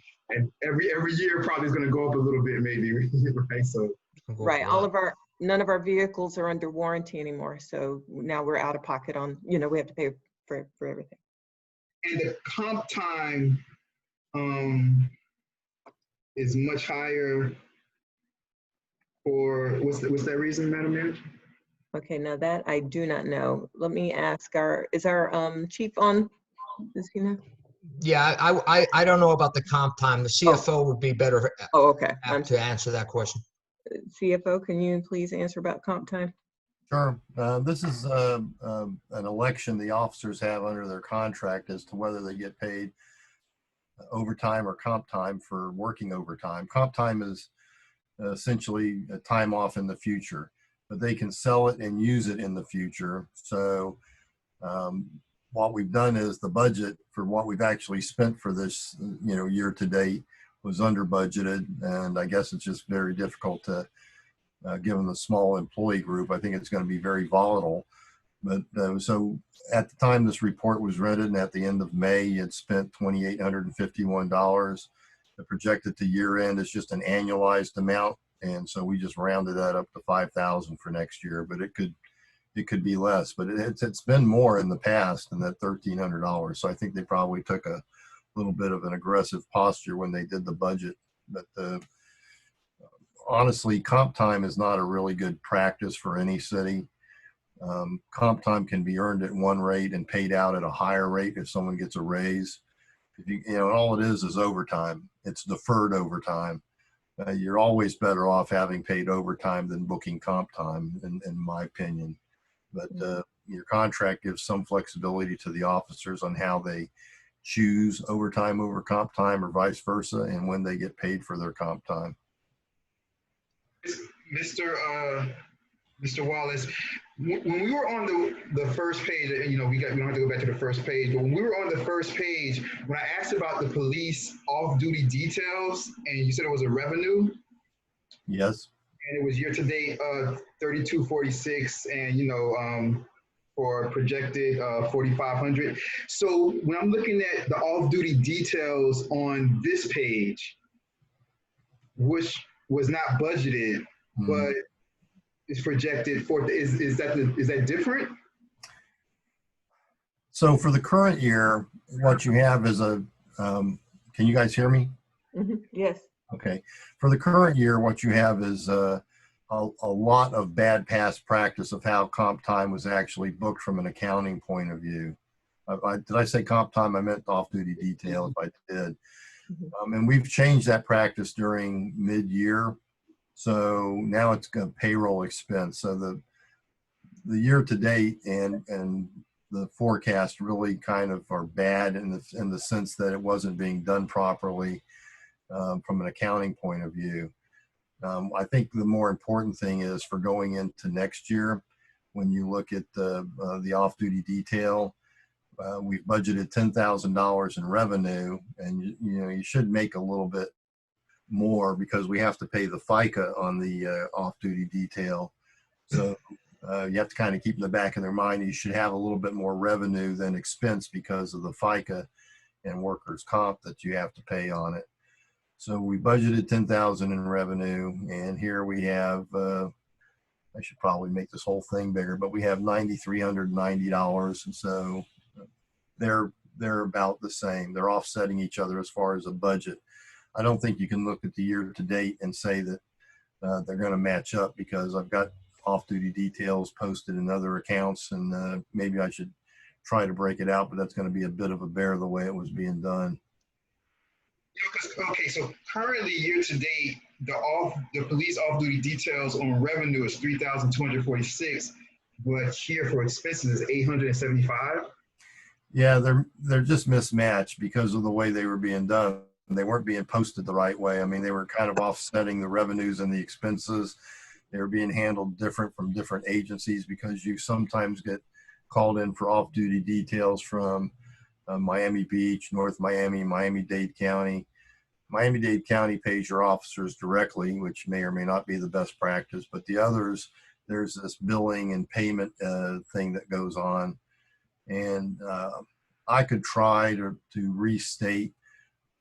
every year probably is going to go up a little bit, maybe, right? So. Right. None of our vehicles are under warranty anymore. So now we're out of pocket on, you know, we have to pay for everything. And the comp time is much higher for, what's that reason, Madam Manager? Okay, now that I do not know. Let me ask is our chief on? Does he know? Yeah, I don't know about the comp time. The CFO would be better Oh, okay. to answer that question. CFO, can you please answer about comp time? Sure. This is an election the officers have under their contract as to whether they get paid overtime or comp time for working overtime. Comp time is essentially a time off in the future, but they can sell it and use it in the future. So what we've done is the budget for what we've actually spent for this, year to date was under budgeted. And I guess it's just very difficult to, given the small employee group, I think it's going to be very volatile. But so at the time this report was rendered and at the end of May, you had spent $2,851. The projected to year end is just an annualized amount. And so we just rounded that up to 5,000 for next year, but it could be less, but it's been more in the past than that $1,300. So I think they probably took a little bit of an aggressive posture when they did the budget. But honestly, comp time is not a really good practice for any city. Comp time can be earned at one rate and paid out at a higher rate if someone gets a raise. All it is overtime. It's deferred overtime. You're always better off having paid overtime than booking comp time, in my opinion. But your contract gives some flexibility to the officers on how they choose overtime over comp time or vice versa, and when they get paid for their comp time. Mr. Wallace, when we were on the first page, and we don't have to go back to the first page, but when we were on the first page, when I asked about the police off-duty details, and you said it was a revenue. Yes. And it was year to date 3246, and for projected 4500. So when I'm looking at the off-duty details on this page, which was not budgeted, but is projected for, is that different? So for the current year, what you have is can you guys hear me? Mm-hmm. Yes. Okay. For the current year, what you have is a lot of bad past practice of how comp time was actually booked from an accounting point of view. Did I say comp time? I meant off-duty detail if I did. Mhm. And we've changed that practice during mid-year. So now it's a payroll expense. So the year to date and the forecast really kind of are bad in the sense that it wasn't being done properly from an accounting point of view. I think the more important thing is for going into next year, when you look at the off-duty detail, we've budgeted $10,000 in revenue, and you should make a little bit more because we have to pay the FICA on the off-duty detail. So you have to kind of keep in the back of their mind you should have a little bit more revenue than expense because of the FICA and workers' comp that you have to pay on it. So we budgeted 10,000 in revenue, and here we have. I should probably make this whole thing bigger, but we have $9,390, and so they're about the same. They're offsetting each other as far as a budget. I don't think you can look at the year to date and say that they're going to match up because I've got off-duty details posted in other accounts, and maybe I should try to break it out, but that's going to be a bit of a bear the way it was being done. Okay, so currently year to date, the police off-duty details on revenue is 3,246, but here for expenses is 875. Yeah, they're just mismatched because of the way they were being done. They weren't being posted the right way. I mean, they were kind of offsetting the revenues and the expenses. They were being handled different from different agencies because you sometimes get called in for off-duty details from Miami Beach, North Miami, Miami-Dade County. Miami-Dade County pays your officers directly, which may or may not be the best practice, but the others, there's this billing and payment thing that goes on. And I could try to restate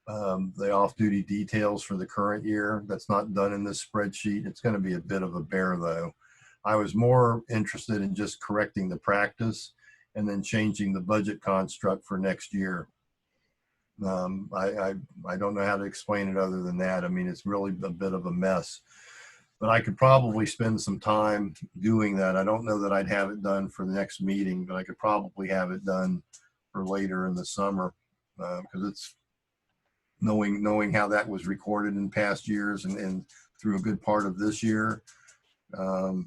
the off-duty details for the current year. That's not done in this spreadsheet. It's going to be a bit of a bear, though. I was more interested in just correcting the practice and then changing the budget construct for next year. I don't know how to explain it other than that. I mean, it's really a bit of a mess. But I could probably spend some time doing that. I don't know that I'd have it done for the next meeting, but I could probably have it done for later in the summer because it's knowing how that was recorded in past years and through a good part of this year. Because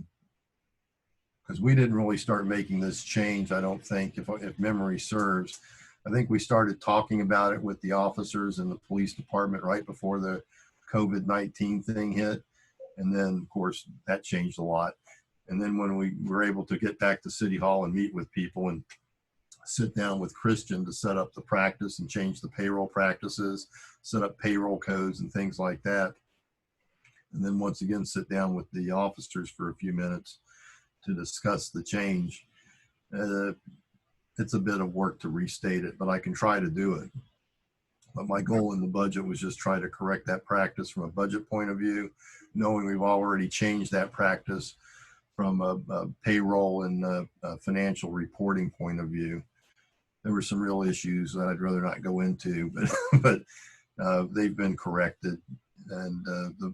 we didn't really start making this change, I don't think, if memory serves. I think we started talking about it with the officers in the police department right before the COVID-19 thing hit. And then, of course, that changed a lot. And then when we were able to get back to City Hall and meet with people and sit down with Christian to set up the practice and change the payroll practices, set up payroll codes and things like that. And then once again, sit down with the officers for a few minutes to discuss the change. It's a bit of work to restate it, but I can try to do it. But my goal in the budget was just try to correct that practice from a budget point of view, knowing we've already changed that practice from a payroll and a financial reporting point of view. There were some real issues that I'd rather not go into, but they've been corrected, and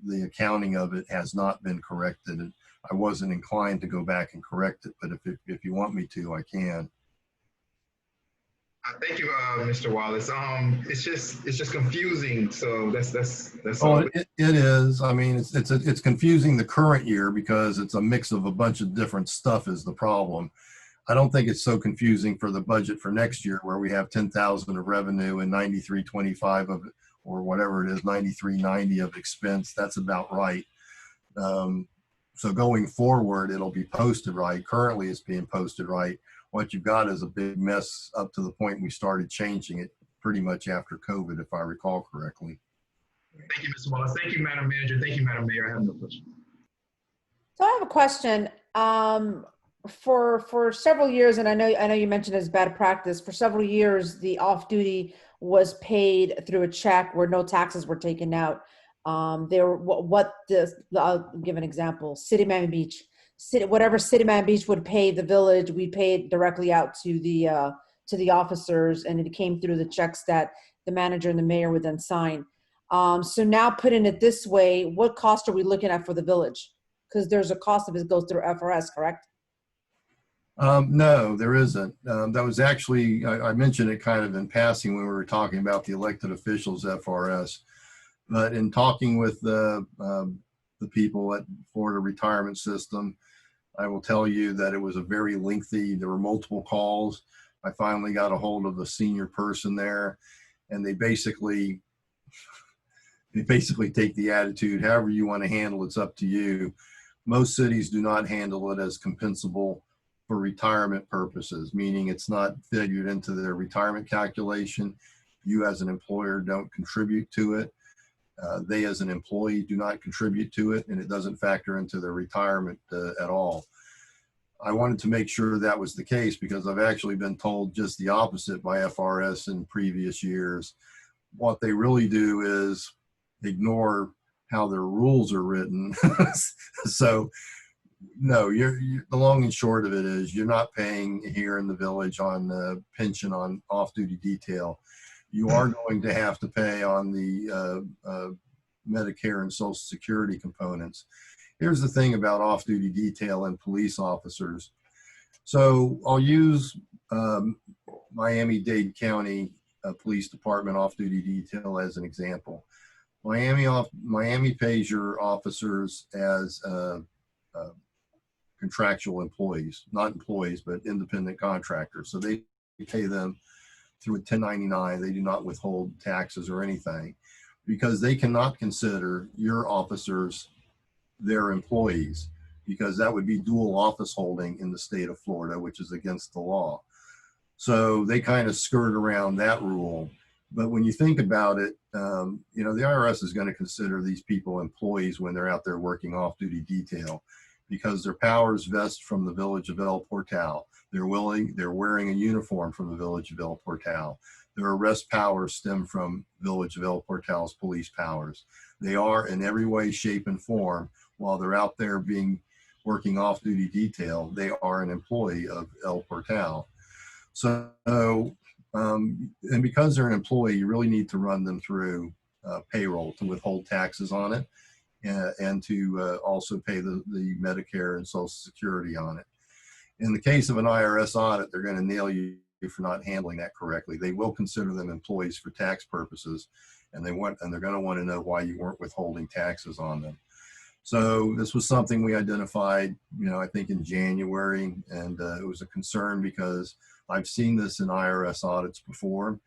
the accounting of it has not been corrected. And I wasn't inclined to go back and correct it, but if you want me to, I can. Thank you, Mr. Wallace. It's just confusing. So that's Oh, all. it is. I mean, it's confusing the current year because it's a mix of a bunch of different stuff is the problem. I don't think it's so confusing for the budget for next year where we have 10,000 of revenue and 9325 of, or whatever it is, 9390 of expense. That's about right. So going forward, it'll be posted right. Currently, it's being posted right. What you've got is a big mess up to the point we started changing it pretty much after COVID, if I recall correctly. Thank you, Mr. Wallace. Thank you, Madam Manager. Thank you, Madam Mayor. I have no question. So I have a question. For several years, and I know you mentioned it's bad practice. For several years, the off-duty was paid through a check where no taxes were taken out. I'll give an example. City Miami Beach. Whatever City Miami Beach would pay the village, we paid directly out to the officers, and it came through the checks that the manager and the mayor would then sign. So now putting it this way, what cost are we looking at for the village? Because there's a cost if it goes through FRS, correct? No, there isn't. That was actually, I mentioned it kind of in passing when we were talking about the elected officials FRS. But in talking with the people at Florida Retirement System, I will tell you that it was a very lengthy, there were multiple calls. I finally got a hold of the senior person there, and they basically take the attitude, however you want to handle it's up to you. Most cities do not handle it as compensable for retirement purposes, meaning it's not figured into their retirement calculation. You as an employer don't contribute to it. They as an employee do not contribute to it, and it doesn't factor into their retirement at all. I wanted to make sure that was the case because I've actually been told just the opposite by FRS in previous years. What they really do is ignore how their rules are written. So no, the long and short of it is you're not paying here in the village on pension on off-duty detail. You are going to have to pay on the Medicare and Social Security components. Here's the thing about off-duty detail and police officers. So I'll use Miami-Dade County Police Department off-duty detail as an example. Miami pays your officers as contractual employees, not employees, but independent contractors. So they pay them through a 1099. They do not withhold taxes or anything because they cannot consider your officers their employees, because that would be dual office holding in the state of Florida, which is against the law. So they kind of skirt around that rule. But when you think about it, you know, the IRS is going to consider these people employees when they're out there working off-duty detail because their powers vest from the Village of El Portal. They're wearing a uniform from the Village of El Portal. Their arrest powers stem from Village of El Portal's police powers. They are in every way, shape, and form, while they're out there working off-duty detail, they are an employee of El Portal. So, and because they're an employee, you really need to run them through payroll to withhold taxes on it and to also pay the Medicare and Social Security on it. In the case of an IRS audit, they're going to nail you for not handling that correctly. They will consider them employees for tax purposes, and they're going to want to know why you weren't withholding taxes on them. So this was something we identified, you know, I think in January, and it was a concern because I've seen this in IRS audits before,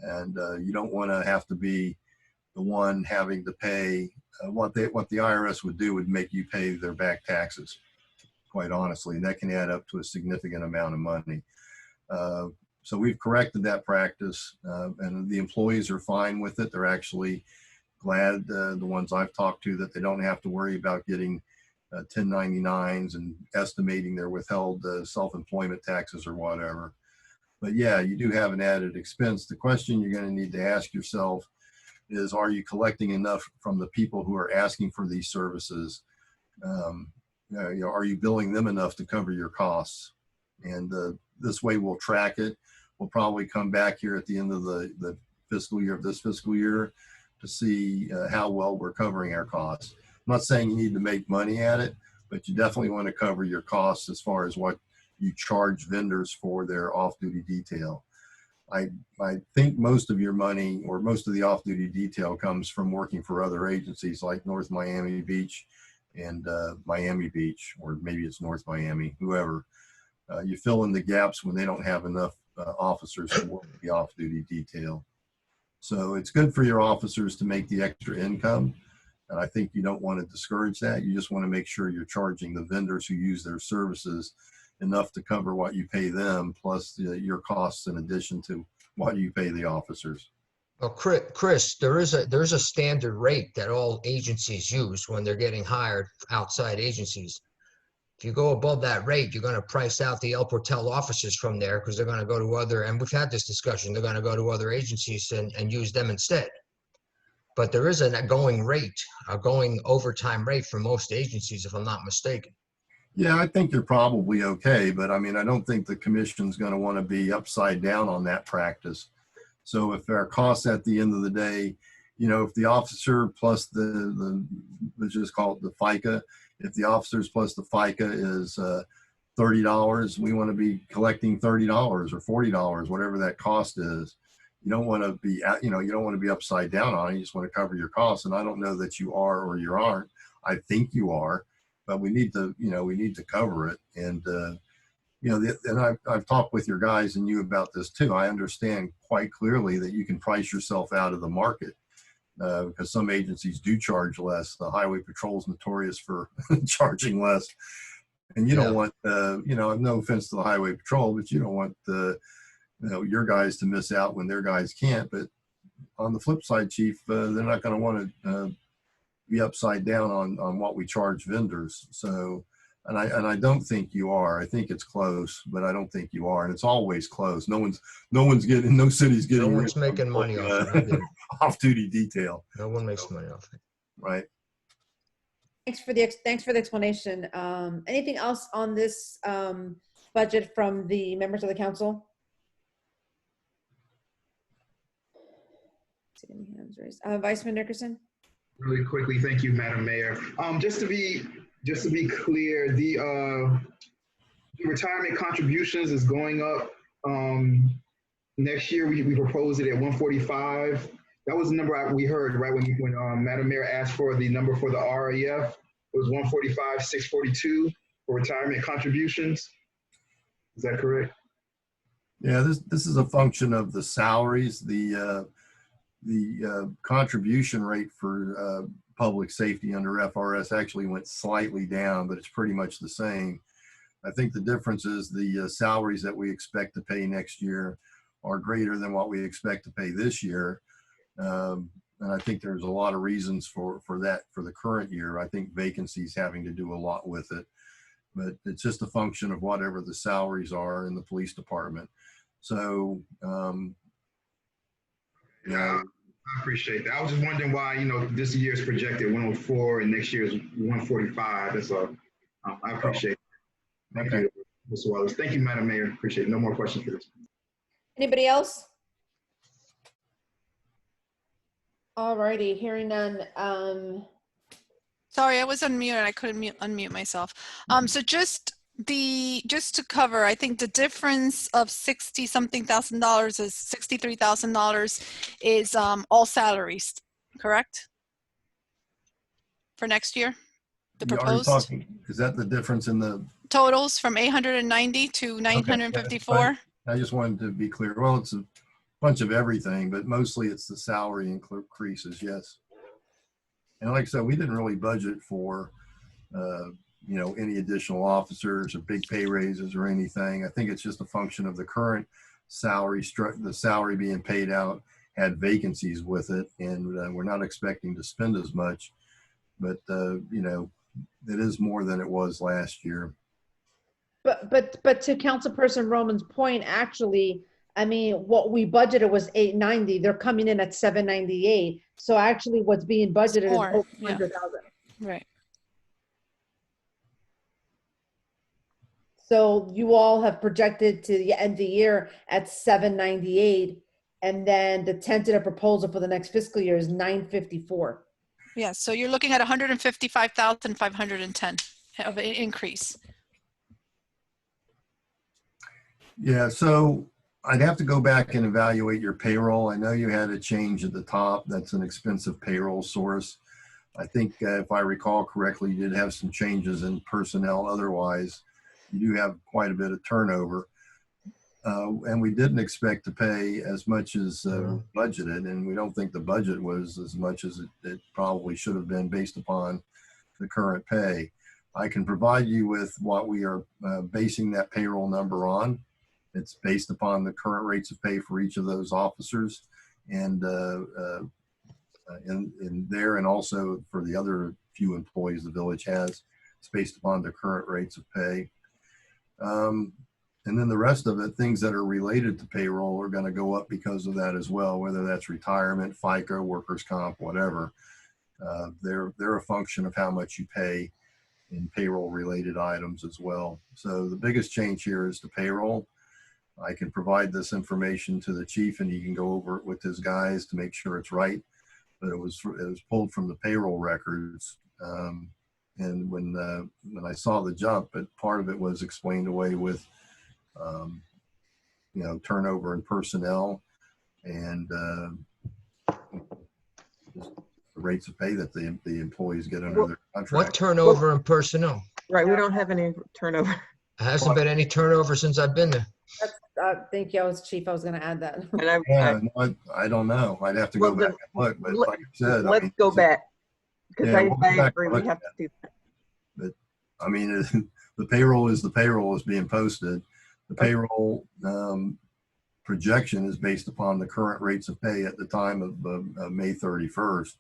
and you don't want to have to be the one having to pay. What the IRS would do would make you pay their back taxes, quite honestly, and that can add up to a significant amount of money. So we've corrected that practice, and the employees are fine with it. They're actually glad, the ones I've talked to, that they don't have to worry about getting 1099s and estimating their withheld self-employment taxes or whatever. But yeah, you do have an added expense. The question you're going to need to ask yourself is, are you collecting enough from the people who are asking for these services? You know, are you billing them enough to cover your costs? And this way we'll track it. We'll probably come back here at the end of the fiscal year of this fiscal year to see how well we're covering our costs. I'm not saying you need to make money at it, but you definitely want to cover your costs as far as what you charge vendors for their off-duty detail. I think most of your money, or most of the off-duty detail, comes from working for other agencies like North Miami Beach and Miami Beach, or maybe it's North Miami, whoever. You fill in the gaps when they don't have enough officers to work the off-duty detail. So it's good for your officers to make the extra income. And I think you don't want to discourage that. You just want to make sure you're charging the vendors who use their services enough to cover what you pay them, plus your costs in addition to what you pay the officers. Well, Chris, there's a standard rate that all agencies use when they're getting hired, outside agencies. If you go above that rate, you're going to price out the El Portal officers from there, because they're going to go to other, and we've had this discussion, they're going to go to other agencies and use them instead. But there is a going overtime rate for most agencies, if I'm not mistaken. Yeah, I think you're probably okay, but I mean, I don't think the commission's going to want to be upside down on that practice. So if our costs at the end of the day, you know, if the officer plus let's just call it the FICA, if the officers plus the FICA is $30. We want to be collecting $30 or $40, whatever that cost is. You don't want to be, you don't want to be upside down on it. You just want to cover your costs. And I don't know that you are or you aren't. I think you are, but we need to, we need to cover it. And, and I've talked with your guys and you about this too. I understand quite clearly that you can price yourself out of the market because some agencies do charge less. The Highway Patrol is notorious for charging less. And you don't want, no offense to the Highway Patrol, but you don't want your guys to miss out when their guys can't. But on the flip side, Chief, they're not going to want to be upside down on what we charge vendors. So, and I don't think you are. I think it's close, but I don't think you are. And it's always close. No city's getting. No one's making money off of it. Off-duty detail. No one makes money off it. Right. Thanks for the explanation. Anything else on this budget from the members of the council? See any hands raised. Vice Mayor Nickerson? Really quickly, thank you, Madam Mayor. Just to be clear, the retirement contributions is going up. Next year, we proposed it at 145. That was the number we heard right when Madam Mayor asked for the number for the RAF. It was 145,642 for retirement contributions. Is that correct? Yeah, this is a function of the salaries. The contribution rate for public safety under FRS actually went slightly down, but it's pretty much the same. I think the difference is the salaries that we expect to pay next year are greater than what we expect to pay this year. And I think there's a lot of reasons for that for the current year. I think vacancies having to do a lot with it, but it's just a function of whatever the salaries are in the police department. So, I appreciate that. I was just wondering why, this year is projected 104 and next year is 145. That's all. I appreciate it. Thank you, Mr. Wallace. Thank you, Madam Mayor. Appreciate it. No more questions for this. Anybody else? All righty, hearing none. Sorry, I was on mute and I couldn't unmute myself. So just to cover, I think the difference of $60-something thousand is $63,000 is all salaries, correct? For next year, the proposed is that the difference in the totals from 890 to 954? Okay. I just wanted to be clear. Well, it's a bunch of everything, but mostly it's the salary increases, yes. And like I said, we didn't really budget for, any additional officers or big pay raises or anything. I think it's just a function of the current salary the salary being paid out had vacancies with it, and we're not expecting to spend as much, but it is more than it was last year. But to Councilperson Roman's point, actually, I mean, what we budgeted was 890. They're coming in at 798. So actually, what's being budgeted is over 100,000. Right. So you all have projected to the end of the year at 798, and then the tentative proposal for the next fiscal year is 954. Yeah. So you're looking at 155,510 of an increase. Yeah. So I'd have to go back and evaluate your payroll. I know you had a change at the top. That's an expensive payroll source. I think if I recall correctly, you did have some changes in personnel. Otherwise, you do have quite a bit of turnover. And we didn't expect to pay as much as budgeted. And we don't think the budget was as much as it probably should have been based upon the current pay. I can provide you with what we are basing that payroll number on. It's based upon the current rates of pay for each of those officers, and in there, and also for the other few employees the village has. It's based upon the current rates of pay. And then the rest of it, things that are related to payroll are going to go up because of that as well, whether that's retirement, FICA, workers' comp, whatever. They're a function of how much you pay in payroll related items as well. So the biggest change here is the payroll. I can provide this information to the chief and he can go over it with his guys to make sure it's right. But it was pulled from the payroll records. And when I saw the jump, but part of it was explained away with, turnover in personnel and the rates of pay that the employees get under their What contract. turnover in personnel? Right, we don't have any turnover. There hasn't been any turnover since I've been there. Thank you. I was chief. I was going to add that. And Yeah, no, I don't know. I'd have to go Well, back then, and look, but let- like I said, let's go back. Because Yeah, we'll go I back agree, and we look have at to do that. I mean, the payroll is being posted. The payroll projection is based upon the current rates of pay at the time of May 31st.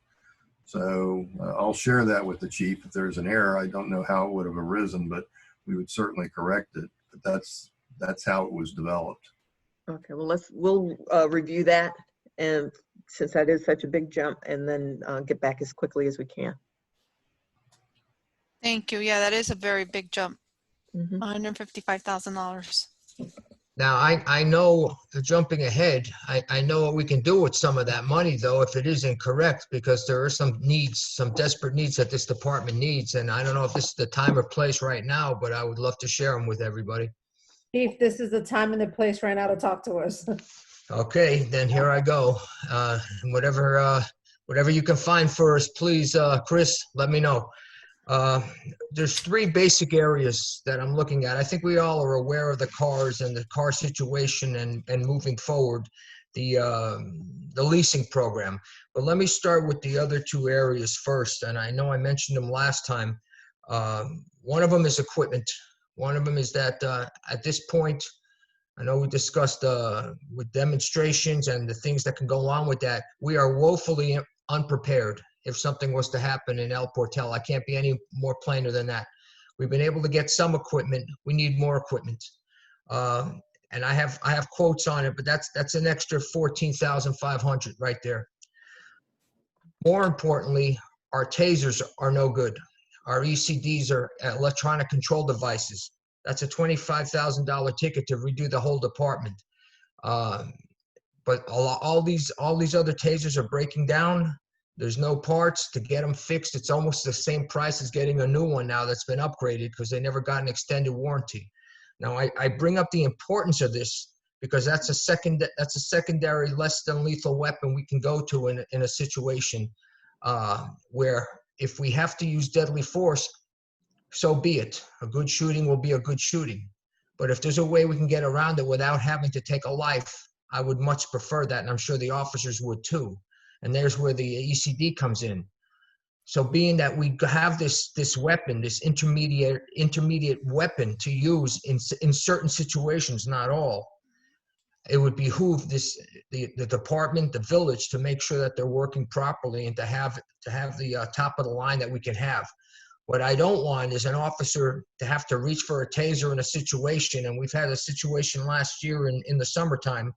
So I'll share that with the chief. If there's an error, I don't know how it would have arisen, but we would certainly correct it. But that's how it was developed. Okay, well, we'll review that, and since that is such a big jump, and then get back as quickly as we can. Thank you. Yeah, that is a very big jump. Mhm. $155,000. Now, I know, jumping ahead, I know what we can do with some of that money, though, if it is incorrect, because there are some needs, some desperate needs that this department needs. And I don't know if this is the time or place right now, but I would love to share them with everybody. Chief, this is the time and the place right now to talk to us. Okay, then here I go. Whatever you can find for us, please, Chris, let me know. There's three basic areas that I'm looking at. I think we all are aware of the cars and the car situation and moving forward, the leasing program. But let me start with the other two areas first. And I know I mentioned them last time. One of them is equipment. One of them is that at this point, I know we discussed with demonstrations and the things that can go on with that. We are woefully unprepared if something was to happen in El Portal. I can't be any more plainer than that. We've been able to get some equipment. We need more equipment. And I have quotes on it, but that's an extra $14,500 right there. More importantly, our tasers are no good. Our ECDs are electronic control devices. That's a $25,000 ticket to redo the whole department. But all these other tasers are breaking down. There's no parts to get them fixed. It's almost the same price as getting a new one now that's been upgraded because they never got an extended warranty. Now, I bring up the importance of this because that's a secondary less than lethal weapon we can go to in a situation where if we have to use deadly force, so be it. A good shooting will be a good shooting. But if there's a way we can get around it without having to take a life, I would much prefer that, and I'm sure the officers would too. And there's where the ECD comes in. So being that we have this weapon, this intermediate weapon to use in certain situations, not all, it would behoove the department, the village, to make sure that they're working properly and to have the top of the line that we can have. What I don't want is an officer to have to reach for a taser in a situation, and we've had a situation last year in the summertime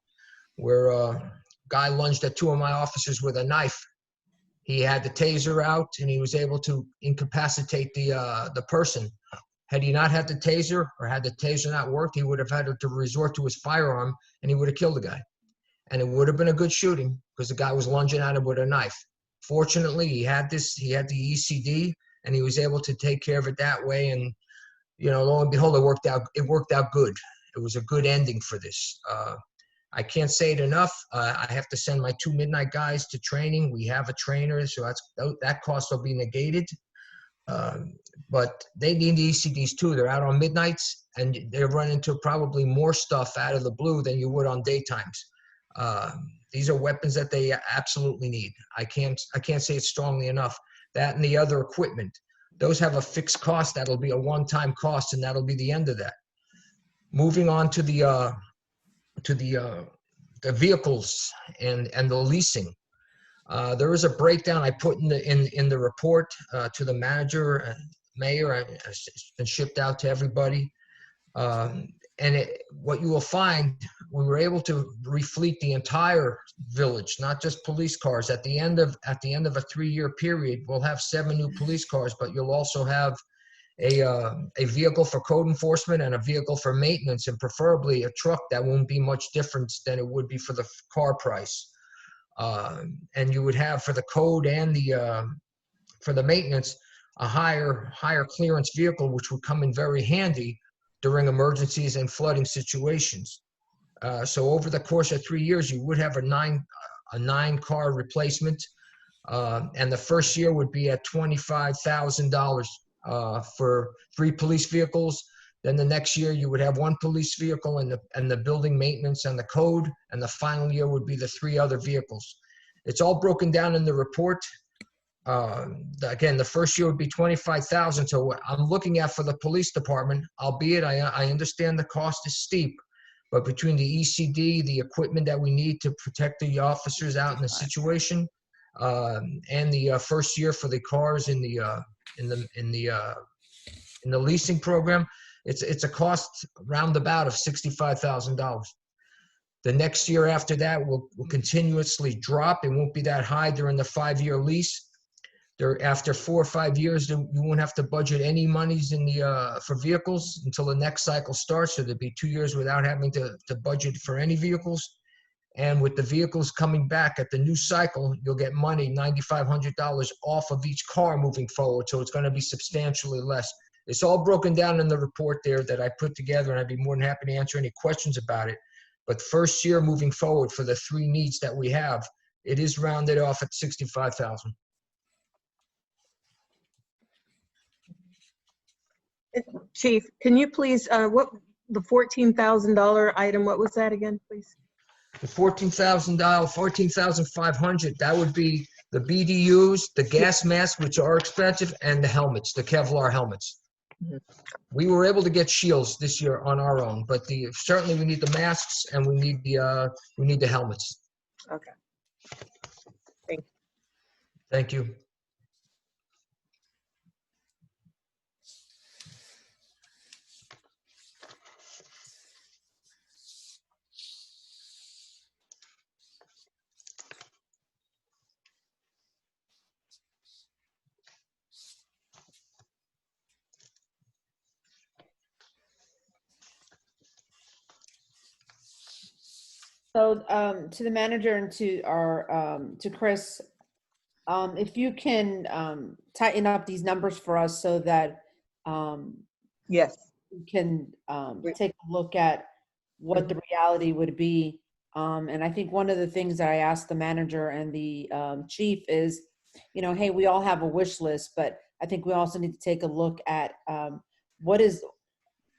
where a guy lunged at two of my officers with a knife. He had the taser out, and he was able to incapacitate the person. Had he not had the taser, or had the taser not worked, he would have had to resort to his firearm, and he would have killed the guy. And it would have been a good shooting because the guy was lunging at him with a knife. Fortunately, he had the ECD, and he was able to take care of it that way. And, lo and behold, it worked out good. It was a good ending for this. I can't say it enough. I have to send my 2 midnight guys to training. We have a trainer, so that cost will be negated. But they need the ECDs too. They're out on midnights, and they're running into probably more stuff out of the blue than you would on daytimes. These are weapons that they absolutely need. I can't say it strongly enough. That and the other equipment, those have a fixed cost. That'll be a one-time cost, and that'll be the end of that. Moving on to the vehicles and the leasing. There is a breakdown I put in the report to the manager, mayor. It's been shipped out to everybody. What you will find, we were able to refleet the entire village, not just police cars. At the end of a 3-year period, we'll have 7 new police cars, but you'll also have a vehicle for code enforcement and a vehicle for maintenance, and preferably a truck that won't be much different than it would be for the car price. And you would have for the code and for the maintenance, a higher clearance vehicle, which would come in very handy during emergencies and flooding situations. So over the course of 3 years, you would have a nine car replacement. And the first year would be at $25,000 for 3 police vehicles. Then the next year you would have 1 police vehicle and the building maintenance and the code. And the final year would be the 3 other vehicles. It's all broken down in the report. Again, the first year would be $25,000. So what I'm looking at for the police department, albeit I understand the cost is steep, but between the ECD, the equipment that we need to protect the officers out in the situation, and the first year for the cars in the leasing program, it's a cost roundabout of $65,000. The next year after that will continuously drop. It won't be that high during the 5-year lease. After 4 or 5 years, you won't have to budget any monies for vehicles until the next cycle starts. So there'll be 2 years without having to budget for any vehicles. And with the vehicles coming back at the new cycle, you'll get money, $9,500 off of each car moving forward. So it's going to be substantially less. It's all broken down in the report there that I put together, and I'd be more than happy to answer any questions about it. But first year moving forward for the 3 needs that we have, it is rounded off at $65,000. Chief, can you please, what the $14,000 item, what was that again, please? The $14,000, $14,500, that would be the BDUs, the gas masks, which are expensive, and the helmets, the Kevlar helmets. We were able to get shields this year on our own, but certainly we need the masks and we need the helmets. Okay. Thank you. Thank you. So to the manager and to our to Chris, if you can tighten up these numbers for us so that Yes. we can take a look at what the reality would be. And I think one of the things that I asked the manager and the chief is, hey, we all have a wish list, but I think we also need to take a look at what is,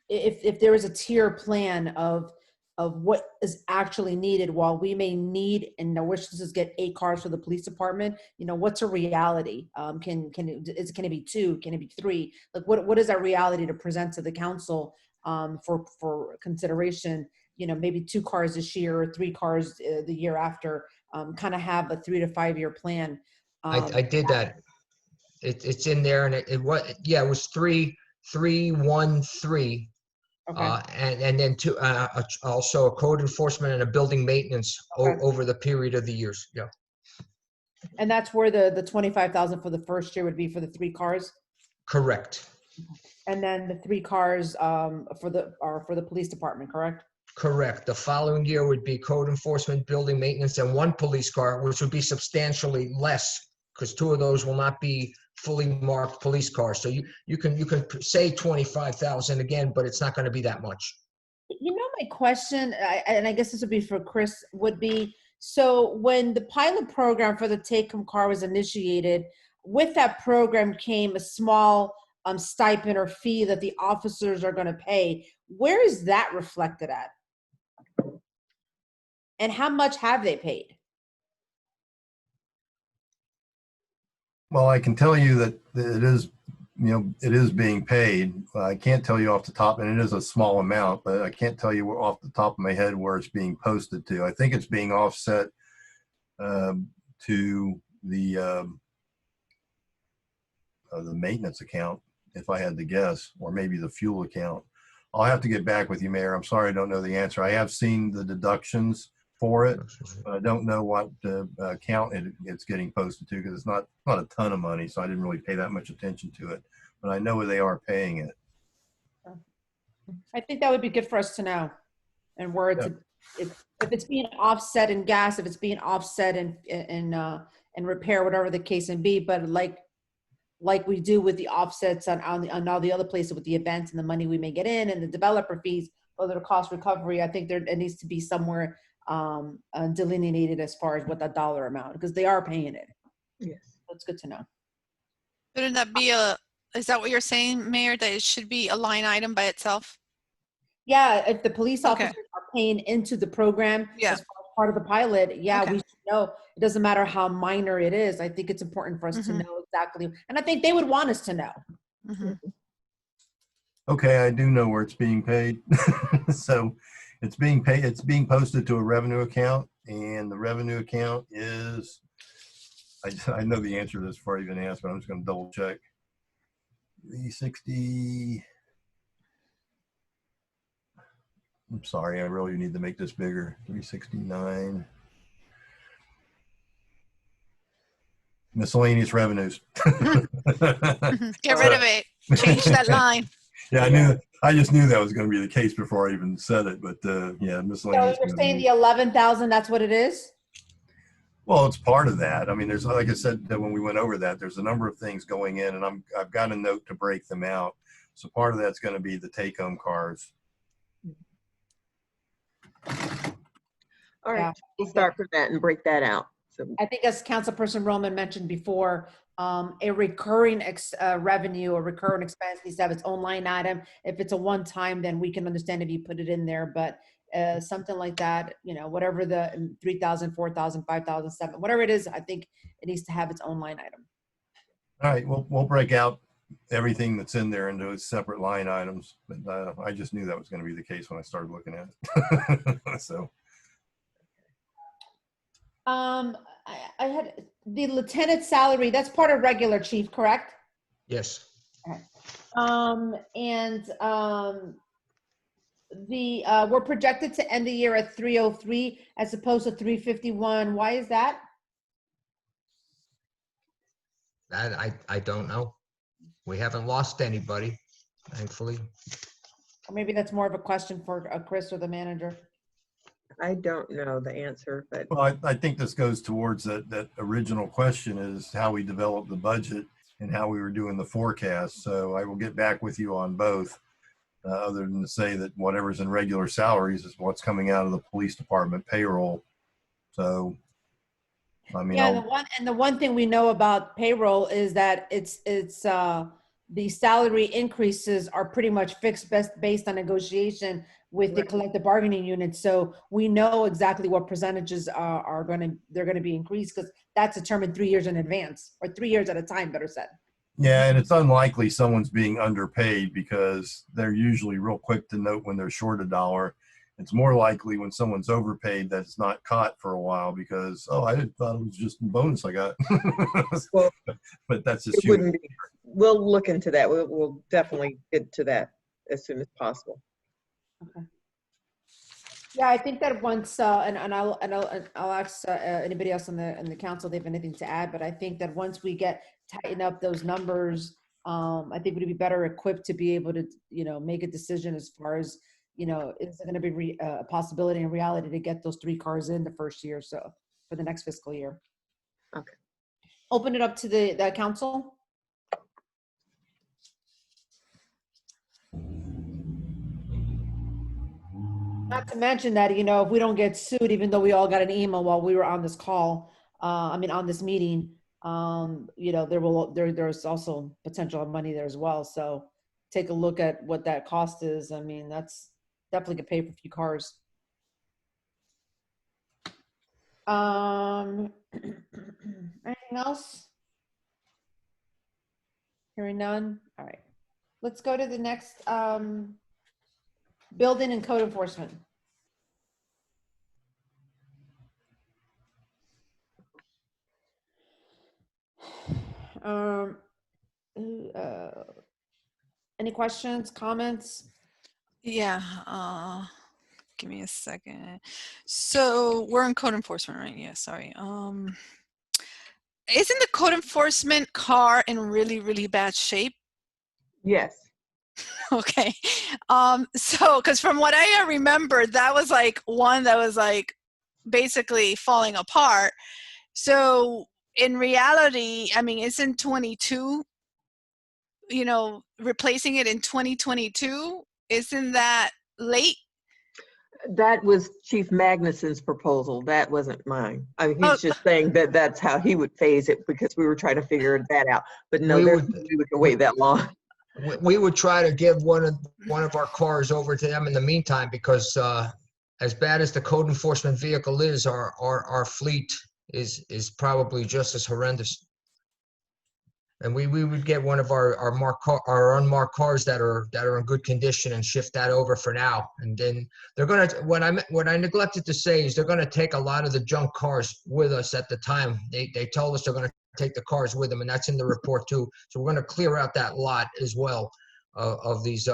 if there is a tier plan of what is actually needed. While we may need, and the wish list is get 8 cars for the police department, what's a reality? Can it be 2? Can it be 3? Like what is that reality to present to the council for consideration? Maybe 2 cars this year or 3 cars the year after, kind of have a 3 to 5 year plan. I did that. It's in there, and it was 3, 1, 3. Okay. And then also a code enforcement and a building maintenance Okay. over the period of the years. Yeah. And that's where the 25,000 for the first year would be for the 3 cars. Correct. And then the 3 cars for the police department, correct? Correct. The following year would be code enforcement, building maintenance, and 1 police car, which would be substantially less because 2 of those will not be fully marked police cars. So you can say 25,000 again, but it's not going to be that much. My question, and I guess this would be for Chris, would be, so when the pilot program for the take-home car was initiated, with that program came a small stipend or fee that the officers are going to pay. Where is that reflected at? And how much have they paid? Well, I can tell you that it is being paid. I can't tell you off the top, and it is a small amount, but I can't tell you off the top of my head where it's being posted to. I think it's being offset to the maintenance account, if I had to guess, or maybe the fuel account. I'll have to get back with you, Mayor. I'm sorry I don't know the answer. I have seen the deductions for it, but I don't know what account it's getting posted to because it's not a ton of money, so I didn't really pay that much attention to it. But I know they are paying it. I think that would be good for us to know, and where it's if it's being offset in gas, if it's being offset in repair, whatever the case may be. But like like we do with the offsets on all the other places with the events and the money we may get in and the developer fees or the cost recovery. I think it needs to be somewhere delineated as far as what that dollar amount, because they are paying it. Yes. That's good to know. Shouldn't that be is that what you're saying, Mayor, that it should be a line item by itself? Yeah, if the police Okay. officers are paying into the program Yeah. as part of the pilot, yeah, Okay. we should know. It doesn't matter how minor it is. I think it's important for us to Mhm. know exactly, and I think they would want us to know. Mhm. Okay, I do know where it's being paid. So it's being paid, it's being posted to a revenue account, and the revenue account is, I know the answer to this before I even ask, but I'm just going to double check. 360. I'm sorry, I really need to make this bigger. 369. Miscellaneous revenues. Get rid of it. Change that line. Yeah, I just knew that was going to be the case before I even said it, but yeah, So miscellaneous. you're saying revenues. the 11,000, that's what it is? Well, it's part of that. I mean, there's, like I said, that when we went over that, there's a number of things going in, and I've got a note to break them out. So part of that's going to be the take-home cars. All right, Yeah. we'll start for that and break that out. So, I think as Councilperson Roman mentioned before, a recurring revenue or recurring expense needs to have its own line item. If it's a one-time, then we can understand if you put it in there, but something like that, you know, whatever the 3,000, 4,000, 5,000, 7, whatever it is, I think it needs to have its own line item. All right, we'll break out everything that's in there into separate line items. But I just knew that was going to be the case when I started looking at it. So. I had the lieutenant salary, that's part of regular, chief, correct? Yes. We're projected to end the year at 303 as opposed to 351. Why is that? That I don't know. We haven't lost anybody, thankfully. Or maybe that's more of a question for Chris or the manager. I don't know the answer, but Well, I think this goes towards that original question is how we developed the budget and how we were doing the forecast. So I will get back with you on both, other than to say that whatever's in regular salaries is what's coming out of the police department payroll. So, I mean, Yeah, the one thing we know about payroll is that it's the salary increases are pretty much fixed based on negotiation with the collective bargaining unit. So we know exactly what percentages they're going to be increased, because that's determined 3 years in advance, or 3 years at a time, better said. yeah, and it's unlikely someone's being underpaid because they're usually real quick to note when they're short $1. It's more likely when someone's overpaid that it's not caught for a while because, oh, I thought it was just a bonus I got. well, but that's just it human. wouldn't be. We'll look into that. We'll definitely get to that as soon as possible. Okay. Yeah, I think that once, and I'll ask anybody else on the council if they have anything to add, but I think that once we tighten up those numbers, I think we'd be better equipped to be able to, you know, make a decision as far as, you know, is it going to be a possibility and reality to get those 3 cars in the first year, so for the next fiscal year. Okay. Open it up to the council. Not to mention that, you know, if we don't get sued, even though we all got an email while we were on this call, on this meeting, you know, there's also potential money there as well. So take a look at what that cost is. I mean, that's definitely could pay for a few cars. Anything else? Hearing none. All right. Let's go to the next, building and code enforcement. Any questions, comments? Yeah. Give me a second. So we're in code enforcement, right? Yeah. Sorry. Isn't the code enforcement car in really, really bad shape? Yes. Okay. So, because from what I remember, that was like one that was like basically falling apart. So in reality, I mean, isn't 22 you know, replacing it in 2022? Isn't that late? That was Chief Magnuson's proposal. That wasn't mine. I mean, Oh. he's just saying that that's how he would phase it because we were trying to figure that out. But no, We there's would- no way we could wait that long. We would try to give one of our cars over to them in the meantime, because as bad as the code enforcement vehicle is, our fleet is probably just as horrendous. And we would get one of our unmarked cars that are in good condition and shift that over for now. And then they're gonna, what I neglected to say is they're gonna take a lot of the junk cars with us at the time. They told us they're gonna take the cars with them, and that's in the report too. So we're gonna clear out that lot as well of these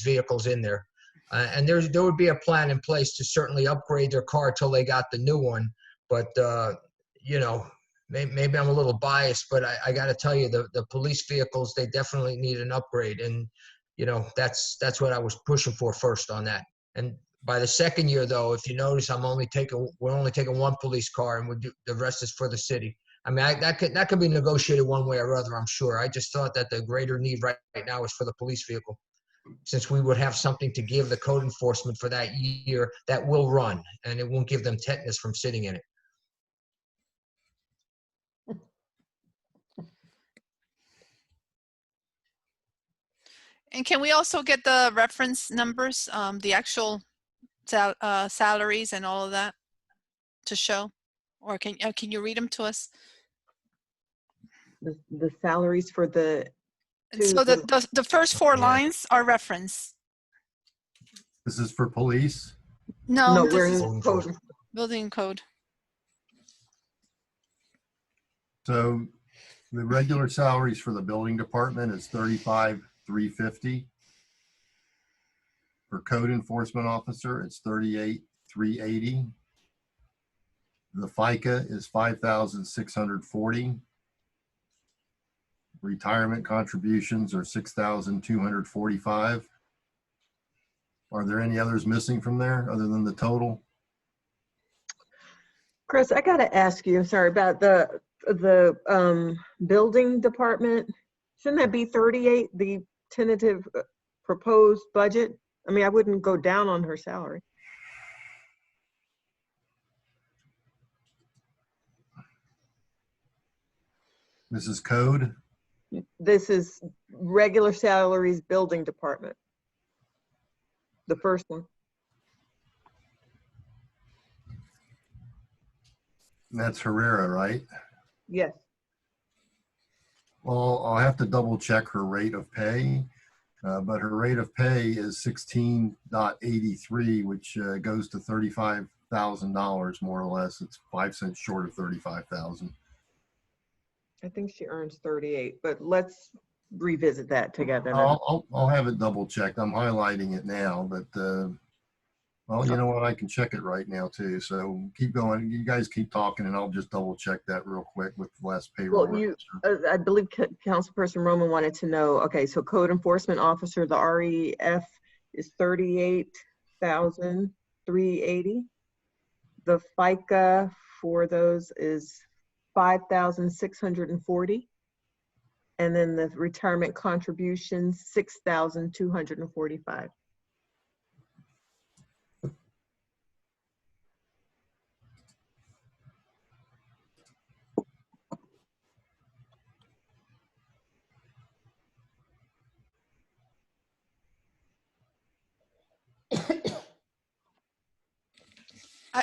vehicles in there. And there would be a plan in place to certainly upgrade their car till they got the new one. But you know, maybe I'm a little biased, but I got to tell you, the police vehicles, they definitely need an upgrade. And, you know, that's what I was pushing for first on that. And by the second year, though, if you notice, we're only taking one police car, and the rest is for the city. I mean, that could be negotiated one way or other, I'm sure. I just thought that the greater need right now is for the police vehicle, since we would have something to give the code enforcement for that year that will run, and it won't give them tetanus from sitting in it. And can we also get the reference numbers, the actual salaries and all of that to show? Or can you read them to us? The salaries for the And so the first four Yeah. lines are reference. This is for police. No, we're this is in code. building code. So the regular salaries for the building department is $35,350. For code enforcement officer, it's $38,380. The FICA is $5,640. Retirement contributions are $6,245. Are there any others missing from there other than the total? Chris, I got to ask you, sorry, about the building department. Shouldn't that be 38, the tentative proposed budget? I mean, I wouldn't go down on her salary. This is code. This is regular salaries, building department. The first one. That's Herrera, right? Yes. Well, I'll have to double check her rate of pay, but her rate of pay is 16.83, which goes to $35,000 more or less. It's 5 cents short of 35,000. I think she earns 38, but let's revisit that together. I'll have it double checked. I'm highlighting it now, but well, you know what? I can check it right now too. So keep going. You guys keep talking, and I'll just double check that real quick with the last payroll. Well, I believe Councilperson Roman wanted to know, okay, so code enforcement officer, the REF is 38,380. The FICA for those is 5,640. And then the retirement contributions, 6,245.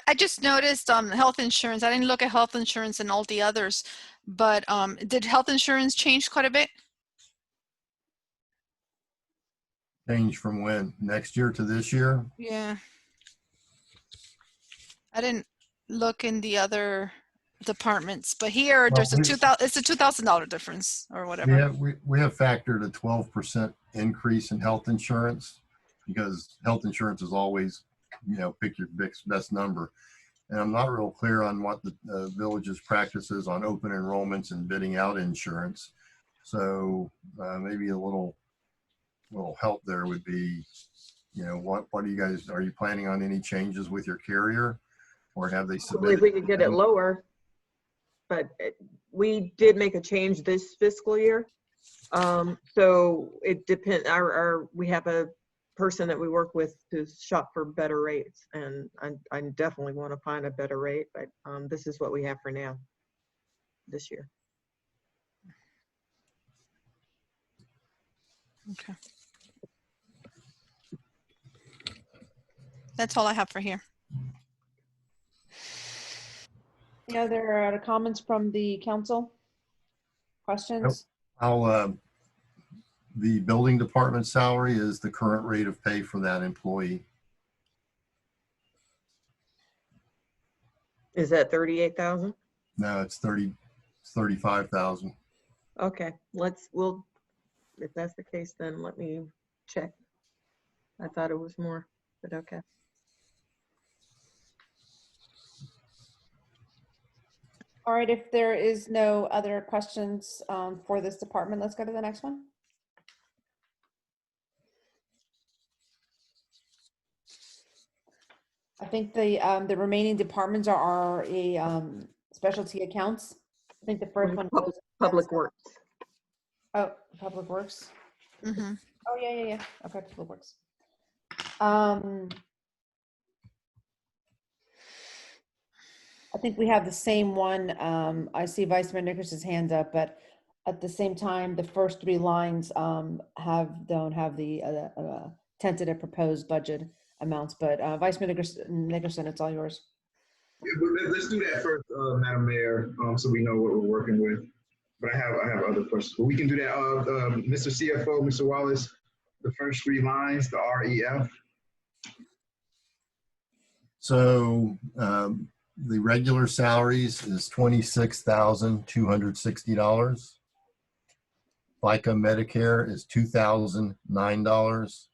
I just noticed health insurance. I didn't look at health insurance and all the others, but did health insurance change quite a bit? Change from when? Next year to this year? Yeah. I didn't look in the other departments, but here there's a it's a $2,000 difference or whatever. Yeah, we have factored a 12% increase in health insurance, because health insurance is always, you know, pick your best number. And I'm not real clear on what the village's practices on open enrollments and bidding out insurance. So maybe a little help there would be, you know, what do you guys, are you planning on any changes with your carrier, or have they I submitted? believe we could get it lower, but we did make a change this fiscal year. So it depends, we have a person that we work with to shop for better rates, and I definitely want to find a better rate, but this is what we have for now, this year. Okay. That's all I have for here. Any other comments from the council? Questions? The building department salary is the current rate of pay for that employee. Is that 38,000? No, it's 35,000. Okay, if that's the case, then let me check. I thought it was more, but okay. All right, if there is no other questions for this department, let's go to the next one. I think the remaining departments are specialty accounts. I think the first one goes Public Works. Oh, Public Works. Mm-hmm. Oh, yeah. Okay, Public Works. I think we have the same one. I see Vice Mayor Nickerson's hand up, but at the same time, the first three lines don't have the tentative proposed budget amounts. But Vice Mayor Nickerson, it's all yours. Yeah, but let's do that first, Madam Mayor, so we know what we're working with. But I have other questions. But we can do that. Mr. CFO, Mr. Wallace, the first three lines, the REF. So the regular salaries is $26,260. FICA Medicare is $2,009.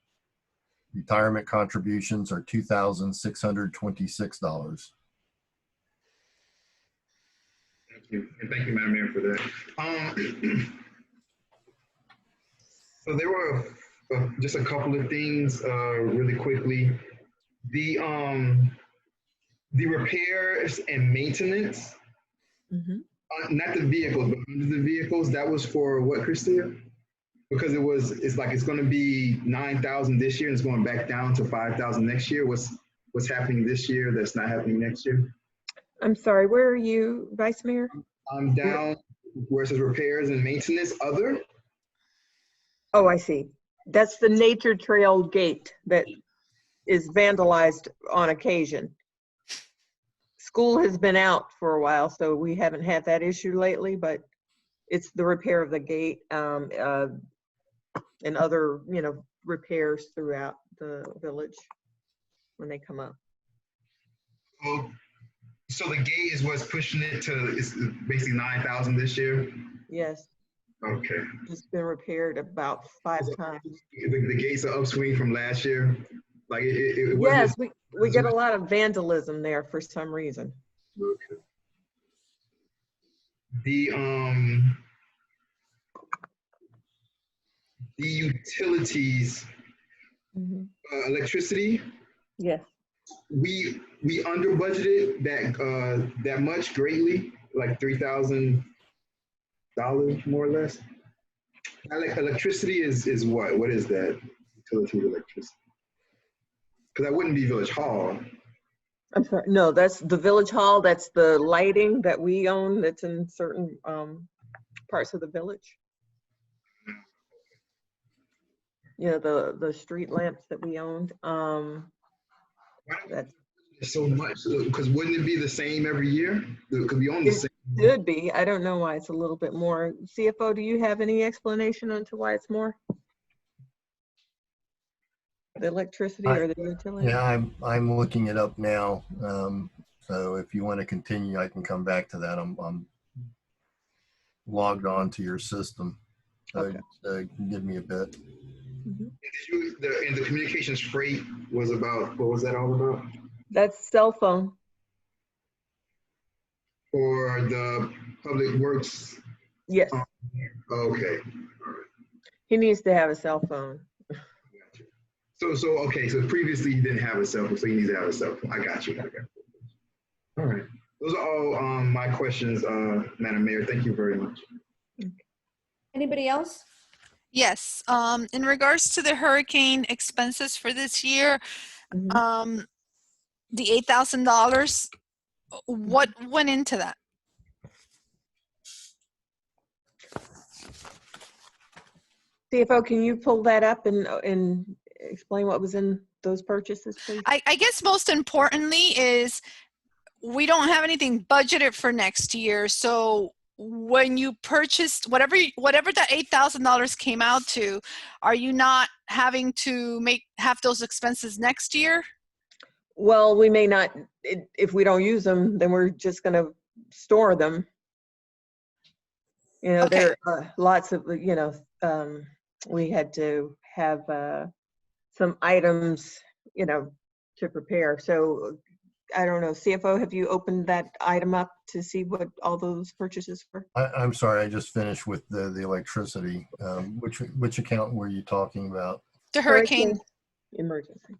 Retirement contributions are $2,626. Thank you. And thank you, Madam Mayor, for that. So there were just a couple of things really quickly. The repairs and maintenance, not the vehicles, but under the vehicles, that was for what, Christia? Because it's going to be 9,000 this year and it's going back down to 5,000 next year. What's happening this year that's not happening next year? I'm sorry, where are you, Vice Mayor? I'm down where it says repairs and maintenance, other. Oh, I see. That's the nature trail gate that is vandalized on occasion. School has been out for a while, so we haven't had that issue lately, but it's the repair of the gate and other, repairs throughout the village when they come up. Oh, so the gate is what's pushing it to, it's basically 9,000 this year? Yes. Okay. It's been repaired about 5 times. The gates are upswing from last year? Like it yes, we get a lot of vandalism there for some reason. Okay. The utilities, electricity. Yes. We under budgeted that much greatly, like $3,000 more or less. Electricity is what? What is that? Utility electricity. Because that wouldn't be Village Hall. I'm sorry. No, that's the Village Hall. That's the lighting that we own. That's in certain parts of the village. The street lamps that we owned. That's so much. Because wouldn't it be the same every year? Because we own the same. It should be. I don't know why it's a little bit more. CFO, do you have any explanation onto why it's more? The electricity or the utility? Yeah, I'm looking it up now. So if you want to continue, I can come back to that. I'm logged on to your system. So give me a bit. And the communications freight was about, what was that all about? That's cell phone. For the Public Works? Yes. Okay. He needs to have a cell phone. So previously he didn't have a cell phone, so he needs to have a cell phone. I got you. All right. Those are all my questions, Madam Mayor. Thank you very much. Anybody else? Yes, in regards to the hurricane expenses for this year, Mhm. the $8,000, what went into that? CFO, can you pull that up and explain what was in those purchases, please? I guess most importantly is we don't have anything budgeted for next year. So when you purchased whatever that $8,000 came out to, are you not having to have those expenses next year? Well, we may not, if we don't use them, then we're just gonna store them. You know, Okay. there are lots of, we had to have some items, to prepare. So I don't know, CFO, have you opened that item up to see what all those purchases were? I'm sorry, I just finished with the electricity. Which account were you talking about? The hurricane. Emergency.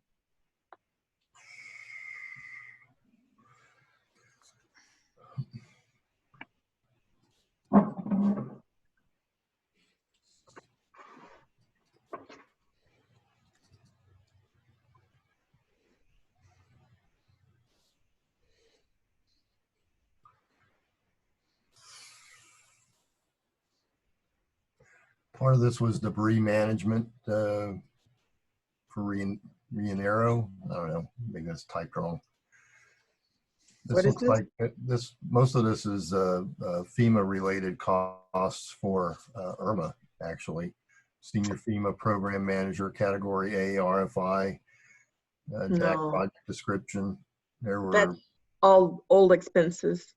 Part of this was debris management for Rionero. I don't know, maybe that's typed wrong. This What is looks this? like most of this is FEMA related costs for Irma, actually. Senior FEMA Program Manager, Category A, RFI, JAC No, project description. There were, that's all old expenses.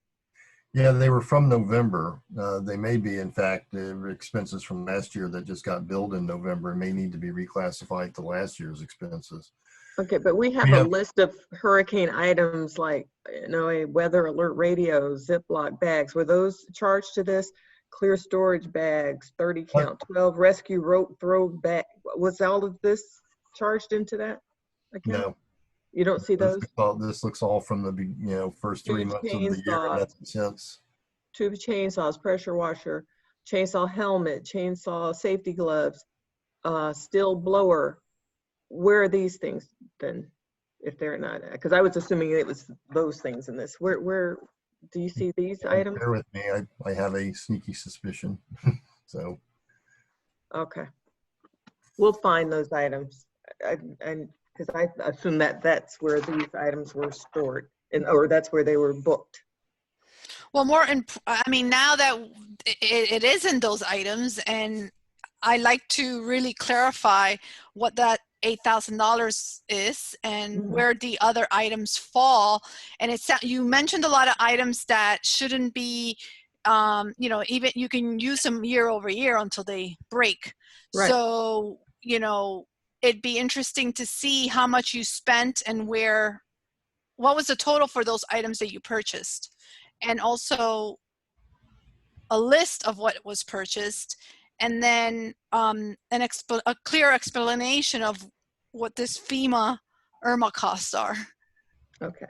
yeah, they were from November. They may be, in fact, expenses from last year that just got billed in November and may need to be reclassified to last year's expenses. Okay, but we have a list of hurricane items like, a weather alert radio, Ziploc bags. Were those charged to this? Clear storage bags, 30 count, 12 rescue rope throw bag. Was all of this charged into that account? No. You don't see those? This looks all from the first 3 Tube months of the year. In essence. Tube chainsaws, pressure washer, chainsaw helmet, chainsaw safety gloves, steel blower. Where are these things then, if they're not? Because I was assuming it was those things in this. Where do you see these items? Bear with me. I have a sneaky suspicion. So. Okay. We'll find those items. And because I assume that's where these items were stored or that's where they were booked. Well, now that it is in those items, and I like to really clarify what that $8,000 is and where the other items fall. And you mentioned a lot of items that shouldn't be, even you can use them year over year until they break. Right. So, it'd be interesting to see how much you spent and what was the total for those items that you purchased. And also a list of what was purchased, and then a clear explanation of what this FEMA Irma costs are. Okay.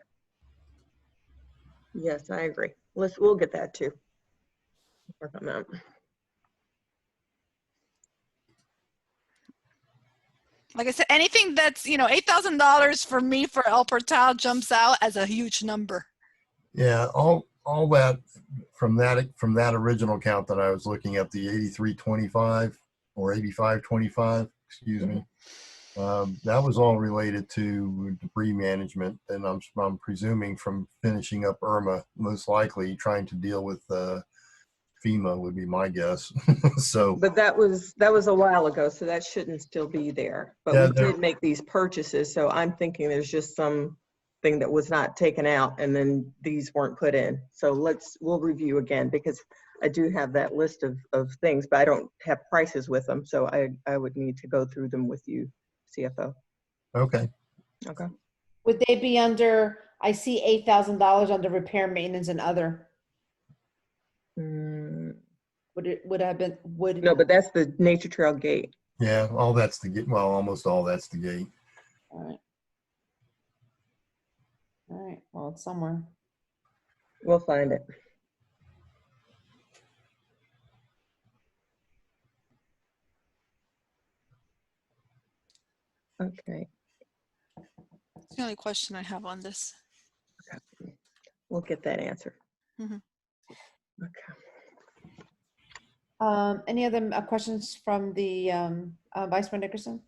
Yes, I agree. We'll get that too. Work on that. Like I said, anything that's, $8,000 for me for El Portal jumps out as a huge number. Yeah, all that from that original count that I was looking at, the 8325 or 8525, excuse me. That was all related to debris management, and I'm presuming from finishing up Irma, most likely trying to deal with FEMA would be my guess. So, but that was a while ago, so that shouldn't still be there. But yeah, we did make these purchases, so I'm thinking there's just something that was not taken out, and then these weren't put in. So we'll review again, because I do have that list of things, but I don't have prices with them, so I would need to go through them with you, CFO. Okay. Okay. Would they be under, I see $8,000 under repair, maintenance, and other. Would have been, No, but that's the nature trail gate. Yeah, all that's the gate. Well, almost all that's the gate. All right, well, it's somewhere. We'll find it. Okay, That's the only question I have on this. we'll get that answer. Mhm. Okay. Any other questions from the Vice Mayor Nickerson?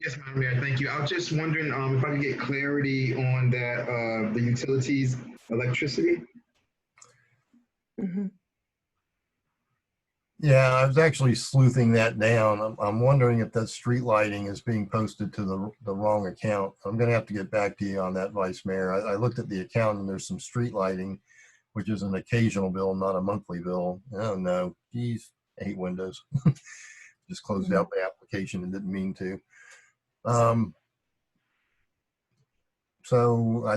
Yes, Madam Mayor, thank you. I was just wondering if I could get clarity on that, the utilities, electricity. Mhm. Yeah, I was actually sleuthing that down. I'm wondering if that street lighting is being posted to the wrong account. I'm gonna have to get back to you on that, Vice Mayor. I looked at the account and there's some street lighting, which is an occasional bill, not a monthly bill. Oh no, geez, I hate Windows. Just closed out the application and didn't mean to. And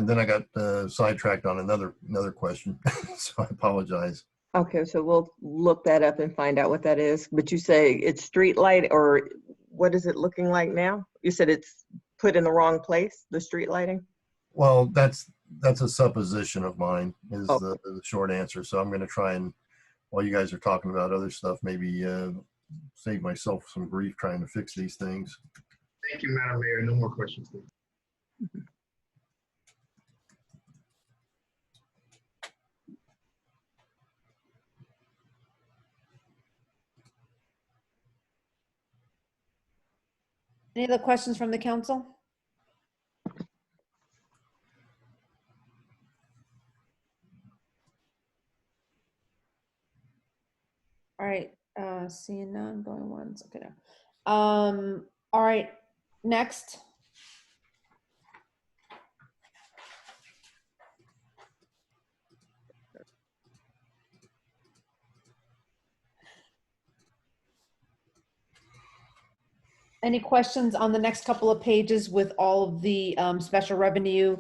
then I got sidetracked on another question, so I apologize. Okay, so we'll look that up and find out what that is. But you say it's street light, or what is it looking like now? You said it's put in the wrong place, the street lighting? Well, that's a supposition of mine is Oh. the short answer. So I'm going to try and, while you guys are talking about other stuff, maybe save myself some grief trying to fix these things. Thank you, Madam Mayor. No more questions, please. Any other questions from the council? All right, seeing none, going once, okay. All right, next. Any questions on the next couple of pages with all of the special revenue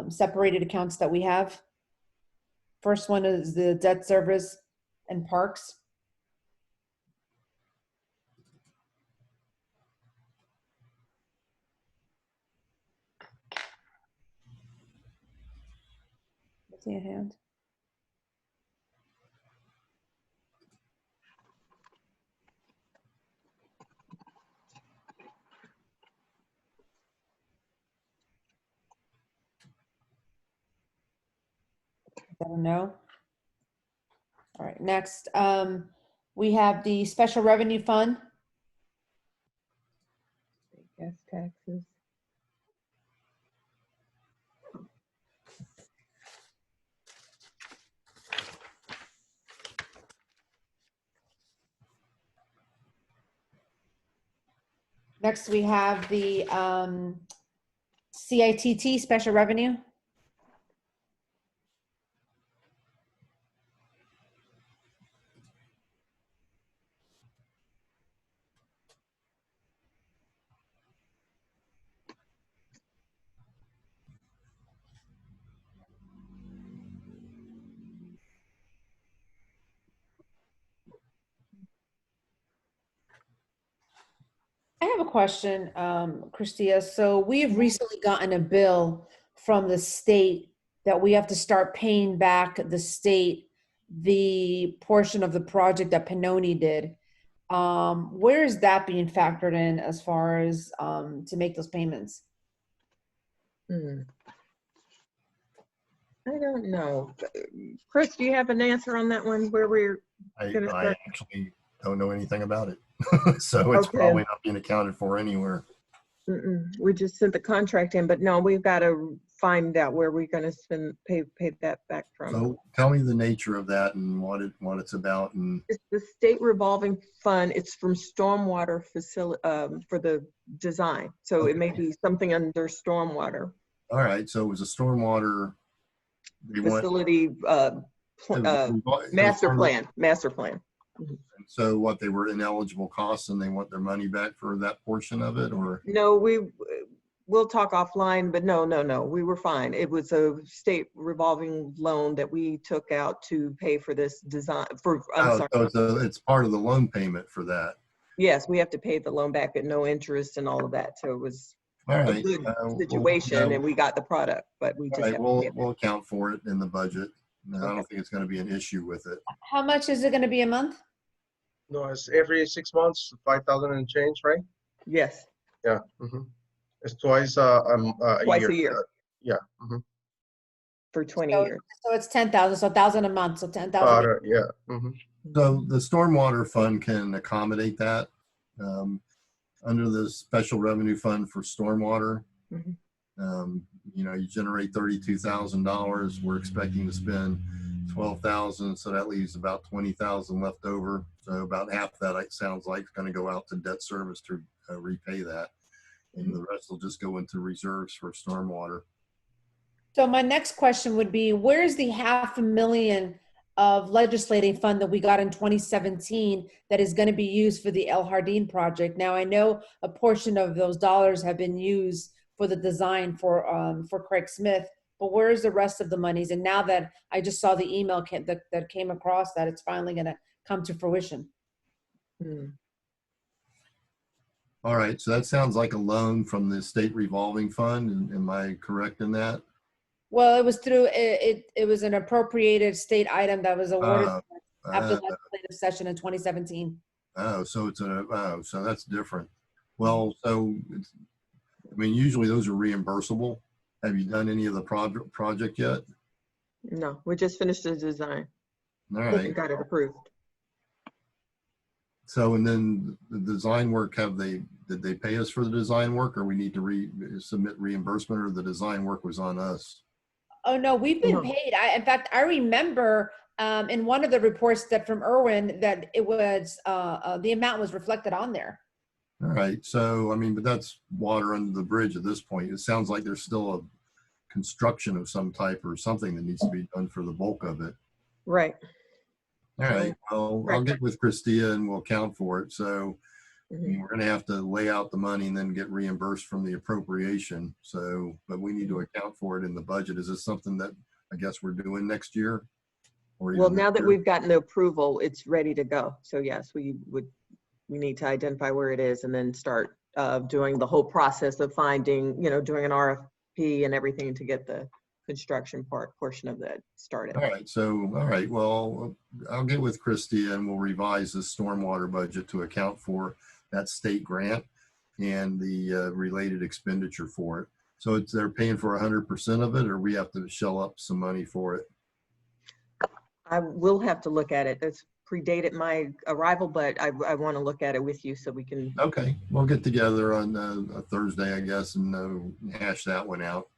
separated accounts that we have? First one is the debt service and parks. See a hand. No. All right, next, we have the special revenue fund. Gas taxes. Next, we have the CITT special revenue. I have a question, Christia. So we've recently gotten a bill from the state that we have to start paying back the state the portion of the project that Pannoni did. Where is that being factored in as far as to make those payments? I don't know. Chris, do you have an answer on that one where we're I gonna start? actually don't know anything about it. So it's Okay. probably not being accounted for anywhere. We just sent the contract in, but no, we've got to find out where we're going to pay that back from. So tell me the nature of that and what it's about. And It's the state revolving fund. It's from stormwater facility for the design. So it may be something under stormwater all right, so it was a stormwater. facility master plan. So what, they were ineligible costs and they want their money back for that portion of it, or? No, we'll talk offline, but no, we were fine. It was a state revolving loan that we took out to pay for this design I'm sorry. So it's part of the loan payment for that. Yes, we have to pay the loan back at no interest and all of that. So it was All a right. good situation and we got the product, but we just have to pay it. We'll account for it in the budget. No, I don't think it's going to be an issue with it. How much is it going to be a month? No, it's every 6 months, 5,000 and change, right? Yes, Yeah. It's twice twice a year Yeah. for 20 So, years. so it's 10,000, so 1,000 a month, so 10,000. Yeah. So the stormwater fund can accommodate that. Under the special revenue fund for stormwater, Mhm. you generate $32,000. We're expecting to spend 12,000, so that leaves about 20,000 left over. So about half that, it sounds like, is going to go out to debt service to repay that, and the rest will just go into reserves for stormwater. So my next question would be, where's the $500,000 of legislating fund that we got in 2017 that is going to be used for the El Jardín project? Now, I know a portion of those dollars have been used for the design for Craig Smith, but where's the rest of the monies? And now that I just saw the email that came across that it's finally going to come to fruition. Mm. All right, so that sounds like a loan from the state revolving fund. Am I correct in that? Well, it was through, it was an appropriated state item that was awarded Uh, after uh, legislative session in 2017. so so that's different. Well, so usually those are reimbursable. Have you done any of the project yet? No, we just finished the design. All We right. got it approved. So, and then the design work, did they pay us for the design work, or we need to submit reimbursement, or the design work was on us? Oh, no, we've been No. paid. In fact, I remember in one of the reports that from Irwin that it was, the amount was reflected on there. All right. So, but that's water under the bridge at this point. It sounds like there's still a construction of some type or something that needs to be done for the bulk of it. Right. All right. Well, I'll Correct. get with Christia and we'll account for it. So Mhm. we're going to have to lay out the money and then get reimbursed from the appropriation. So, but we need to account for it in the budget. Is this something that I guess we're doing next year? Or Well, even now this that year? we've gotten the approval, it's ready to go. So yes, we need to identify where it is and then start doing the whole process of finding, doing an RFP and everything to get the construction portion of that started. All right. So, all right. Well, I'll get with Christia and we'll revise the stormwater budget to account for that state grant and the related expenditure for it. So they're paying for 100% of it, or we have to shell up some money for it? I will have to look at it. That's predated my arrival, but I want to look at it with you so we can. Okay. We'll get together on a Thursday, I guess, and hash that one out.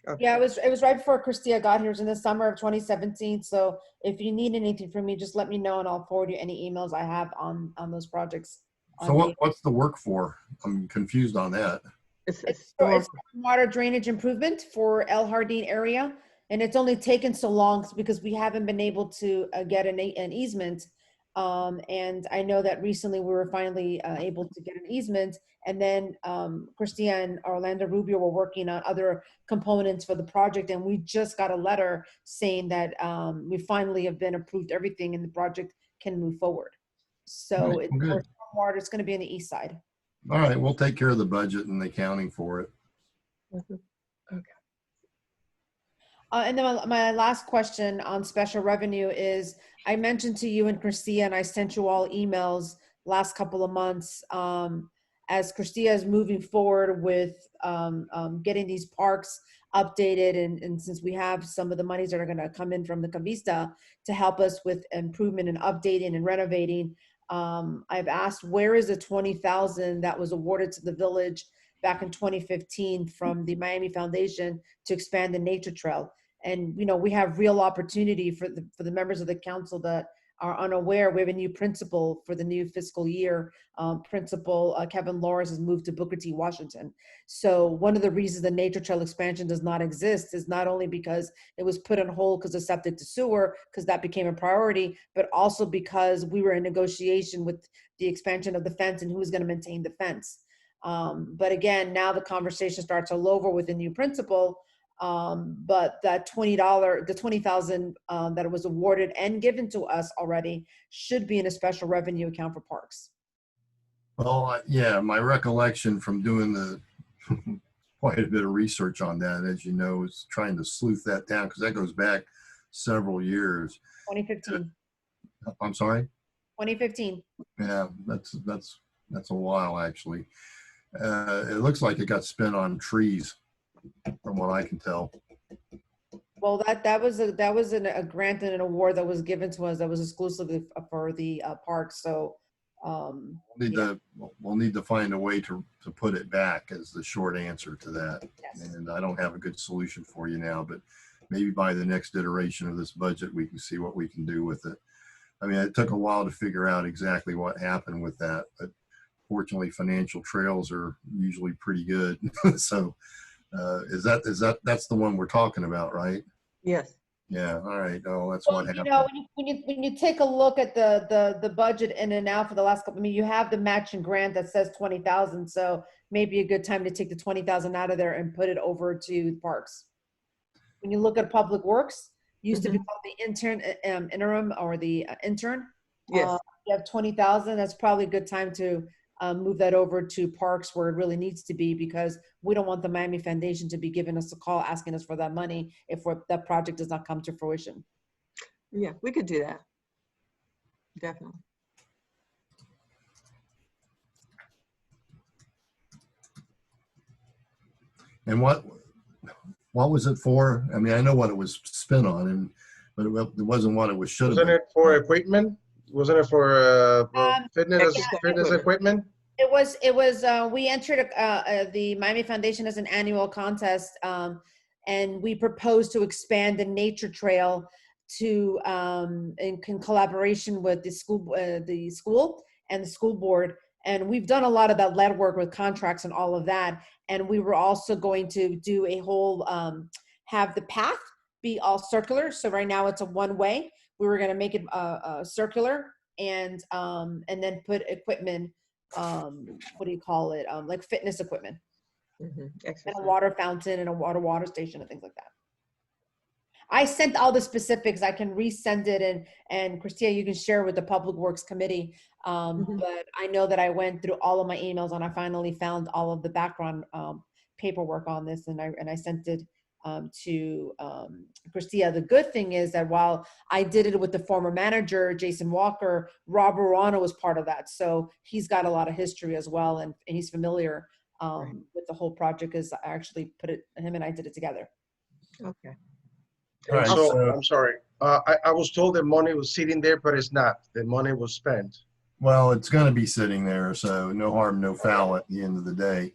Okay. Yeah, it was right before Christia got here. It was in the summer of 2017. So if you need anything from me, just let me know and I'll forward you any emails I have on those projects. So what's the work for? I'm confused on that. It's water drainage improvement for El Jardín area. And it's only taken so long because we haven't been able to get an easement. And I know that recently we were finally able to get an easement. And then Christia and Orlando Rubio were working on other components for the project. And we just got a letter saying that we finally have been approved everything and the project can move forward. So Right, well, good. it's going to be on the east side. All right. We'll take care of the budget and the accounting for it. Mhm. And then my last question on special revenue is, I mentioned to you and Christia, and I sent you all emails last couple of months, as Christia is moving forward with getting these parks updated, and since we have some of the monies that are going to come in from the Convista to help us with improvement and updating and renovating, I've asked, where is the 20,000 that was awarded to the village back in 2015 from the Miami Foundation to expand the nature trail? And, we have real opportunity for the members of the council that are unaware. We have a new principal for the new fiscal year. Principal Kevin Lawrence has moved to Booker T. Washington. So one of the reasons the nature trail expansion does not exist is not only because it was put on hold because of septic to sewer, because that became a priority, but also because we were in negotiation with the expansion of the fence and who was going to maintain the fence. But again, now the conversation starts all over with the new principal. But that the 20,000 that was awarded and given to us already should be in a special revenue account for parks. Well, yeah, my recollection from doing quite a bit of research on that, as you know, is trying to sleuth that down because that goes back several years. 2015. I'm sorry? 2015. Yeah, that's a while actually. It looks like it got spent on trees, from what I can tell. Well, that was a grant and an award that was given to us that was exclusively for the parks. So We'll need to find a way to put it back as the short answer to that. yes. And I don't have a good solution for you now, but maybe by the next iteration of this budget, we can see what we can do with it. I mean, it took a while to figure out exactly what happened with that, but fortunately, financial trails are usually pretty good. So that's the one we're talking about, right? Yes. Yeah. All right. Oh, that's Well, what happened. you know, when you take a look at the budget in and out for the last couple, I mean, you have the matching grant that says 20,000. So maybe a good time to take the 20,000 out of there and put it over to parks. When you look at Public Works, used to be called the interim or the intern. Yes. You have 20,000. That's probably a good time to move that over to parks where it really needs to be, because we don't want the Miami Foundation to be giving us a call asking us for that money if that project does not come to fruition. Yeah, we could do that. Definitely. And what was it for? I mean, I know what it was spent on, but it wasn't what it was should have Wasn't been. it for equipment? Wasn't it for fitness equipment? It was, we entered the Miami Foundation as an annual contest, and we proposed to expand the nature trail to, in collaboration with the school and the school board. And we've done a lot of that lead work with contracts and all of that. And we were also going to do a whole, have the path be all circular. So right now it's a one-way. We were going to make it circular and then put equipment, what do you call it? Like fitness equipment and a water fountain and a water station and things like that. I sent all the specifics. I can resend it, and Christia, you can share with the Public Works Committee. But I know that I went through all of my emails and I finally found all of the background paperwork on this, and I sent it to Christia. The good thing is that while I did it with the former manager, Jason Walker, Rob Arano was part of that. So he's got a lot of history as well, and he's familiar with the whole project, because I actually him and I did it together. Okay. Right, So I'm sorry. I was told the money was sitting there, but it's not. The money was spent. Well, it's going to be sitting there, so no harm, no foul at the end of the day.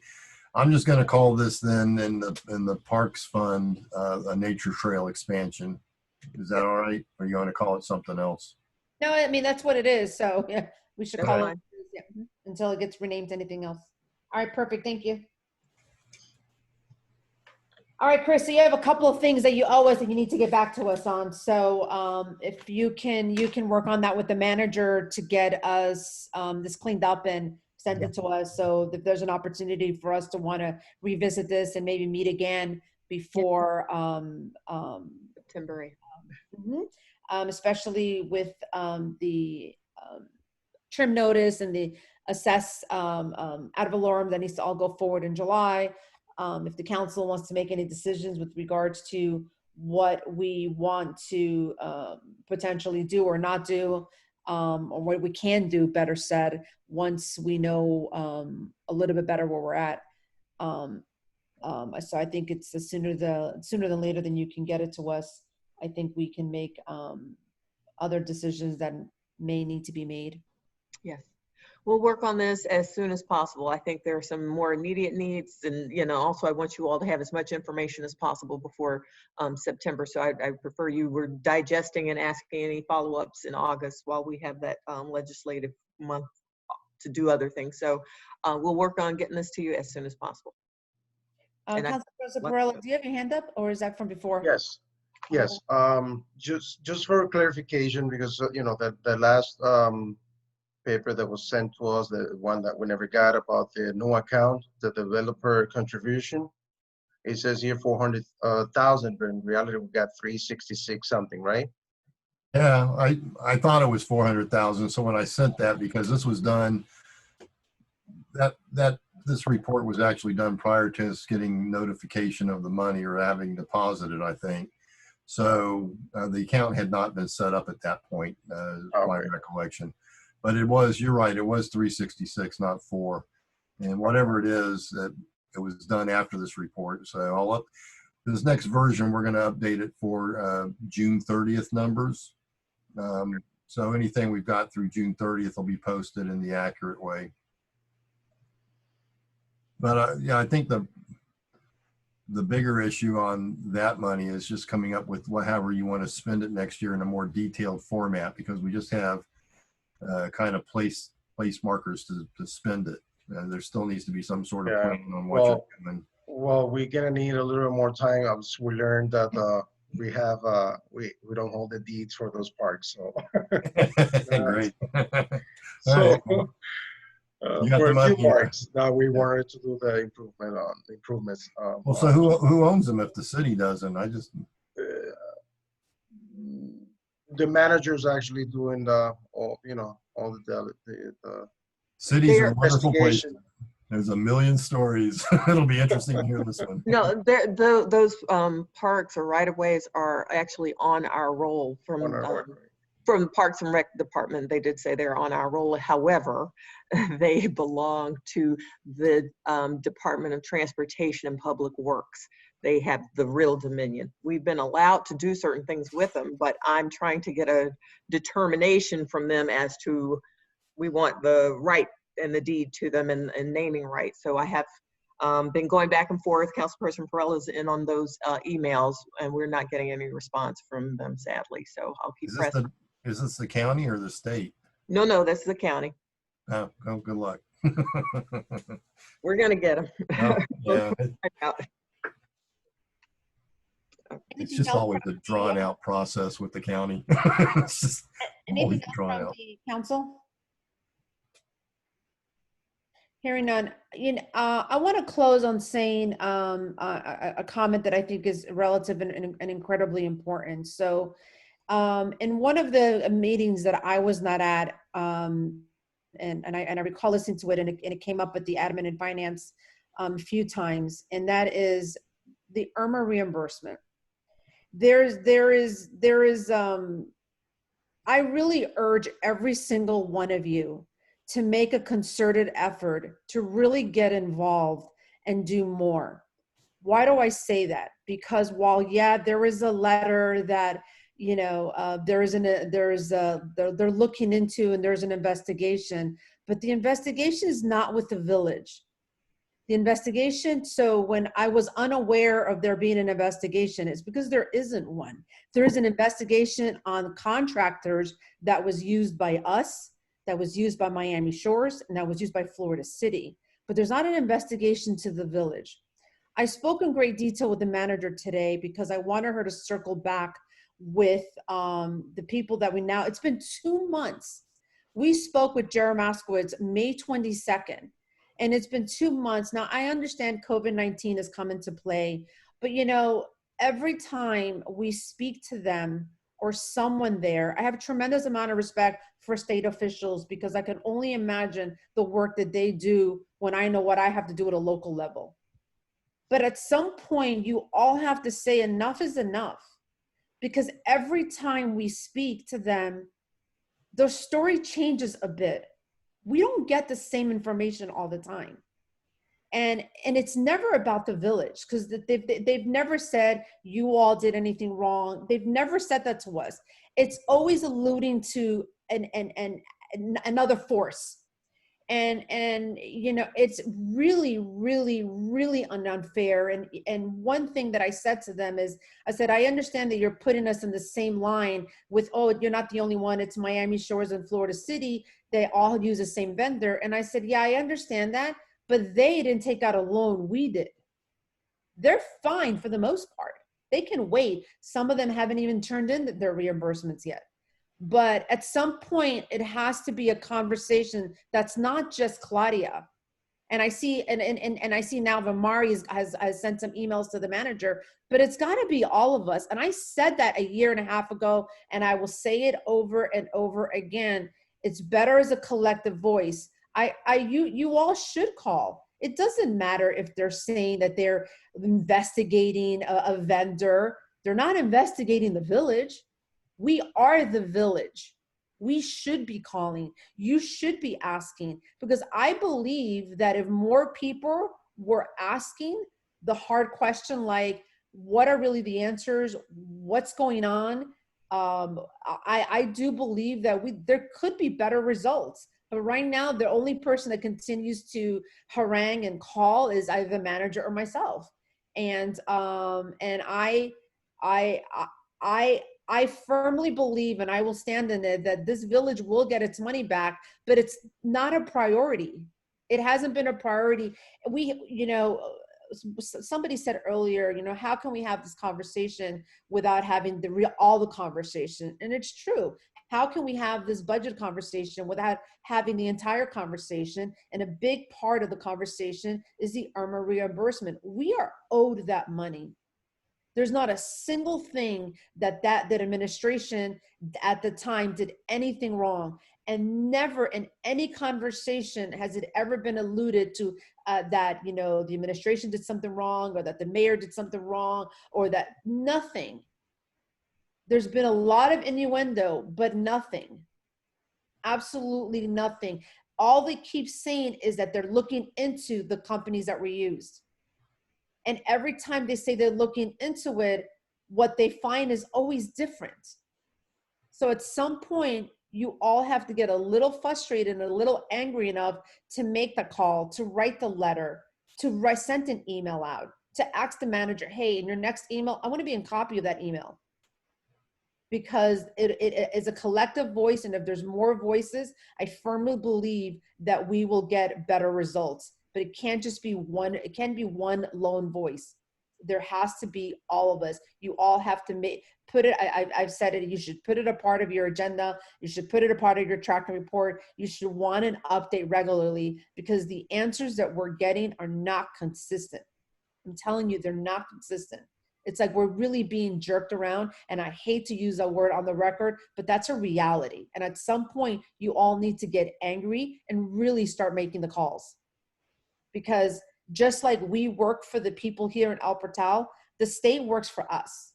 I'm just going to call this then in the Parks Fund a nature trail expansion. Is that all right? Or are you going to call it something else? No, I mean, that's what it is. So yeah, we should call Right. it until it gets renamed to anything else. All right, perfect. Thank you. All right, Chris, so you have a couple of things that you owe us that you need to get back to us on. So if you can work on that with the manager to get us this cleaned up and send it to us, so that there's an opportunity for us to want to revisit this and maybe meet again before September 8th. especially with the trim notice and the assess ad valorem that needs to all go forward in July. If the council wants to make any decisions with regards to what we want to potentially do or not do, or what we can do, better said, once we know a little bit better where we're at. So I think it's sooner than later than you can get it to us. I think we can make other decisions that may need to be made. Yes. We'll work on this as soon as possible. I think there are some more immediate needs, and also I want you all to have as much information as possible before September. So I prefer you were digesting and asking any follow-ups in August while we have that legislative month to do other things. So we'll work on getting this to you as soon as possible. Councilor Perrella, do you have your hand up, or is that from before? Yes. Yes. Just for clarification, because the last paper that was sent to us, the one that we never got about the new account, the developer contribution, it says here 400,000, but in reality we got 366 something, right? Yeah, I thought it was 400,000. So when I sent that, because this was done, this report was actually done prior to us getting notification of the money or having deposited, I think. So the account had not been set up at that point, my recollection. But it was, you're right, it was 366, not 4. And whatever it is, that it was done after this report. So this next version, we're going to update it for June 30th numbers. So anything we've got through June 30th will be posted in the accurate way. But yeah, I think the bigger issue on that money is just coming up with however you want to spend it next year in a more detailed format, because we just have kind of place markers to spend it. There still needs to be some sort of plan on what you're doing. Well, we're gonna need a little more time. We learned that we don't hold the deeds for those parks, so. Great. So, You got for the a money. few parks that we wanted to do the improvements. Well, so who owns them if the city doesn't? The manager's actually doing all the cities are wonderful places. investigation. There's a million stories. It'll be interesting to hear this one. No, those parks or right-of-ways are actually on our roll from Parks and Rec Department. They did say they're on our roll. However, they belong to the Department of Transportation and Public Works. They have the real dominion. We've been allowed to do certain things with them, but I'm trying to get a determination from them as to we want the right and the deed to them and naming rights. So I have been going back and forth. Councilperson Perrella is in on those emails, and we're not getting any response from them, sadly. So I'll keep pressing. Is this the county or the state? No, that's the county. Oh, good luck. We're gonna get them. Yeah. It's just always a drawn out process with the county. It's just always drawn out. Council? Hearing none. I want to close on saying a comment that I think is relative and incredibly important. So in one of the meetings that I was not at, and I recall listening to it, and it came up with the admin and finance a few times, and that is the IRMA reimbursement. I really urge every single one of you to make a concerted effort to really get involved and do more. Why do I say that? Because while, there is a letter that, they're looking into and there's an investigation, but the investigation is not with the village. The investigation, so when I was unaware of there being an investigation, it's because there isn't one. There is an investigation on contractors that was used by us, that was used by Miami Shores, and that was used by Florida City. But there's not an investigation to the village. I spoke in great detail with the manager today because I wanted her to circle back with the people that it's been 2 months. We spoke with Jared Moskowitz May 22nd, and it's been 2 months. Now, I understand COVID-19 has come into play, but every time we speak to them or someone there, I have a tremendous amount of respect for state officials because I can only imagine the work that they do when I know what I have to do at a local level. But at some point, you all have to say enough is enough, because every time we speak to them, the story changes a bit. We don't get the same information all the time. And it's never about the village, because they've never said you all did anything wrong. They've never said that to us. It's always alluding to another force. And it's really, really, really unfair. And one thing that I said to them is, I said, I understand that you're putting us in the same line with, you're not the only one. It's Miami Shores and Florida City. They all use the same vendor. And I said, I understand that, but they didn't take out a loan. We did. They're fine for the most part. They can wait. Some of them haven't even turned in their reimbursements yet. But at some point, it has to be a conversation that's not just Claudia. And I see, and I see now Vamari has sent some emails to the manager, but it's got to be all of us. And I said that 1.5 years ago, and I will say it over and over again. It's better as a collective voice. You all should call. It doesn't matter if they're saying that they're investigating a vendor. They're not investigating the village. We are the village. We should be calling. You should be asking, because I believe that if more people were asking the hard question, like, what are really the answers? What's going on? I do believe that there could be better results. But right now, the only person that continues to harangue and call is either the manager or myself. And I firmly believe, and I will stand in it, that this village will get its money back, but it's not a priority. It hasn't been a priority. Somebody said earlier, how can we have this conversation without having all the conversation? And it's true. How can we have this budget conversation without having the entire conversation? And a big part of the conversation is the IRMA reimbursement. We are owed that money. There's not a single thing that administration at the time did anything wrong. And never in any conversation has it ever been alluded to that, the administration did something wrong, or that the mayor did something wrong, or that nothing. There's been a lot of innuendo, but nothing. Absolutely nothing. All they keep saying is that they're looking into the companies that were used. And every time they say they're looking into it, what they find is always different. So at some point, you all have to get a little frustrated and a little angry enough to make the call, to write the letter, to send an email out, to ask the manager, hey, in your next email, I want to be in copy of that email. Because it is a collective voice, and if there's more voices, I firmly believe that we will get better results. But it can't just be one, it can't be one lone voice. There has to be all of us. You all have to put it, I've said it, you should put it a part of your agenda. You should put it a part of your tracking report. You should want an update regularly, because the answers that we're getting are not consistent. I'm telling you, they're not consistent. It's like we're really being jerked around, and I hate to use that word on the record, but that's a reality. And at some point, you all need to get angry and really start making the calls. Because just like we work for the people here in El Portal, the state works for us.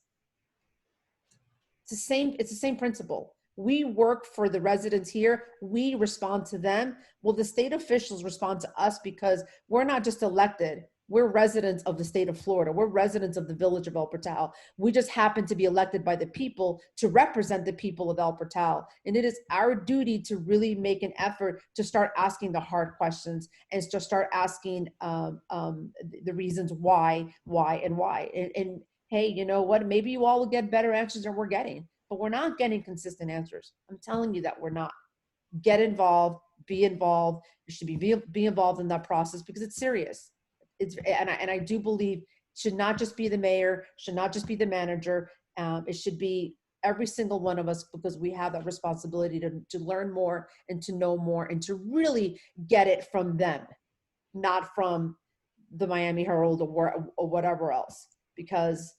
It's the same principle. We work for the residents here. We respond to them. Well, the state officials respond to us because we're not just elected. We're residents of the state of Florida. We're residents of the village of El Portal. We just happen to be elected by the people to represent the people of El Portal. And it is our duty to really make an effort to start asking the hard questions, and to start asking the reasons why. And hey, you know what? Maybe you all will get better answers than we're getting, but we're not getting consistent answers. I'm telling you that we're not. Get involved, be involved. You should be involved in that process, because it's serious. And I do believe it should not just be the mayor, should not just be the manager. It should be every single one of us, because we have that responsibility to learn more and to know more and to really get it from them, not from the Miami Herald or whatever else, because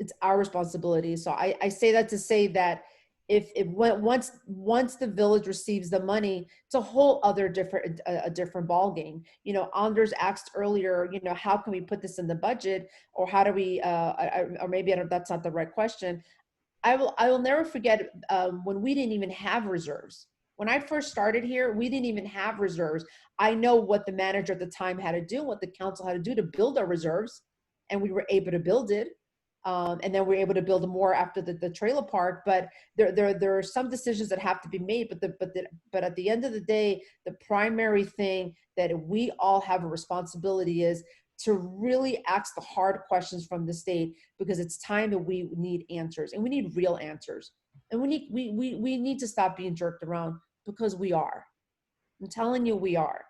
it's our responsibility. So I say that to say that once the village receives the money, it's a whole other different ball game. Anders asked earlier, how can we put this in the budget, or how do we, or maybe that's not the right question. I will never forget when we didn't even have reserves. When I first started here, we didn't even have reserves. I know what the manager at the time had to do, what the council had to do to build our reserves, and we were able to build it. And then we're able to build more after the trailer park. But there are some decisions that have to be made. But at the end of the day, the primary thing that we all have a responsibility is to really ask the hard questions from the state, because it's time that we need answers, and we need real answers. And we need to stop being jerked around, because we are. I'm telling you, we are.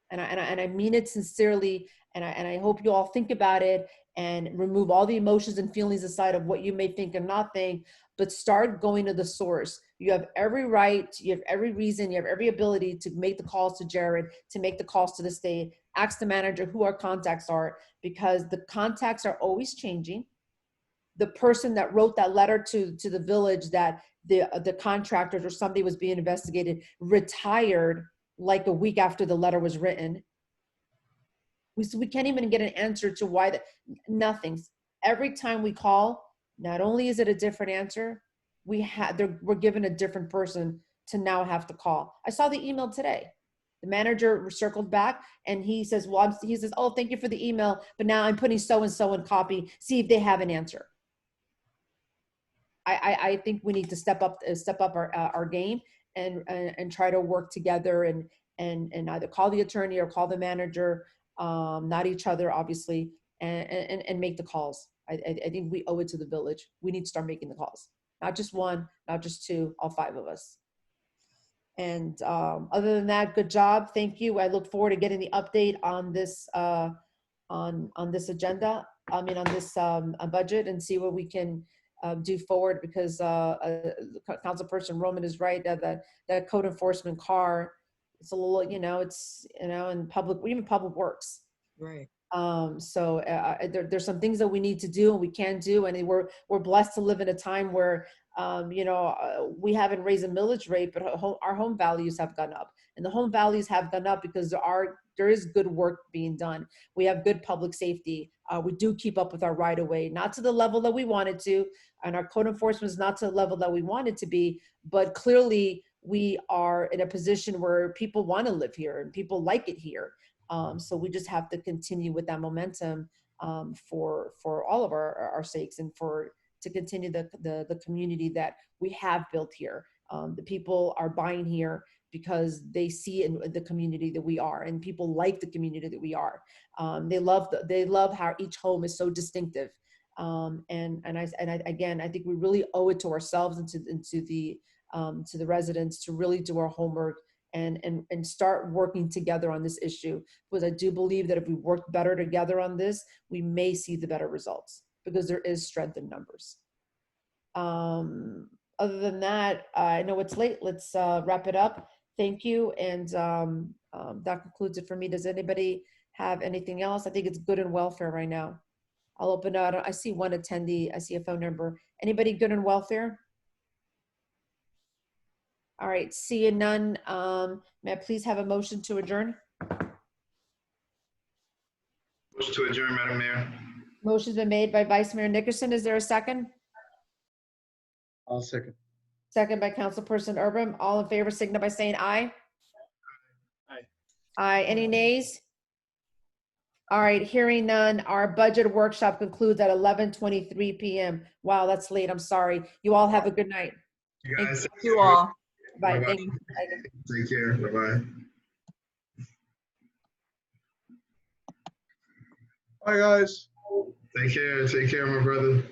And I mean it sincerely. And I hope you all think about it and remove all the emotions and feelings aside of what you may think and not think, but start going to the source. You have every right, you have every reason, you have every ability to make the calls to Jared, to make the calls to the state. Ask the manager who our contacts are, because the contacts are always changing. The person that wrote that letter to the village that the contractors or somebody was being investigated retired like a week after the letter was written. We can't even get an answer to why nothing. Every time we call, not only is it a different answer, we're given a different person to now have to call. I saw the email today. The manager circled back and he says, well, he says, oh, thank you for the email, but now I'm putting so-and-so in copy, see if they have an answer. I think we need to step up our game and try to work together and either call the attorney or call the manager, not each other, obviously, and make the calls. I think we owe it to the village. We need to start making the calls, not just one, not just two, all 5 of us. And other than that, good job. Thank you. I look forward to getting the update on this on this agenda. I mean, on this budget, and see what we can do forward, because Councilperson Roman is right that code enforcement car, it's a little, it's, in public, even public works. Right. So there's some things that we need to do and we can do, and we're blessed to live in a time where we haven't raised a millage rate, but our home values have gone up, and the home values have gone up because there is good work being done. We have good public safety. We do keep up with our right of way, not to the level that we wanted to, and our code enforcement is not to the level that we wanted to be, but clearly we are in a position where people want to live here and people like it here. So we just have to continue with that momentum for all of our sakes, and to continue the community that we have built here. The people are buying here because they see in the community that we are, and people like the community that we are. They love how each home is so distinctive. Again, I think we really owe it to ourselves and to the residents to really do our homework and start working together on this issue, because I do believe that if we work better together on this, we may see the better results, because there is strength in numbers. Other than that, I know it's late. Let's wrap it up. Thank you. And that concludes it for me. Does anybody have anything else? I think it's good and welfare right now. I'll open up. I see one attendee. I see a phone number. Anybody good in welfare? All right, seeing none, may I please have a motion to adjourn? Motion to adjourn, Madam Mayor. Motion's been made by Vice Mayor Nickerson. Is there a second? I'll second. Second by Councilperson Urban. All in favor, signify by saying aye. Aye. Aye. Any nays? All right, hearing none, our budget workshop concludes at 11:23 p.m. Wow, that's late. I'm sorry. You all have a good night. You guys. Thank you all. Bye. Bye-bye. Thank you. Take care. Bye-bye. Bye, guys. Take care. Take care, my brother.